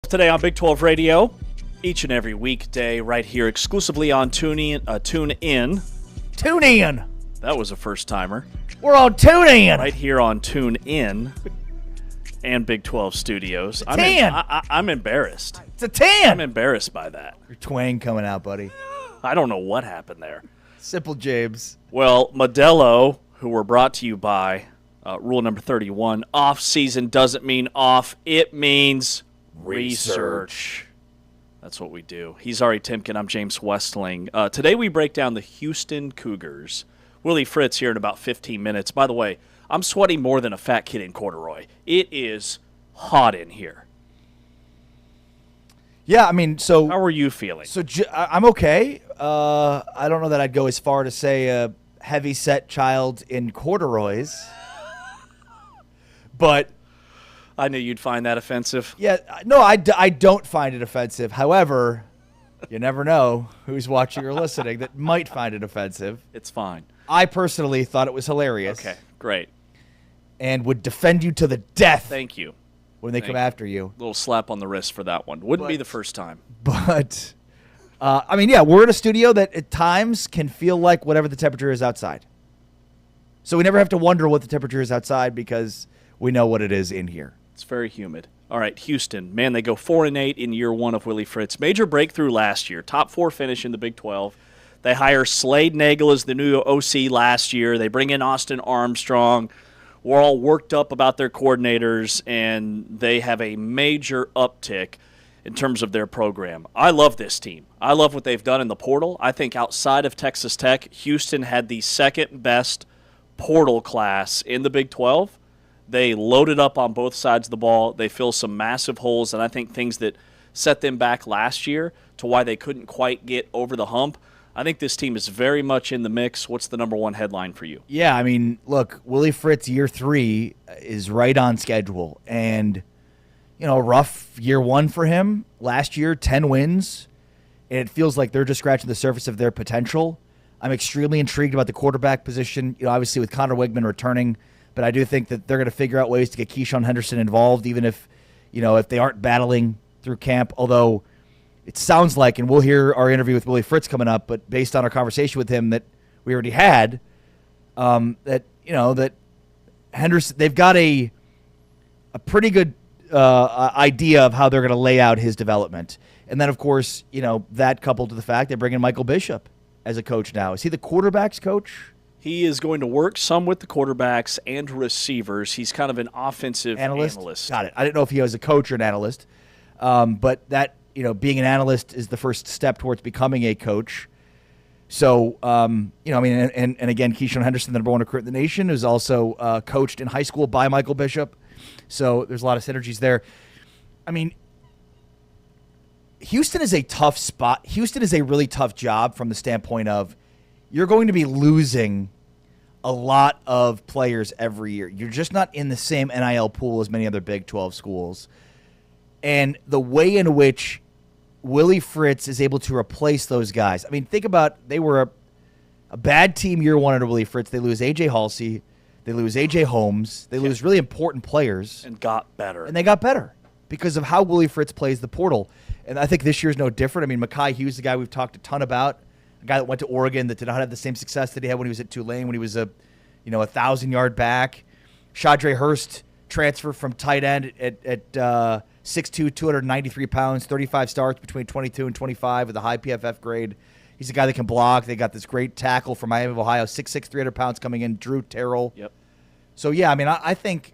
Today on Big 12 Radio, each and every weekday, right here exclusively on Tune In. Tune In. That was a first timer. We're on Tune In. Right here on Tune In and Big 12 Studios. I'm embarrassed. It's a 10. I'm embarrassed by that. Your twang coming out, buddy. I don't know what happened there. Simple James. Well, Modelo, who were brought to you by rule number 31, off season doesn't mean off. It means research. That's what we do. He's Ari Timken. I'm James Westling. Today we break down the Houston Cougars. Willie Fritz here in about 15 minutes. By the way, I'm sweating more than a fat kid in corduroy. It is hot in here. Yeah, I mean, so... How are you feeling? So I'm okay. I don't know that I'd go as far to say a heavy-set child in corduroys. But... I knew you'd find that offensive. Yeah, no, I don't find it offensive. However, you never know who's watching or listening that might find it offensive. It's fine. I personally thought it was hilarious. Okay, great. And would defend you to the death. Thank you. When they come after you. Little slap on the wrist for that one. Wouldn't be the first time. But, I mean, yeah, we're in a studio that at times can feel like whatever the temperature is outside. So we never have to wonder what the temperature is outside because we know what it is in here. It's very humid. All right, Houston. Man, they go 4-8 in year one of Willie Fritz. Major breakthrough last year. Top 4 finish in the Big 12. They hire Slade Nagel as the new OC last year. They bring in Austin Armstrong. We're all worked up about their coordinators, and they have a major uptick in terms of their program. I love this team. I love what they've done in the portal. I think outside of Texas Tech, Houston had the second best portal class in the Big 12. They loaded up on both sides of the ball. They fill some massive holes, and I think things that set them back last year to why they couldn't quite get over the hump. I think this team is very much in the mix. What's the number one headline for you? Yeah, I mean, look, Willie Fritz year 3 is right on schedule. And, you know, rough year 1 for him. Last year, 10 wins. And it feels like they're just scratching the surface of their potential. I'm extremely intrigued about the quarterback position, you know, obviously with Connor Wigman returning. But I do think that they're going to figure out ways to get Keyshawn Henderson involved, even if, you know, if they aren't battling through camp. Although it sounds like, and we'll hear our interview with Willie Fritz coming up, but based on our conversation with him that we already had, that, you know, that Henderson, they've got a pretty good idea of how they're going to lay out his development. And then, of course, you know, that coupled to the fact they bring in Michael Bishop as a coach now. Is he the quarterback's coach? He is going to work some with the quarterbacks and receivers. He's kind of an offensive analyst. Got it. I didn't know if he was a coach or an analyst. But that, you know, being an analyst is the first step towards becoming a coach. So, you know, I mean, and again, Keyshawn Henderson, the number 1 recruit in the nation, is also coached in high school by Michael Bishop. So there's a lot of synergies there. I mean, Houston is a tough spot. Houston is a really tough job from the standpoint of you're going to be losing a lot of players every year. You're just not in the same NIL pool as many other Big 12 schools. And the way in which Willie Fritz is able to replace those guys. I mean, think about, they were a bad team year 1 under Willie Fritz. They lose A.J. Halsey. They lose A.J. Holmes. They lose really important players. And got better. And they got better because of how Willie Fritz plays the portal. And I think this year's no different. I mean, Mekhi Hughes, the guy we've talked a ton about, a guy that went to Oregon that did not have the same success that he had when he was at Tulane, when he was a 1,000-yard back. Shadre Hurst transferred from tight end at 6'2", 293 pounds, 35 starts between 22 and 25 with a high PFF grade. He's a guy that can block. They got this great tackle from Miami of Ohio, 6'6", 300 pounds coming in, Drew Terrell. Yep. So, yeah, I mean, I think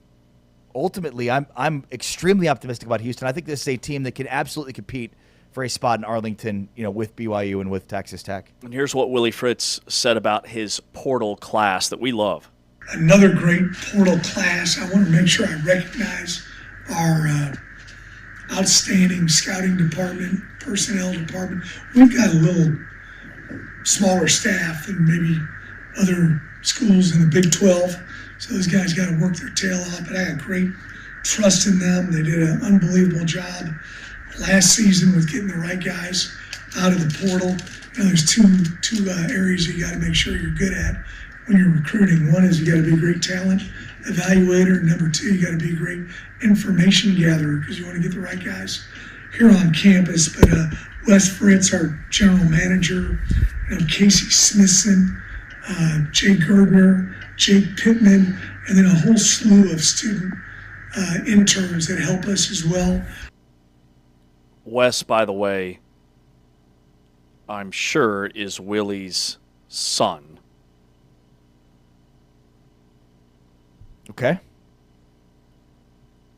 ultimately I'm extremely optimistic about Houston. I think this is a team that can absolutely compete for a spot in Arlington, you know, with BYU and with Texas Tech. And here's what Willie Fritz said about his portal class that we love. Another great portal class. I want to make sure I recognize our outstanding scouting department, personnel department. We've got a little smaller staff than maybe other schools in the Big 12, so those guys got to work their tail off, but I got great trust in them. They did an unbelievable job last season with getting the right guys out of the portal. You know, there's two areas you got to make sure you're good at when you're recruiting. One is you got to be a great talent evaluator. Number 2, you got to be a great information gatherer because you want to get the right guys here on campus. But Wes Fritz, our general manager, Casey Smithson, Jay Gardner, Jake Pittman, and then a whole slew of student interns that help us as well. Wes, by the way, I'm sure is Willie's son. Okay.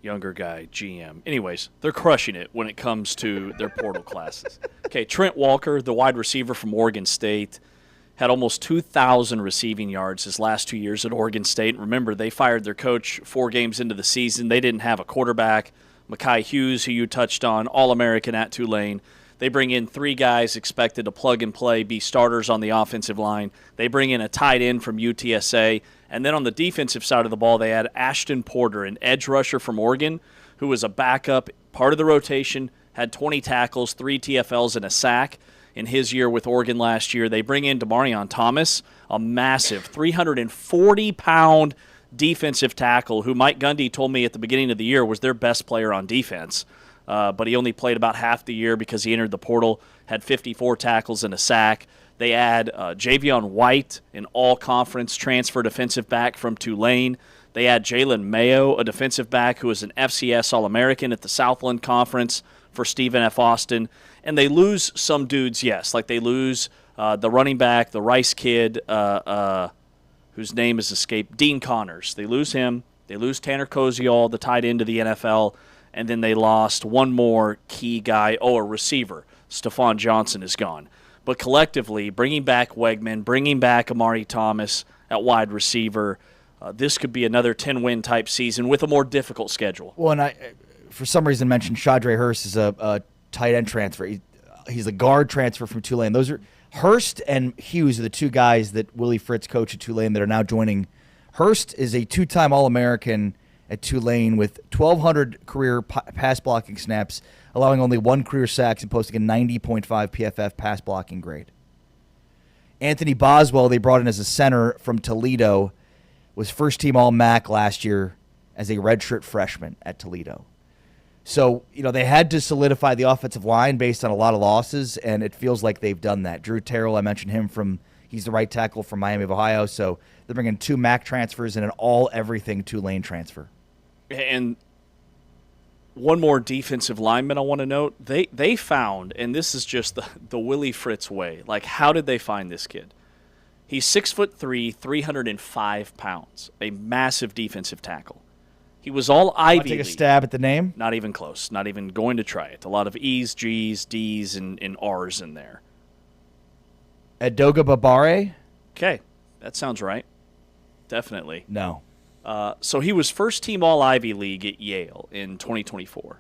Younger guy, GM. Anyways, they're crushing it when it comes to their portal classes. Okay, Trent Walker, the wide receiver from Oregon State, had almost 2,000 receiving yards his last 2 years at Oregon State. Remember, they fired their coach 4 games into the season. They didn't have a quarterback. Mekhi Hughes, who you touched on, All-American at Tulane. They bring in 3 guys expected to plug and play, be starters on the offensive line. They bring in a tight end from UTSA. And then on the defensive side of the ball, they had Ashton Porter, an edge rusher from Oregon, who was a backup, part of the rotation, had 20 tackles, 3 TFLs, and a sack in his year with Oregon last year. They bring in Demarion Thomas, a massive 340-pound defensive tackle who Mike Gundy told me at the beginning of the year was their best player on defense. But he only played about half the year because he entered the portal, had 54 tackles and a sack. They add Javion White, an all-conference transfer defensive back from Tulane. They add Jalen Mayo, a defensive back who is an FCS All-American at the Southland Conference for Stephen F. Austin. And they lose some dudes, yes. Like they lose the running back, the Rice kid, whose name has escaped, Dean Connors. They lose him. They lose Tanner Koziol, the tight end to the NFL. And then they lost one more key guy, a receiver. Stephon Johnson is gone. But collectively, bringing back Wegman, bringing back Amari Thomas at wide receiver, this could be another 10-win type season with a more difficult schedule. Well, and I, for some reason, mentioned Shadre Hurst is a tight end transfer. He's a guard transfer from Tulane. Those are Hurst and Hughes are the 2 guys that Willie Fritz coached at Tulane that are now joining. Hurst is a 2-time All-American at Tulane with 1,200 career pass blocking snaps, allowing only 1 career sack and posting a 90.5 PFF pass blocking grade. Anthony Boswell, they brought in as a center from Toledo, was first-team All-MAC last year as a redshirt freshman at Toledo. So, they had to solidify the offensive line based on a lot of losses, and it feels like they've done that. Drew Terrell, I mentioned him he's the right tackle from Miami of Ohio, so they're bringing 2 MAC transfers and an all-everything Tulane transfer. And one more defensive lineman I want to note. They found, and this is just the Willie Fritz way, like how did they find this kid? He's 6'3", 305 pounds, a massive defensive tackle. He was all Ivy League. Take a stab at the name? Not even close. Not even going to try it. A lot of E's, G's, D's, and R's in there. Edoga Babare? Okay, that sounds right. Definitely. No. So he was first-team All-Ivy League at Yale in 2024.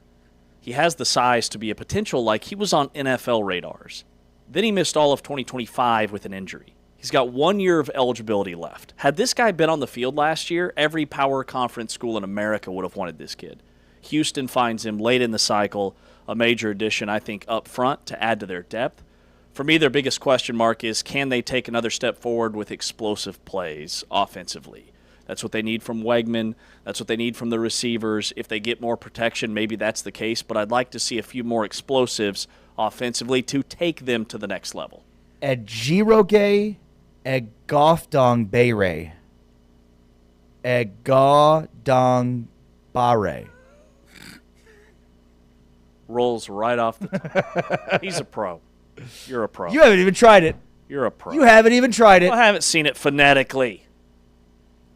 He has the size to be a potential, like he was on NFL radars. Then he missed all of 2025 with an injury. He's got 1 year of eligibility left. Had this guy been on the field last year, every power conference school in America would have wanted this kid. Houston finds him late in the cycle, a major addition, I think, up front to add to their depth. For me, their biggest question mark is, can they take another step forward with explosive plays offensively? That's what they need from Wegman. That's what they need from the receivers. If they get more protection, maybe that's the case, but I'd like to see a few more explosives offensively to take them to the next level. Ejiroge Egofdong Bere. Egodong Bare. Rolls right off the top. He's a pro. You're a pro. You haven't even tried it. You're a pro. You haven't even tried it. I haven't seen it phonetically.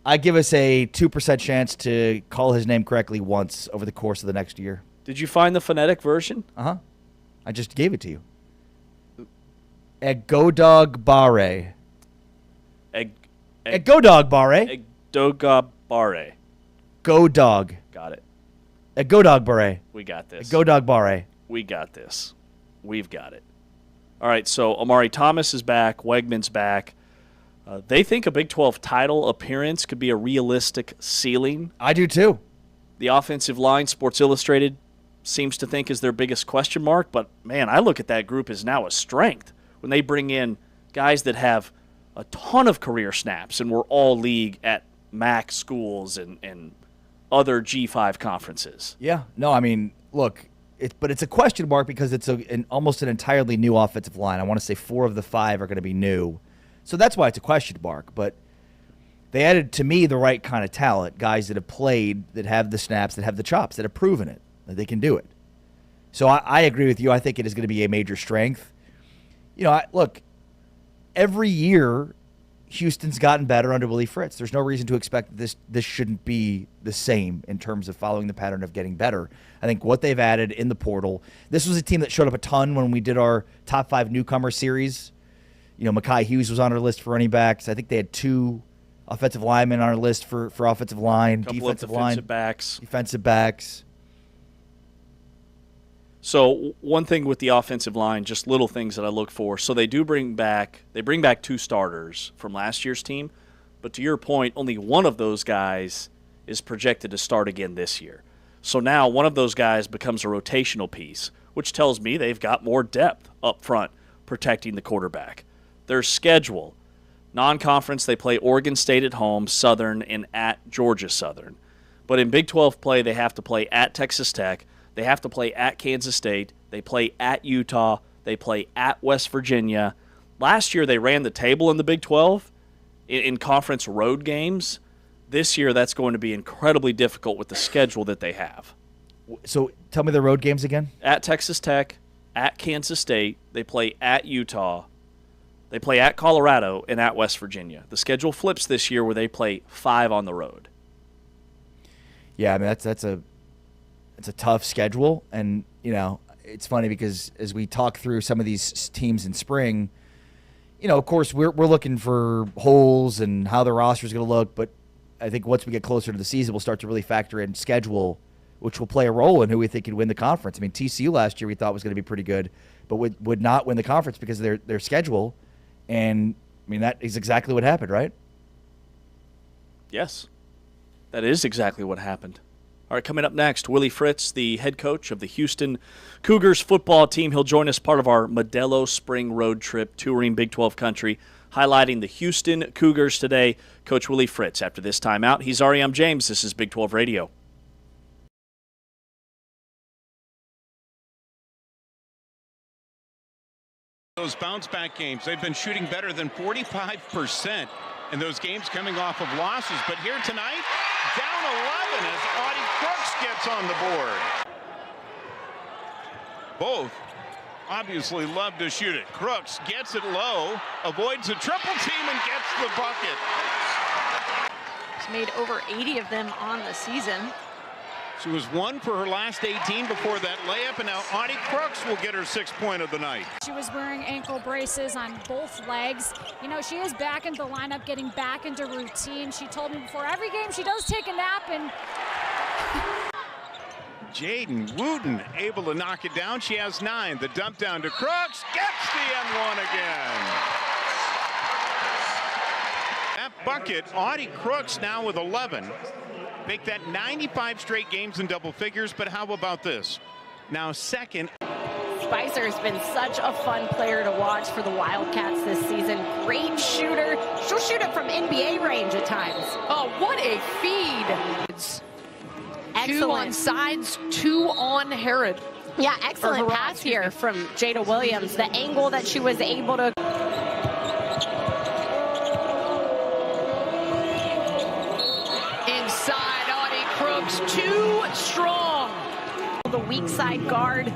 I give us a 2% chance to call his name correctly once over the course of the next year. Did you find the phonetic version? Uh-huh. I just gave it to you. Egodog Bare. Egodog Bare. Egodog Bare. Go dog. Got it. Egodog Bare. We got this. Egodog Bare. We got this. We've got it. All right, so Amari Thomas is back. Wegman's back. They think a Big 12 title appearance could be a realistic ceiling. I do too. The offensive line, Sports Illustrated seems to think is their biggest question mark, but man, I look at that group as now a strength when they bring in guys that have a ton of career snaps and were all league at MAC schools and other G5 conferences. Yeah. No, I mean, look, but it's a question mark because it's almost an entirely new offensive line. I want to say 4 of the 5 are going to be new. So that's why it's a question mark. But they added, to me, the right kind of talent, guys that have played, that have the snaps, that have the chops, that have proven it, that they can do it. So I agree with you. I think it is going to be a major strength. Look, every year Houston's gotten better under Willie Fritz. There's no reason to expect this shouldn't be the same in terms of following the pattern of getting better. I think what they've added in the portal, this was a team that showed up a ton when we did our top 5 newcomer series. Mekhi Hughes was on our list for running backs. I think they had 2 offensive linemen on our list for offensive line, defensive backs. So one thing with the offensive line, just little things that I look for. So they bring back 2 starters from last year's team, but to your point, only one of those guys is projected to start again this year. So now one of those guys becomes a rotational piece, which tells me they've got more depth up front protecting the quarterback. Their schedule, non-conference, they play Oregon State at home, Southern, and at Georgia Southern. But in Big 12 play, they have to play at Texas Tech, they have to play at Kansas State, they play at Utah, they play at West Virginia. Last year they ran the table in the Big 12 in conference road games. This year that's going to be incredibly difficult with the schedule that they have. So tell me the road games again. At Texas Tech, at Kansas State, they play at Utah, they play at Colorado, and at West Virginia. The schedule flips this year where they play 5 on the road. Yeah, I mean that's a tough schedule, and it's funny because as we talk through some of these teams in spring, of course we're looking for holes and how the roster is going to look, but I think once we get closer to the season, we'll start to really factor in schedule, which will play a role in who we think could win the conference. I mean, TCU last year we thought was going to be pretty good, but would not win the conference because of their schedule. And, I mean, that is exactly what happened, right? Yes, that is exactly what happened. All right, coming up next, Willie Fritz, the head coach of the Houston Cougars football team. He'll join us part of our Modelo Spring Road Trip touring Big 12 country, highlighting the Houston Cougars today. Coach Willie Fritz after this timeout. He's Ari, I'm James. This is Big 12 Radio. Those bounce-back games, they've been shooting better than 45% in those games coming off of losses. But here tonight, down 11 as Audie Crooks gets on the board. Both obviously love to shoot it. Crooks gets it low, avoids a triple team, and gets the bucket. She's made over 80 of them on the season. She was 1 for her last 18 before that layup, and now Audie Crooks will get her 6th point of the night. She was wearing ankle braces on both legs. She is back into the lineup, getting back into routine. She told me before every game she does take a nap. And Jaden Wooten able to knock it down. She has 9. The dump down to Crooks, gets the M1 again. That bucket, Audie Crooks now with 11. Make that 95 straight games in double figures, but how about this? Now second. Spicer has been such a fun player to watch for the Wildcats this season. Great shooter. She'll shoot it from NBA range at times. Oh, what a feed. Excellent. 2 on sides, 2 on Herod. Yeah, excellent pass here from Jada Williams. The angle that she was able to. Inside, Audie Crooks, too strong. The weak side guard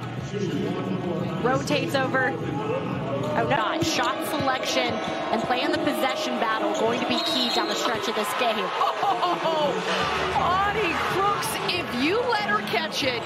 rotates over. Oh, no. Shot selection and playing the possession battle going to be key down the stretch of this game. Oh, Audie Crooks, if you let her catch it,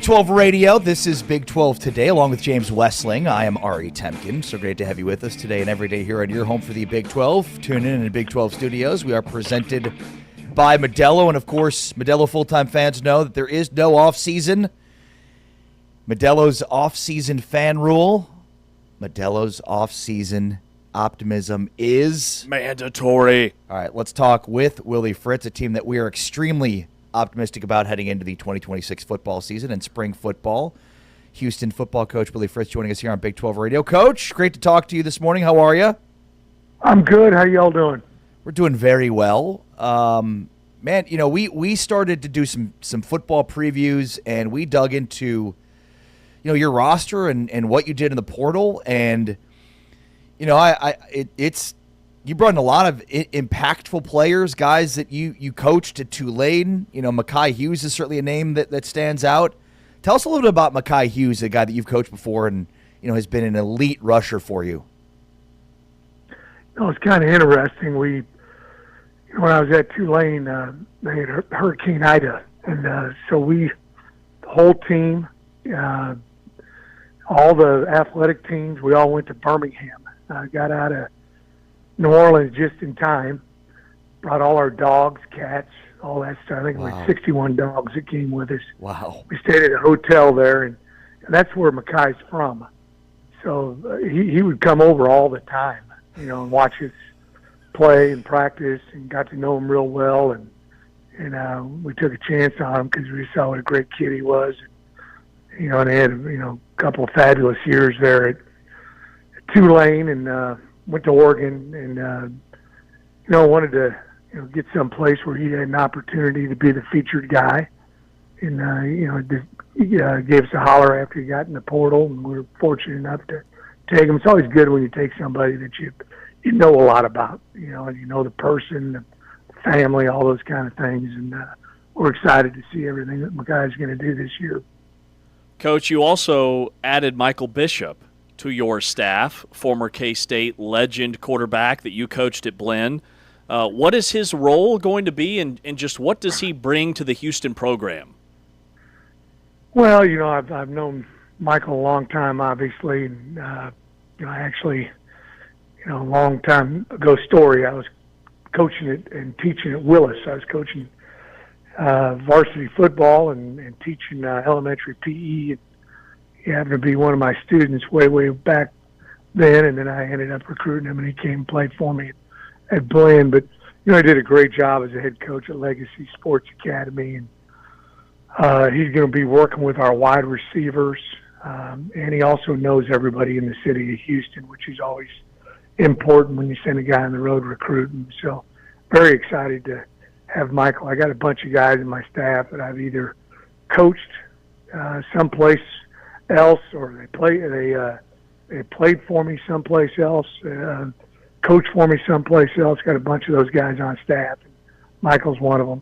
12 Radio. This is Big 12 Today, along with James Westling. I am Ari Temkin. So great to have you with us today and every day here on your home for the Big 12. Tune in the Big 12 studios. We are presented by Modelo, and of course, Modelo full-time fans know that there is no off-season. Modelo's off-season fan rule. Modelo's off-season optimism is mandatory. All right, let's talk with Willie Fritz, a team that we are extremely optimistic about heading into the 2026 football season and spring football. Houston football coach Willie Fritz joining us here on Big 12 Radio. Coach, great to talk to you this morning. How are you? I'm good. How y'all doing? We're doing very well. Man, you know, we started to do some football previews, and we dug into, you know, your roster and what you did in the portal, and you know, it's you brought in a lot of impactful players, guys that you coached at Tulane. You know, Mekhi Hughes is certainly a name that stands out. Tell us a little bit about Mekhi Hughes, a guy that you've coached before and, you know, has been an elite rusher for you. You know, it's kind of interesting. When I was at Tulane, they had Hurricane Ida, and so the whole team, all the athletic teams, we all went to Birmingham. Got out of New Orleans just in time. Brought all our dogs, cats, all that stuff. I think it was 61 dogs that came with us. Wow. We stayed at a hotel there, and that's where Mekhi's from. So he would come over all the time, you know, and watch us play and practice, and got to know him real well. And we took a chance on him because we saw what a great kid he was. You know, and they had, you know, a couple of fabulous years there at Tulane, and went to Oregon, and you know, wanted to, you know, get someplace where he had an opportunity to be the featured guy, and you know, he gave us a holler after he got in the portal, and we were fortunate enough to take him. It's always good when you take somebody that you know a lot about, you know, and you know the person, the family, all those kind of things, and we're excited to see everything that Mekhi's going to do this year. Coach, you also added Michael Bishop to your staff, former K-State legend quarterback that you coached at Blinn. What is his role going to be, and just what does he bring to the Houston program? Well, you know, I've known Michael a long time, obviously. And, you know, I actually, you know, a long time ago story, I was coaching it and teaching at Willis. I was coaching varsity football and teaching elementary PE. He happened to be one of my students way back then, and then I ended up recruiting him, and he came and played for me at Blinn. But, you know, he did a great job as a head coach at Legacy Sports Academy, and he's going to be working with our wide receivers, and he also knows everybody in the city of Houston, which is always important when you send a guy on the road recruiting. So very excited to have Michael. I got a bunch of guys in my staff that I've either coached someplace else, or they played for me someplace else, coached for me someplace else. Got a bunch of those guys on staff. Michael's one of them.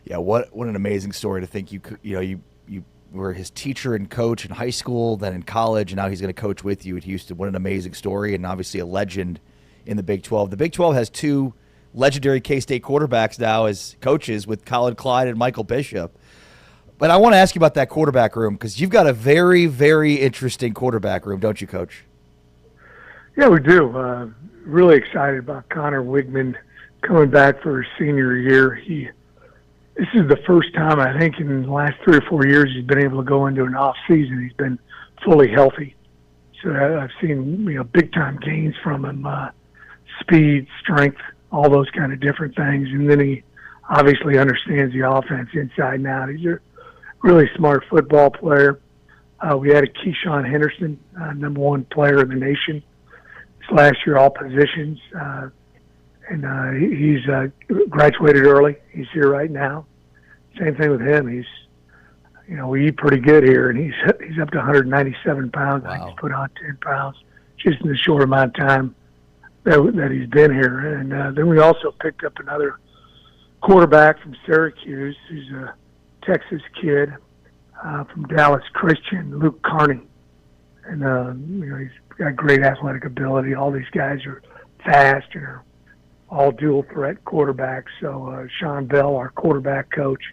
Yeah, what an amazing story to think you were his teacher and coach in high school, then in college, and now he's going to coach with you at Houston. What an amazing story, and obviously a legend in the Big 12. The Big 12 has two legendary K-State quarterbacks now as coaches with Colin Clyde and Michael Bishop. But I want to ask you about that quarterback room, because you've got a very, very interesting quarterback room, don't you, Coach? Yeah, we do. Really excited about Connor Wigman coming back for his senior year. This is the first time, I think, in the last 3 or 4 years he's been able to go into an off season. He's been fully healthy. So I've seen, you know, big-time gains from him, speed, strength, all those kind of different things. And then he obviously understands the offense inside and out. He's a really smart football player. We had a Keyshawn Henderson, number 1 player in the nation. This last year, all positions. And he's graduated early. He's here right now. Same thing with him. He's, you know, we eat pretty good here, and he's up to 197 pounds. Wow. I think he's put on 10 pounds just in the short amount of time that he's been here. And then we also picked up another quarterback from Syracuse. He's a Texas kid from Dallas Christian, Luke Carney. And, you know, he's got great athletic ability. All these guys are fast and are all dual threat quarterbacks. So Sean Bell, our quarterback coach,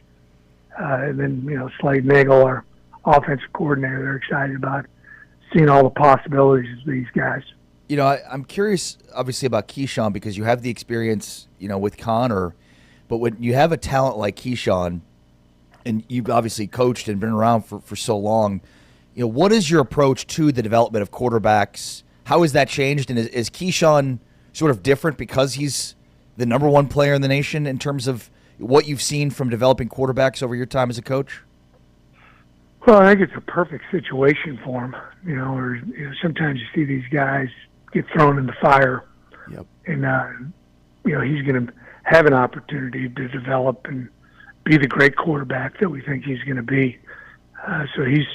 and then, you know, Slade Nagel, our offensive coordinator. They're excited about seeing all the possibilities of these guys. You know, I'm curious, obviously, about Keyshawn because you have the experience, you know, with Connor. But when you have a talent like Keyshawn, and you've obviously coached and been around for so long, you know, what is your approach to the development of quarterbacks? How has that changed? And is Keyshawn sort of different because he's the number one player in the nation in terms of what you've seen from developing quarterbacks over your time as a coach? Well, I think it's a perfect situation for him. You know, or sometimes you see these guys get thrown in the fire, and you know, he's going to have an opportunity to develop and be the great quarterback that we think he's going to be. So he's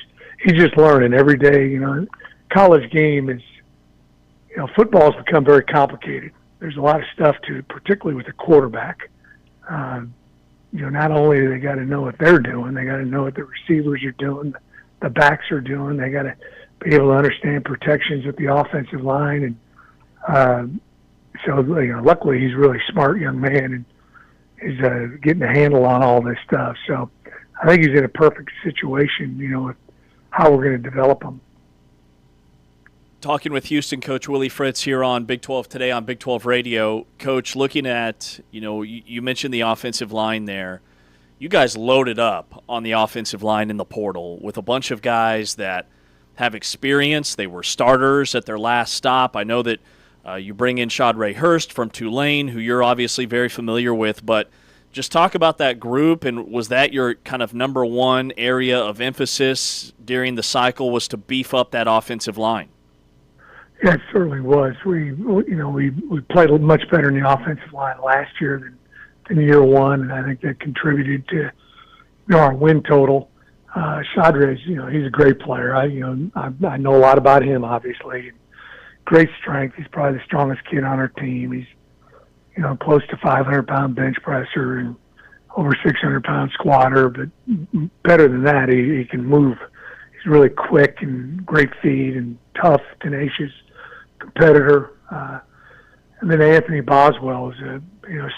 just learning every day. You know, college game is, you know, football's become very complicated. There's a lot of stuff to, particularly with the quarterback. You know, not only do they got to know what they're doing, they got to know what the receivers are doing, the backs are doing. They got to be able to understand protections at the offensive line, and so you know, luckily he's a really smart young man and is getting a handle on all this stuff. So I think he's in a perfect situation, you know, with how we're going to develop him. Talking with Houston coach Willie Fritz here on Big 12 Today on Big 12 Radio. Coach, looking at, you know, you mentioned the offensive line there. You guys loaded up on the offensive line in the portal with a bunch of guys that have experience. They were starters at their last stop. I know that you bring in Shadray Hurst from Tulane, who you're obviously very familiar with, but just talk about that group, and was that your kind of number one area of emphasis during the cycle, was to beef up that offensive line? Yeah, it certainly was. We played much better in the offensive line last year than year one, and I think that contributed to, you know, our win total. Shadray, you know, he's a great player. I know a lot about him, obviously. Great strength. He's probably the strongest kid on our team. He's, you know, close to 500-pound bench presser and over 600-pound squatter. But better than that, he can move. He's really quick and great feet and tough, tenacious competitor. And then Anthony Boswell is a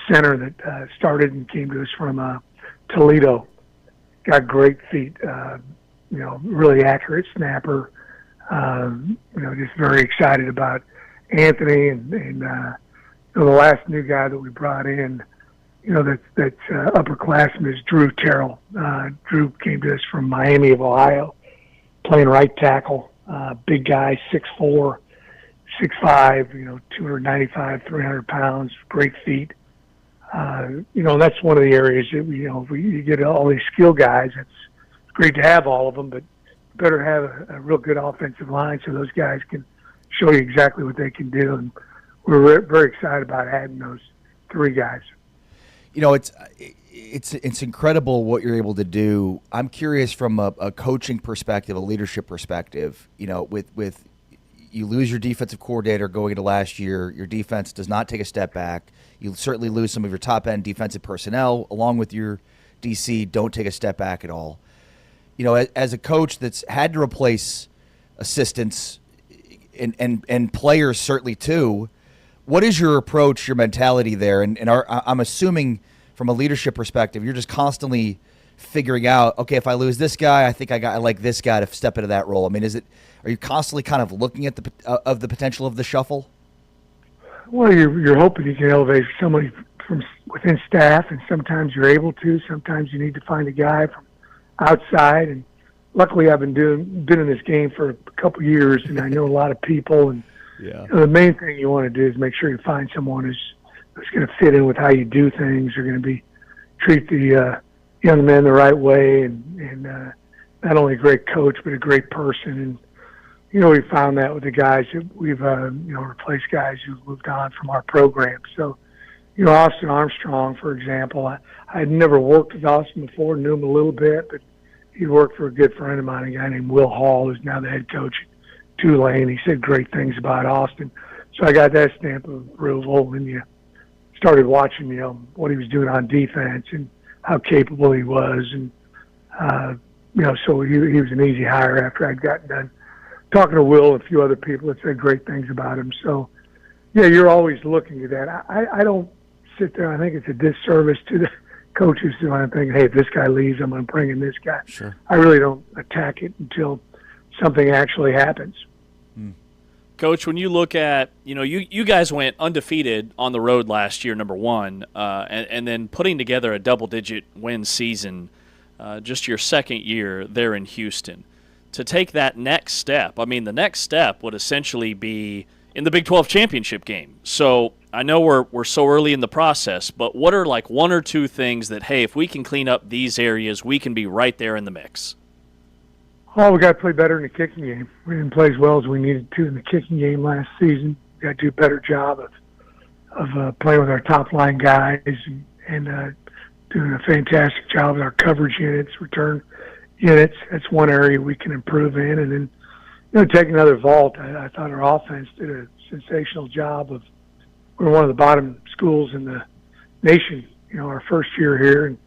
center that started and came to us from Toledo. Got great feet. You know, really accurate snapper. You know, just very excited about Anthony and you know, the last new guy that we brought in, you know, that's upperclassman is Drew Terrell. Drew came to us from Miami of Ohio, playing right tackle. Big guy, 6'4", 6'5", you know, 295, 300 pounds, great feet. You know, that's one of the areas that, you know, if you get all these skill guys, it's great to have all of them, but better have a real good offensive line so those guys can show you exactly what they can do. And we're very excited about adding those three guys. You know, it's incredible what you're able to do. I'm curious from a coaching perspective, a leadership perspective. You know, with you lose your defensive coordinator going into last year, your defense does not take a step back. You certainly lose some of your top end defensive personnel, along with your DC. Don't take a step back at all. You know, as a coach that's had to replace assistants and players certainly too, what is your approach, your mentality there? And I'm assuming from a leadership perspective, you're just constantly figuring out, okay, if I lose this guy, I think I like this guy to step into that role. I mean, are you constantly kind of looking at the potential of the shuffle? Well, you're hoping you can elevate somebody from within staff, and sometimes you're able to. Sometimes you need to find a guy from outside, and luckily I've been in this game for a couple years, and I know a lot of people. And yeah, you know, the main thing you want to do is make sure you find someone who's going to fit in with how you do things. You're going to treat the young men the right way, and not only a great coach but a great person. And you know, we found that with the guys that we've replaced guys who've moved on from our program. So, you know, Austin Armstrong, for example, I had never worked with Austin before, knew him a little bit, but he worked for a good friend of mine, a guy named Will Hall, who's now the head coach at Tulane. He said great things about Austin. So I got that stamp of approval, and you started watching, you know, what he was doing on defense and how capable he was. And, you know, so he was an easy hire after I'd gotten done talking to Will and a few other people that said great things about him. So, yeah, you're always looking at that. I don't sit there. I think it's a disservice to the coaches who I'm thinking, hey, if this guy leaves, I'm going to bring in this guy. Sure. I really don't attack it until something actually happens. Coach, when you look at, you guys went undefeated on the road last year, number one, and then putting together a double-digit win season just your second year there in Houston. To take that next step, the next step would essentially be in the Big 12 championship game. So I know we're so early in the process, but what are like one or two things that, hey, if we can clean up these areas, we can be right there in the mix? Oh, we got to play better in the kicking game. We didn't play as well as we needed to in the kicking game last season. We got to do a better job of playing with our top line guys and doing a fantastic job with our coverage units, return units. That's one area we can improve in. And then, take another vault. I thought our offense did a sensational job of. We're one of the bottom schools in the nation. Our first year here, and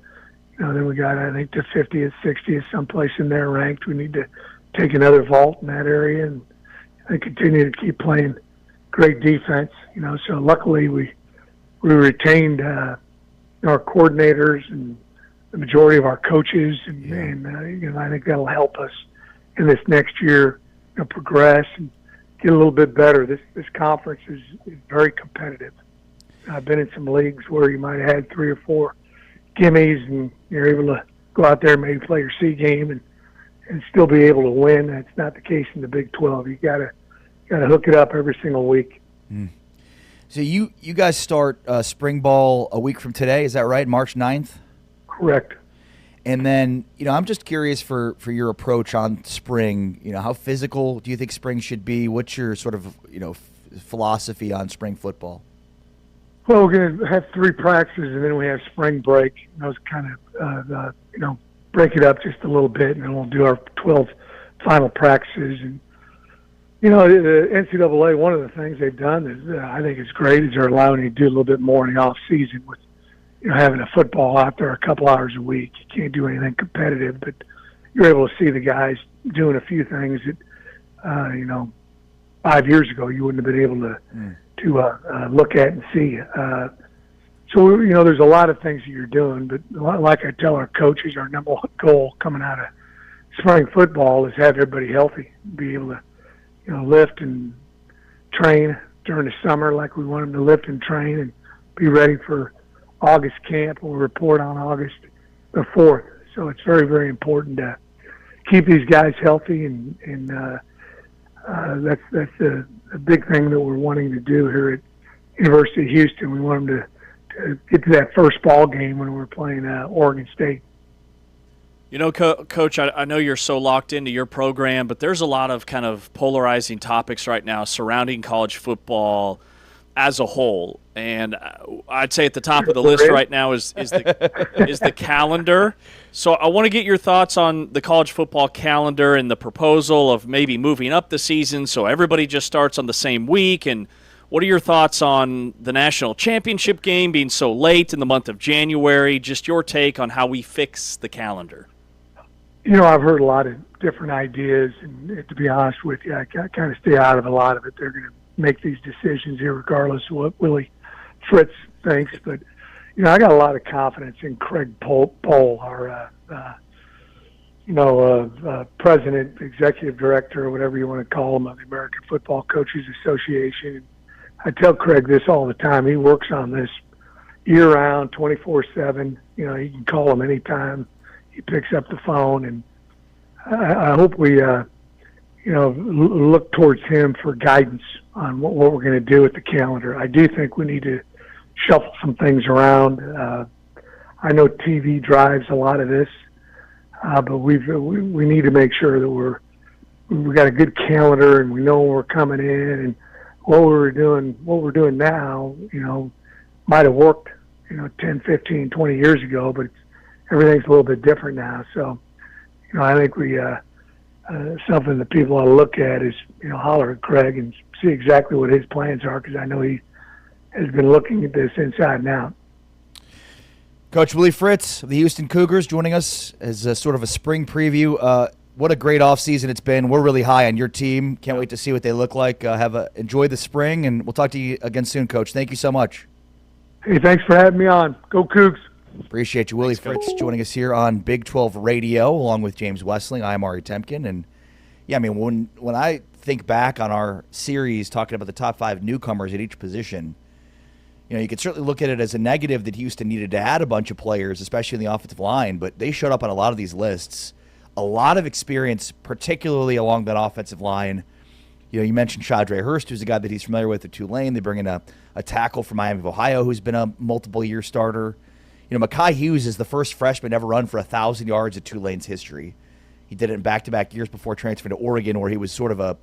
then we got, I think, to 50th, 60th, someplace in there ranked. We need to take another vault in that area and continue to keep playing great defense. So luckily we retained our coordinators and the majority of our coaches, and I think that'll help us in this next year progress and get a little bit better. This conference is very competitive. I've been in some leagues where you might have had 3 or 4 gimmies, and you're able to go out there and maybe play your C game and still be able to win. That's not the case in the Big 12. You gotta hook it up every single week. So you guys start spring ball a week from today, is that right? March 9th? Correct. And then, I'm just curious for your approach on spring. How physical do you think spring should be? What's your sort of, philosophy on spring football? Well, we're going to have 3 practices, and then we have spring break. Those kind of, break it up just a little bit, and then we'll do our 12 final practices. And, the NCAA, one of the things they've done is I think it's great is they're allowing you to do a little bit more in the off season with, having a football out there a couple hours a week. You can't do anything competitive, but you're able to see the guys doing a few things that, 5 years ago you wouldn't have been able to look at and see. So, there's a lot of things that you're doing, but like I tell our coaches, our number one goal coming out of spring football is have everybody healthy, be able to, lift and train during the summer like we want them to lift and train and be ready for August camp. We'll report on August the 4th. So it's very, very important to keep these guys healthy, and that's a big thing that we're wanting to do here at University of Houston. We want them to get to that first ball game when we're playing Oregon State. Coach, I know you're so locked into your program, but there's a lot of kind of polarizing topics right now surrounding college football as a whole. And I'd say at the top of the list right now is the calendar. So I want to get your thoughts on the college football calendar and the proposal of maybe moving up the season so everybody just starts on the same week. And what are your thoughts on the national championship game being so late in the month of January? Just your take on how we fix the calendar. I've heard a lot of different ideas, and to be honest with you, I kind of stay out of a lot of it. They're going to make these decisions here regardless of what Willie Fritz thinks. But, I got a lot of confidence in Craig Pohl, our, president, executive director, or whatever you want to call him, of the American Football Coaches Association. I tell Craig this all the time. He works on this year-round, 24/7. You can call him anytime. He picks up the phone, and I hope we, look towards him for guidance on what we're going to do with the calendar. I do think we need to shuffle some things around. I know TV drives a lot of this, but we need to make sure that we've got a good calendar and we know when we're coming in, and what we're doing now, might have worked, 10, 15, 20 years ago, but everything's a little bit different now. So, I think we something that people ought to look at is, holler at Craig and see exactly what his plans are, because I know he has been looking at this inside and out. Coach Willie Fritz of the Houston Cougars joining us as a sort of a spring preview. What a great offseason it's been. We're really high on your team. Can't wait to see what they look like. Enjoy the spring, and we'll talk to you again soon, Coach. Thank you so much. Hey, thanks for having me on. Go Cougs. Appreciate you, Willie Fritz, joining us here on Big 12 Radio, along with James Westling. I'm Ari Temkin. And, yeah, I mean, when I think back on our series talking about the top 5 newcomers at each position, you know, you could certainly look at it as a negative that Houston needed to add a bunch of players, especially in the offensive line, but they showed up on a lot of these lists. A lot of experience, particularly along that offensive line. You know, you mentioned Shadre Hurst, who's a guy that he's familiar with at Tulane. They bring in a tackle from Miami of Ohio who's been a multiple-year starter. You know, Mekhi Hughes is the first freshman to ever run for 1,000 yards in Tulane's history. He did it in back-to-back years before transferring to Oregon, where he was sort of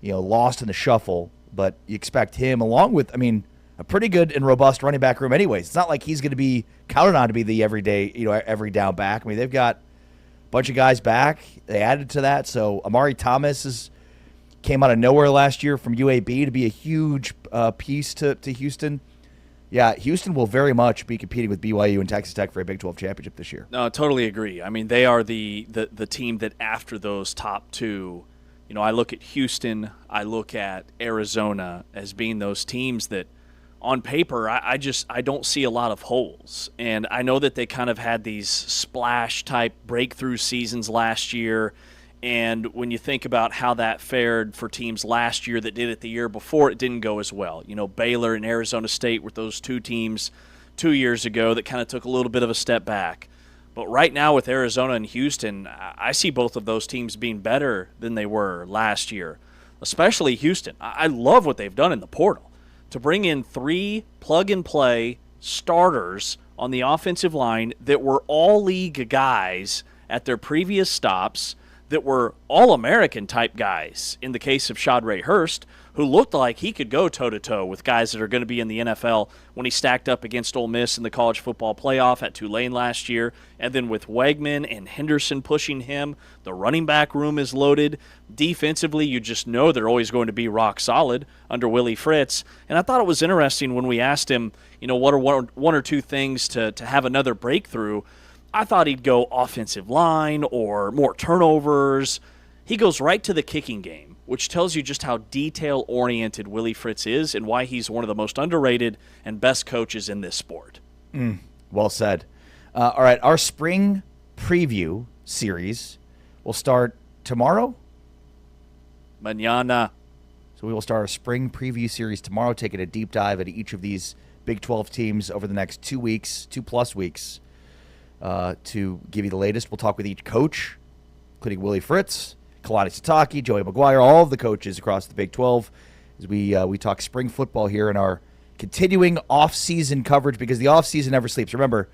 lost in the shuffle. But you expect him, along with, a pretty good and robust running back room anyways. It's not like he's going to be counted on to be the everyday, every down back. I mean, they've got a bunch of guys back. They added to that. So Amari Thomas came out of nowhere last year from UAB to be a huge piece to Houston. Yeah, Houston will very much be competing with BYU and Texas Tech for a Big 12 championship this year. No, I totally agree. I mean, they are the team that after those top 2, I look at Houston, I look at Arizona as being those teams that on paper I don't see a lot of holes. And I know that they kind of had these splash-type breakthrough seasons last year. And when you think about how that fared for teams last year that did it the year before, it didn't go as well. Baylor and Arizona State were those 2 teams 2 years ago that kind of took a little bit of a step back. But right now with Arizona and Houston, I see both of those teams being better than they were last year, especially Houston. I love what they've done in the portal. To bring in 3 plug-and-play starters on the offensive line that were all-league guys at their previous stops, that were All-American type guys in the case of Shadre Hurst, who looked like he could go toe-to-toe with guys that are going to be in the NFL when he stacked up against Ole Miss in the college football playoff at Tulane last year. And then with Wegman and Henderson pushing him, the running back room is loaded. Defensively, you just know they're always going to be rock solid under Willie Fritz. And I thought it was interesting when we asked him, what are one or two things to have another breakthrough. I thought he'd go offensive line or more turnovers. He goes right to the kicking game, which tells you just how detail-oriented Willie Fritz is and why he's one of the most underrated and best coaches in this sport. Well said. All right, our spring preview series will start tomorrow. Mañana. So we will start our spring preview series tomorrow, taking a deep dive into each of these Big 12 teams over the next 2 weeks, 2+ weeks. To give you the latest. We'll talk with each coach, including Willie Fritz, Kalani Sitake, Joey McGuire, all of the coaches across the Big 12 as we talk spring football here in our continuing off-season coverage, because the off-season never sleeps. Remember,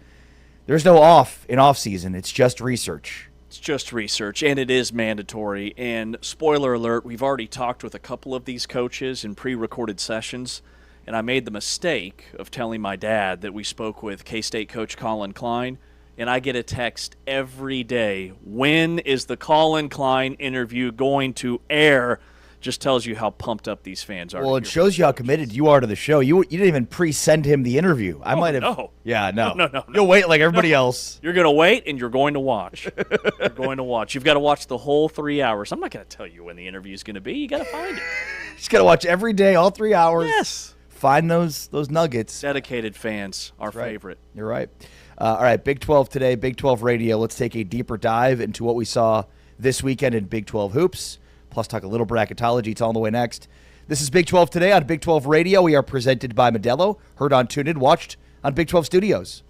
there's no off in off-season. It's just research. It's just research, and it is mandatory. And spoiler alert, we've already talked with a couple of these coaches in pre-recorded sessions, and I made the mistake of telling my dad that we spoke with K-State coach Colin Klein. And I get a text every day, when is the Colin Klein interview going to air? Just tells you how pumped up these fans are. Well, it shows you how committed you are to the show. You didn't even pre-send him the interview. I might have. No. Yeah, no. No. You'll wait like everybody else. You're going to wait, and you're going to watch. You're going to watch. You've got to watch the whole 3 hours. I'm not going to tell you when the interview is going to be. You got to find it. Just got to watch every day, all 3 hours. Yes. Find those nuggets. Dedicated fans, our favorite. You're right. All right, Big 12 today, Big 12 Radio. Let's take a deeper dive into what we saw this weekend in Big 12 hoops, plus talk a little bracketology. It's all on the way next. This is Big 12 Today on Big 12 Radio. We are presented by Modelo, heard on TuneIn, watched on Big 12 Studios.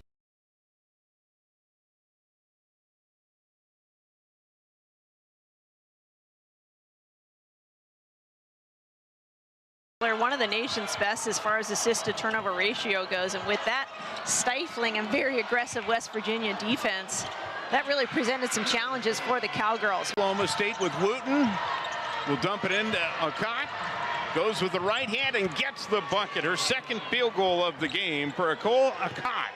They're one of the nation's best as far as assist-to-turnover ratio goes, and with that stifling and very aggressive West Virginia defense, that really presented some challenges for the Cowgirls. Oklahoma State with Wooten will dump it into Akot. Goes with the right hand and gets the bucket. Her second field goal of the game for Akol Akot.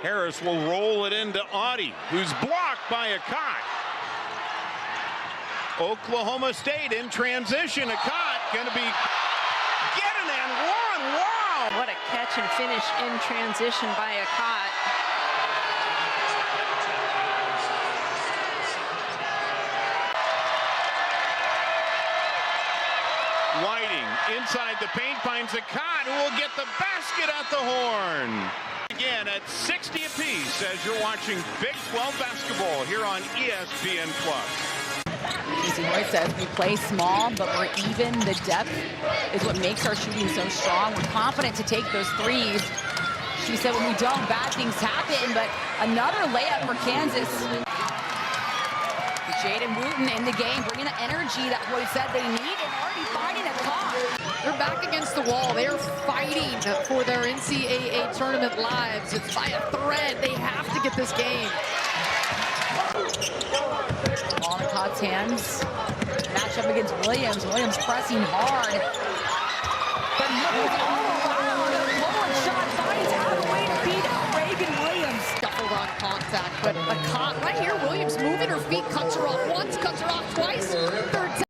Harris will roll it into Audie, who's blocked by Akot. Oklahoma State in transition. Akot going to be getting and one. Wow! What a catch and finish in transition by Akot. Whiting inside the paint finds a Cott who will get the basket at the horn. Again at 60 apiece as you're watching Big 12 basketball here on ESPN+. Casey Roy says we play small, but we're even. The depth is what makes our shooting so strong. We're confident to take those threes. She said when we don't, bad things happen, but another layup for Kansas. Jaden Wooten in the game, bringing the energy that Roy said they need and already finding a caught. They're back against the wall. They're fighting for their NCAA tournament lives. It's by a thread. They have to get this game. Ball in Cott's hands. Match up against Williams. Williams pressing hard. But moves all around. A pull-up shot finds out a way to beat Reagan Williams. Scuffled on contact, but a Cott right here. Williams moving her feet, cuts her off once, cuts her off twice. Third time.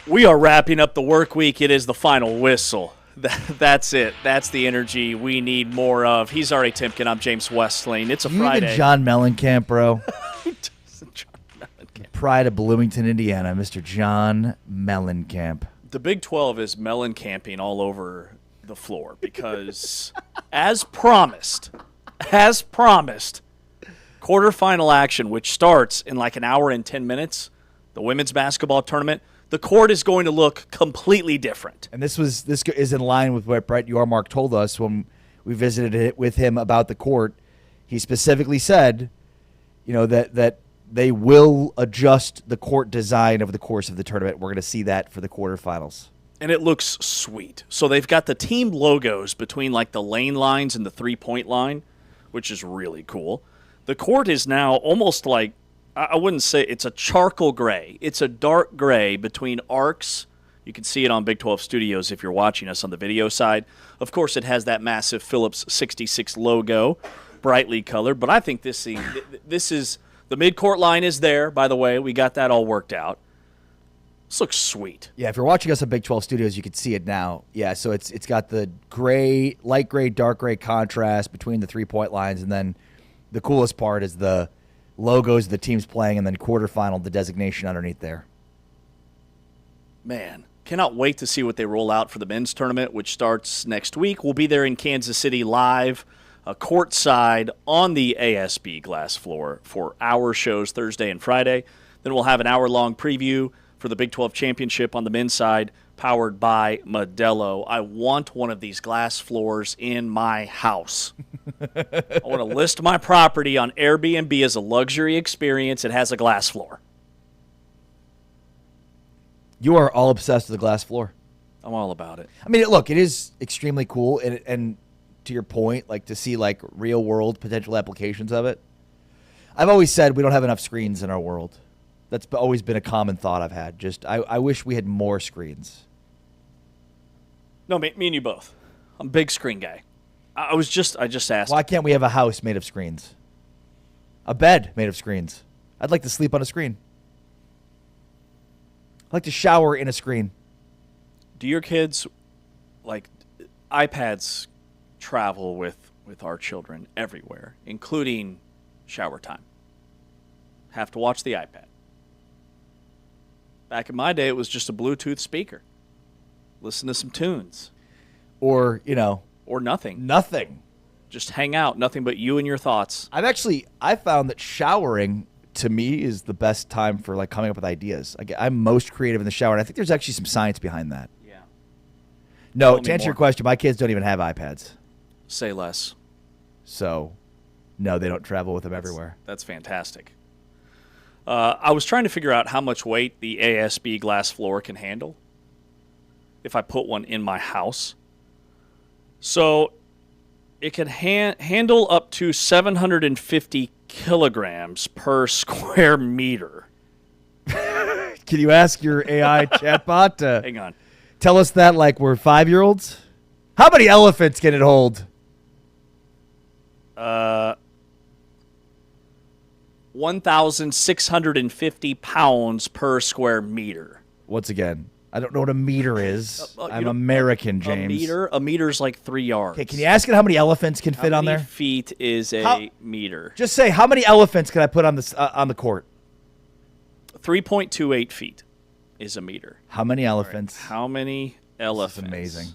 We are wrapping up the work week. It is the final whistle. That's it. That's the energy we need more of. He's Ari Timken. I'm James Westling. It's a Friday. Even John Mellencamp, bro. Pride of Bloomington, Indiana, Mr. John Mellencamp. The Big 12 is Mellencamping all over the floor because, as promised, quarterfinal action, which starts in like an hour and 10 minutes, the women's basketball tournament, the court is going to look completely different. And this is in line with what Brett Yormark told us when we visited it with him about the court. He specifically said, that they will adjust the court design over the course of the tournament. We're going to see that for the quarterfinals. And it looks sweet. So they've got the team logos between like the lane lines and the three-point line, which is really cool. The court is now almost like, I wouldn't say it's a charcoal gray. It's a dark gray between arcs. You can see it on Big 12 Studios if you're watching us on the video side. Of course, it has that massive Phillips 66 logo, brightly colored. But I think this is the midcourt line is there, by the way. We got that all worked out. This looks sweet. Yeah, if you're watching us on Big 12 Studios, you can see it now. Yeah, so it's got the gray, light gray, dark gray contrast between the three-point lines. And then the coolest part is the logos of the teams playing, and then quarterfinal, the designation underneath there. Man, cannot wait to see what they roll out for the men's tournament, which starts next week. We'll be there in Kansas City live courtside on the ASB glass floor for our shows Thursday and Friday. Then we'll have an hour-long preview for the Big 12 Championship on the men's side, powered by Modelo. I want one of these glass floors in my house. I want to list my property on Airbnb as a luxury experience. It has a glass floor. You are all obsessed with the glass floor. I'm all about it. I mean, look, it is extremely cool, and to your point, like to see like real world potential applications of it. I've always said we don't have enough screens in our world. That's always been a common thought I've had. I wish we had more screens. No, me and you both. I'm a big screen guy. I just asked. Why can't we have a house made of screens? A bed made of screens. I'd like to sleep on a screen. I'd like to shower in a screen. Do your kids, like, iPads travel with our children everywhere, including shower time? Have to watch the iPad. Back in my day, it was just a Bluetooth speaker. Listen to some tunes. Or, Or nothing. Nothing. Just hang out. Nothing but you and your thoughts. I found that showering, to me, is the best time for, like, coming up with ideas. I'm most creative in the shower, and I think there's actually some science behind that. Yeah. No, to answer your question, my kids don't even have iPads. Say less. So, no, they don't travel with them everywhere. That's fantastic. I was trying to figure out how much weight the ASB glass floor can handle if I put one in my house. So it can handle up to 750 kilograms per square meter. Can you ask your AI chatbot to hang on, tell us that like we're 5-year-olds? How many elephants can it hold? 1,650 pounds per square meter. Once again, I don't know what a meter is. I'm American, James. A meter's like 3 yards. Okay, can you ask it how many elephants can fit on there? How many feet is a meter? Just say, how many elephants can I put on the court? 3.28 feet is a meter. How many elephants? Right. How many elephants? This is amazing.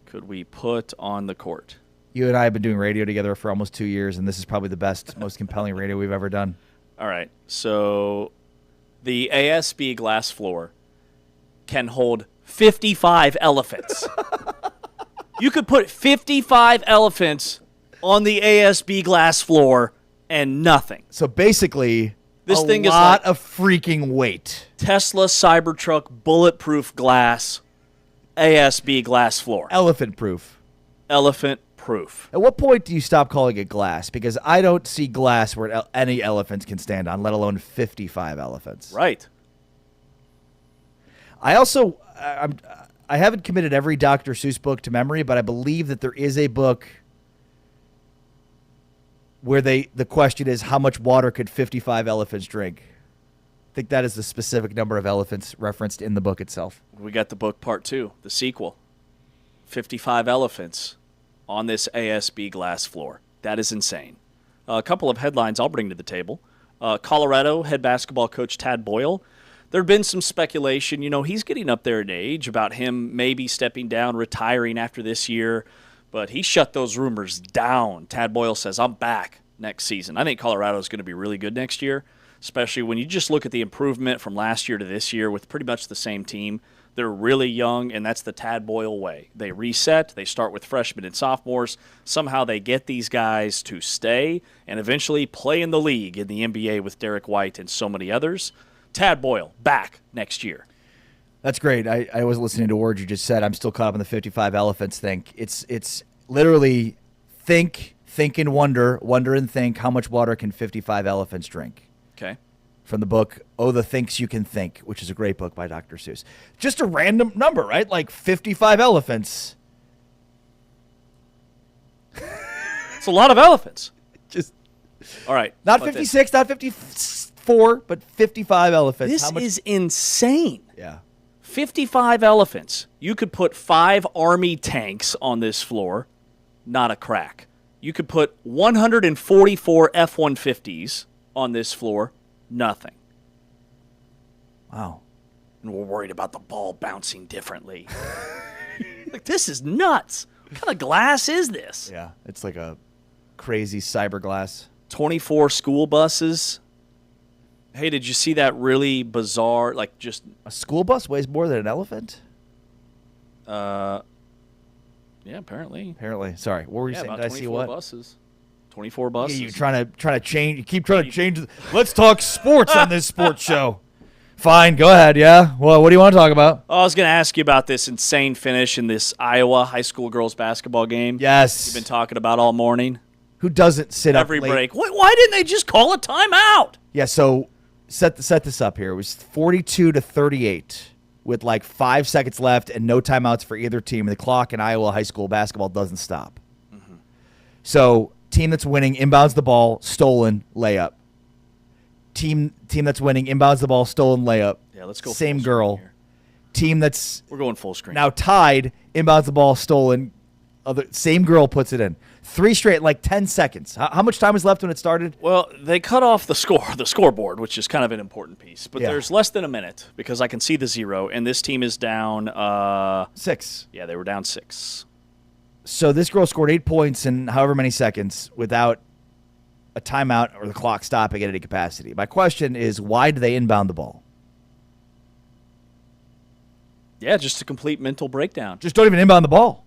Could we put on the court? You and I have been doing radio together for almost 2 years, and this is probably the best, most compelling radio we've ever done. All right. So the ASB glass floor can hold 55 elephants. You could put 55 elephants on the ASB glass floor and nothing. So basically, this thing is lot like of freaking weight. Tesla Cybertruck bulletproof glass, ASB glass floor. Elephant proof. Elephant proof. At what point do you stop calling it glass? Because I don't see glass where any elephants can stand on, let alone 55 elephants. Right. I also, I haven't committed every Dr. Seuss book to memory, but I believe that there is a book where the question is, how much water could 55 elephants drink? I think that is the specific number of elephants referenced in the book itself. We got the book part 2, the sequel. 55 elephants on this ASB glass floor. That is insane. A couple of headlines I'll bring to the table. Colorado head basketball coach Tad Boyle. There had been some speculation, he's getting up there in age, about him maybe stepping down, retiring after this year, but he shut those rumors down. Tad Boyle says, I'm back next season. I think Colorado is going to be really good next year, especially when you just look at the improvement from last year to this year with pretty much the same team. They're really young, and that's the Tad Boyle way. They reset. They start with freshmen and sophomores. Somehow they get these guys to stay and eventually play in the league in the NBA with Derek White and so many others. Tad Boyle, back next year. That's great. I was listening to words you just said. I'm still caught up in the 55 elephants thing. It's literally think and wonder and think, how much water can 55 elephants drink? Okay. From the book, Oh, the Thinks You Can Think, which is a great book by Dr. Seuss. Just a random number, right? Like 55 elephants. It's a lot of elephants. Just all right. Not 56, not 54, but 55 elephants. This is insane. Yeah. 55 elephants. You could put 5 army tanks on this floor, not a crack. You could put 144 F-150s on this floor, nothing. Wow. And we're worried about the ball bouncing differently. Like, this is nuts. What kind of glass is this? Yeah, it's like a crazy cyberglass. 24 school buses. Hey, did you see that really bizarre, like just a school bus weighs more than an elephant? Yeah, apparently. Apparently. Sorry. What were you saying? About Did I see 24 what? buses. 24 buses. Yeah, you trying to change. You keep trying to change. Let's talk sports on this sports show. Fine, go ahead. Yeah. Well, what do you want to talk about? I was going to ask you about this insane finish in this Iowa high school girls basketball game. Yes. You've been talking about all morning. Who doesn't sit Every up late? break. Why didn't they just call a timeout? Yeah. So set this up here. It was 42-38 with like 5 seconds left and no timeouts for either team. And the clock in Iowa high school basketball doesn't stop. Mm-hmm. So team that's winning inbounds the ball, stolen, layup. Team that's winning inbounds the ball, stolen, layup. Yeah, let's go. Same girl. Team that's we're going full screen now tied, inbounds the ball, stolen. Same girl puts it in. 3 straight, like 10 seconds. How much time was left when it started? Well, they cut off the scoreboard, which is kind of an important piece. But there's less than a minute because I can see the 0, and this team is down 6. Yeah, they were down 6. So this girl scored 8 points in however many seconds without a timeout or the clock stopping at any capacity. My question is, why do they inbound the ball? Yeah, just a complete mental breakdown. Just don't even inbound the ball.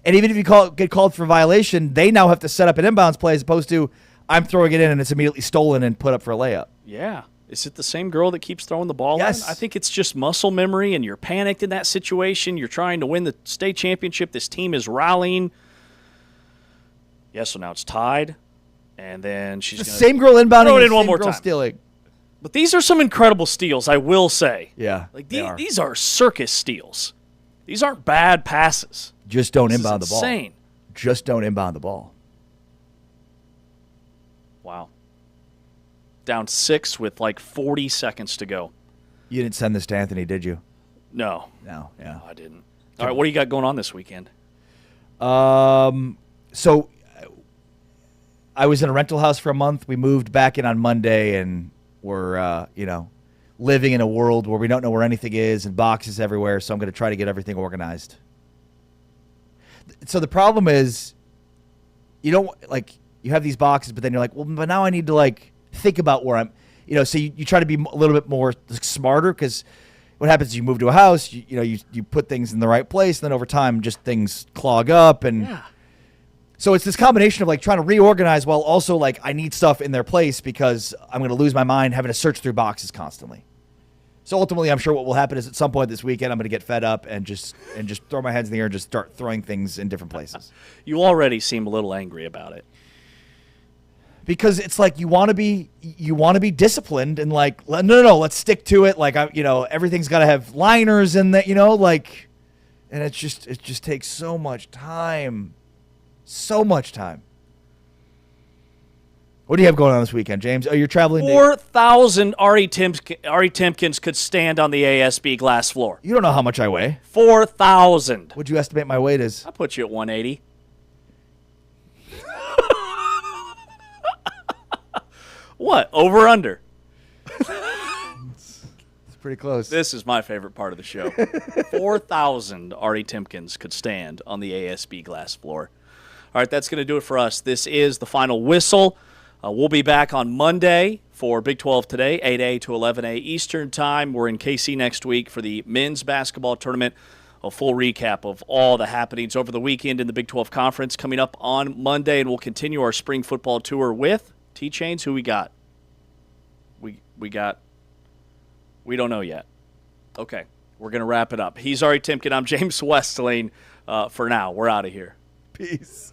And even if you get called for violation, they now have to set up an inbounds play as opposed to I'm throwing it in and it's immediately stolen and put up for a layup. Yeah. Is it the same girl that keeps throwing the ball Yes. in? I think it's just muscle memory, and you're panicked in that situation. You're trying to win the state championship. This team is rallying. Yeah, so now it's tied. And then she's the gonna same girl inbounding throw it and in one same more girl time. stealing. But these are some incredible steals, I will say. Yeah, like they are. these are circus steals. These aren't bad passes. Just don't This is inbound the ball. insane. Just don't inbound the ball. Wow. Down 6 with like 40 seconds to go. You didn't send this to Anthony, did you? No. No, yeah. No, I didn't. All right, what do you got going on this weekend? So I was in a rental house for a month. We moved back in on Monday, and we're, living in a world where we don't know where anything is and boxes everywhere, so I'm going to try to get everything organized. So the problem is, you have these boxes, but then you're like, well, but now I need to, think about where I'm, so you try to be a little bit more smarter, because what happens is you move to a house, you put things in the right place, and then over time, just things clog up, and so it's this combination of trying to reorganize while also I need stuff in their place because I'm going to lose my mind having to search through boxes constantly. So ultimately, I'm sure what will happen is at some point this weekend, I'm going to get fed up and just throw my hands in the air and just start throwing things in different places. You already seem a little angry about it. Because it's you want to be disciplined and no, let's stick to it. Everything's got to have liners in that, and it just takes so much time. So much time. What do you have going on this weekend, James? Oh, you're traveling. 4,000 Ari Timkins could stand on the ASB glass floor. You don't know how much I weigh. 4,000. What'd you estimate my weight is? I put you at 180. What? Over or under? It's pretty close. This is my favorite part of the show. 4,000 Ari Timkins could stand on the ASB glass floor. All right, that's going to do it for us. This is the final whistle. We'll be back on Monday for Big 12 Today, 8A to 11A Eastern Time. We're in KC next week for the men's basketball tournament. A full recap of all the happenings over the weekend in the Big 12 Conference coming up on Monday, and we'll continue our spring football tour with T-Chains. Who we got? We don't know yet. Okay, we're going to wrap it up. He's Ari Timken. I'm James Westling. For now, we're out of here. Peace.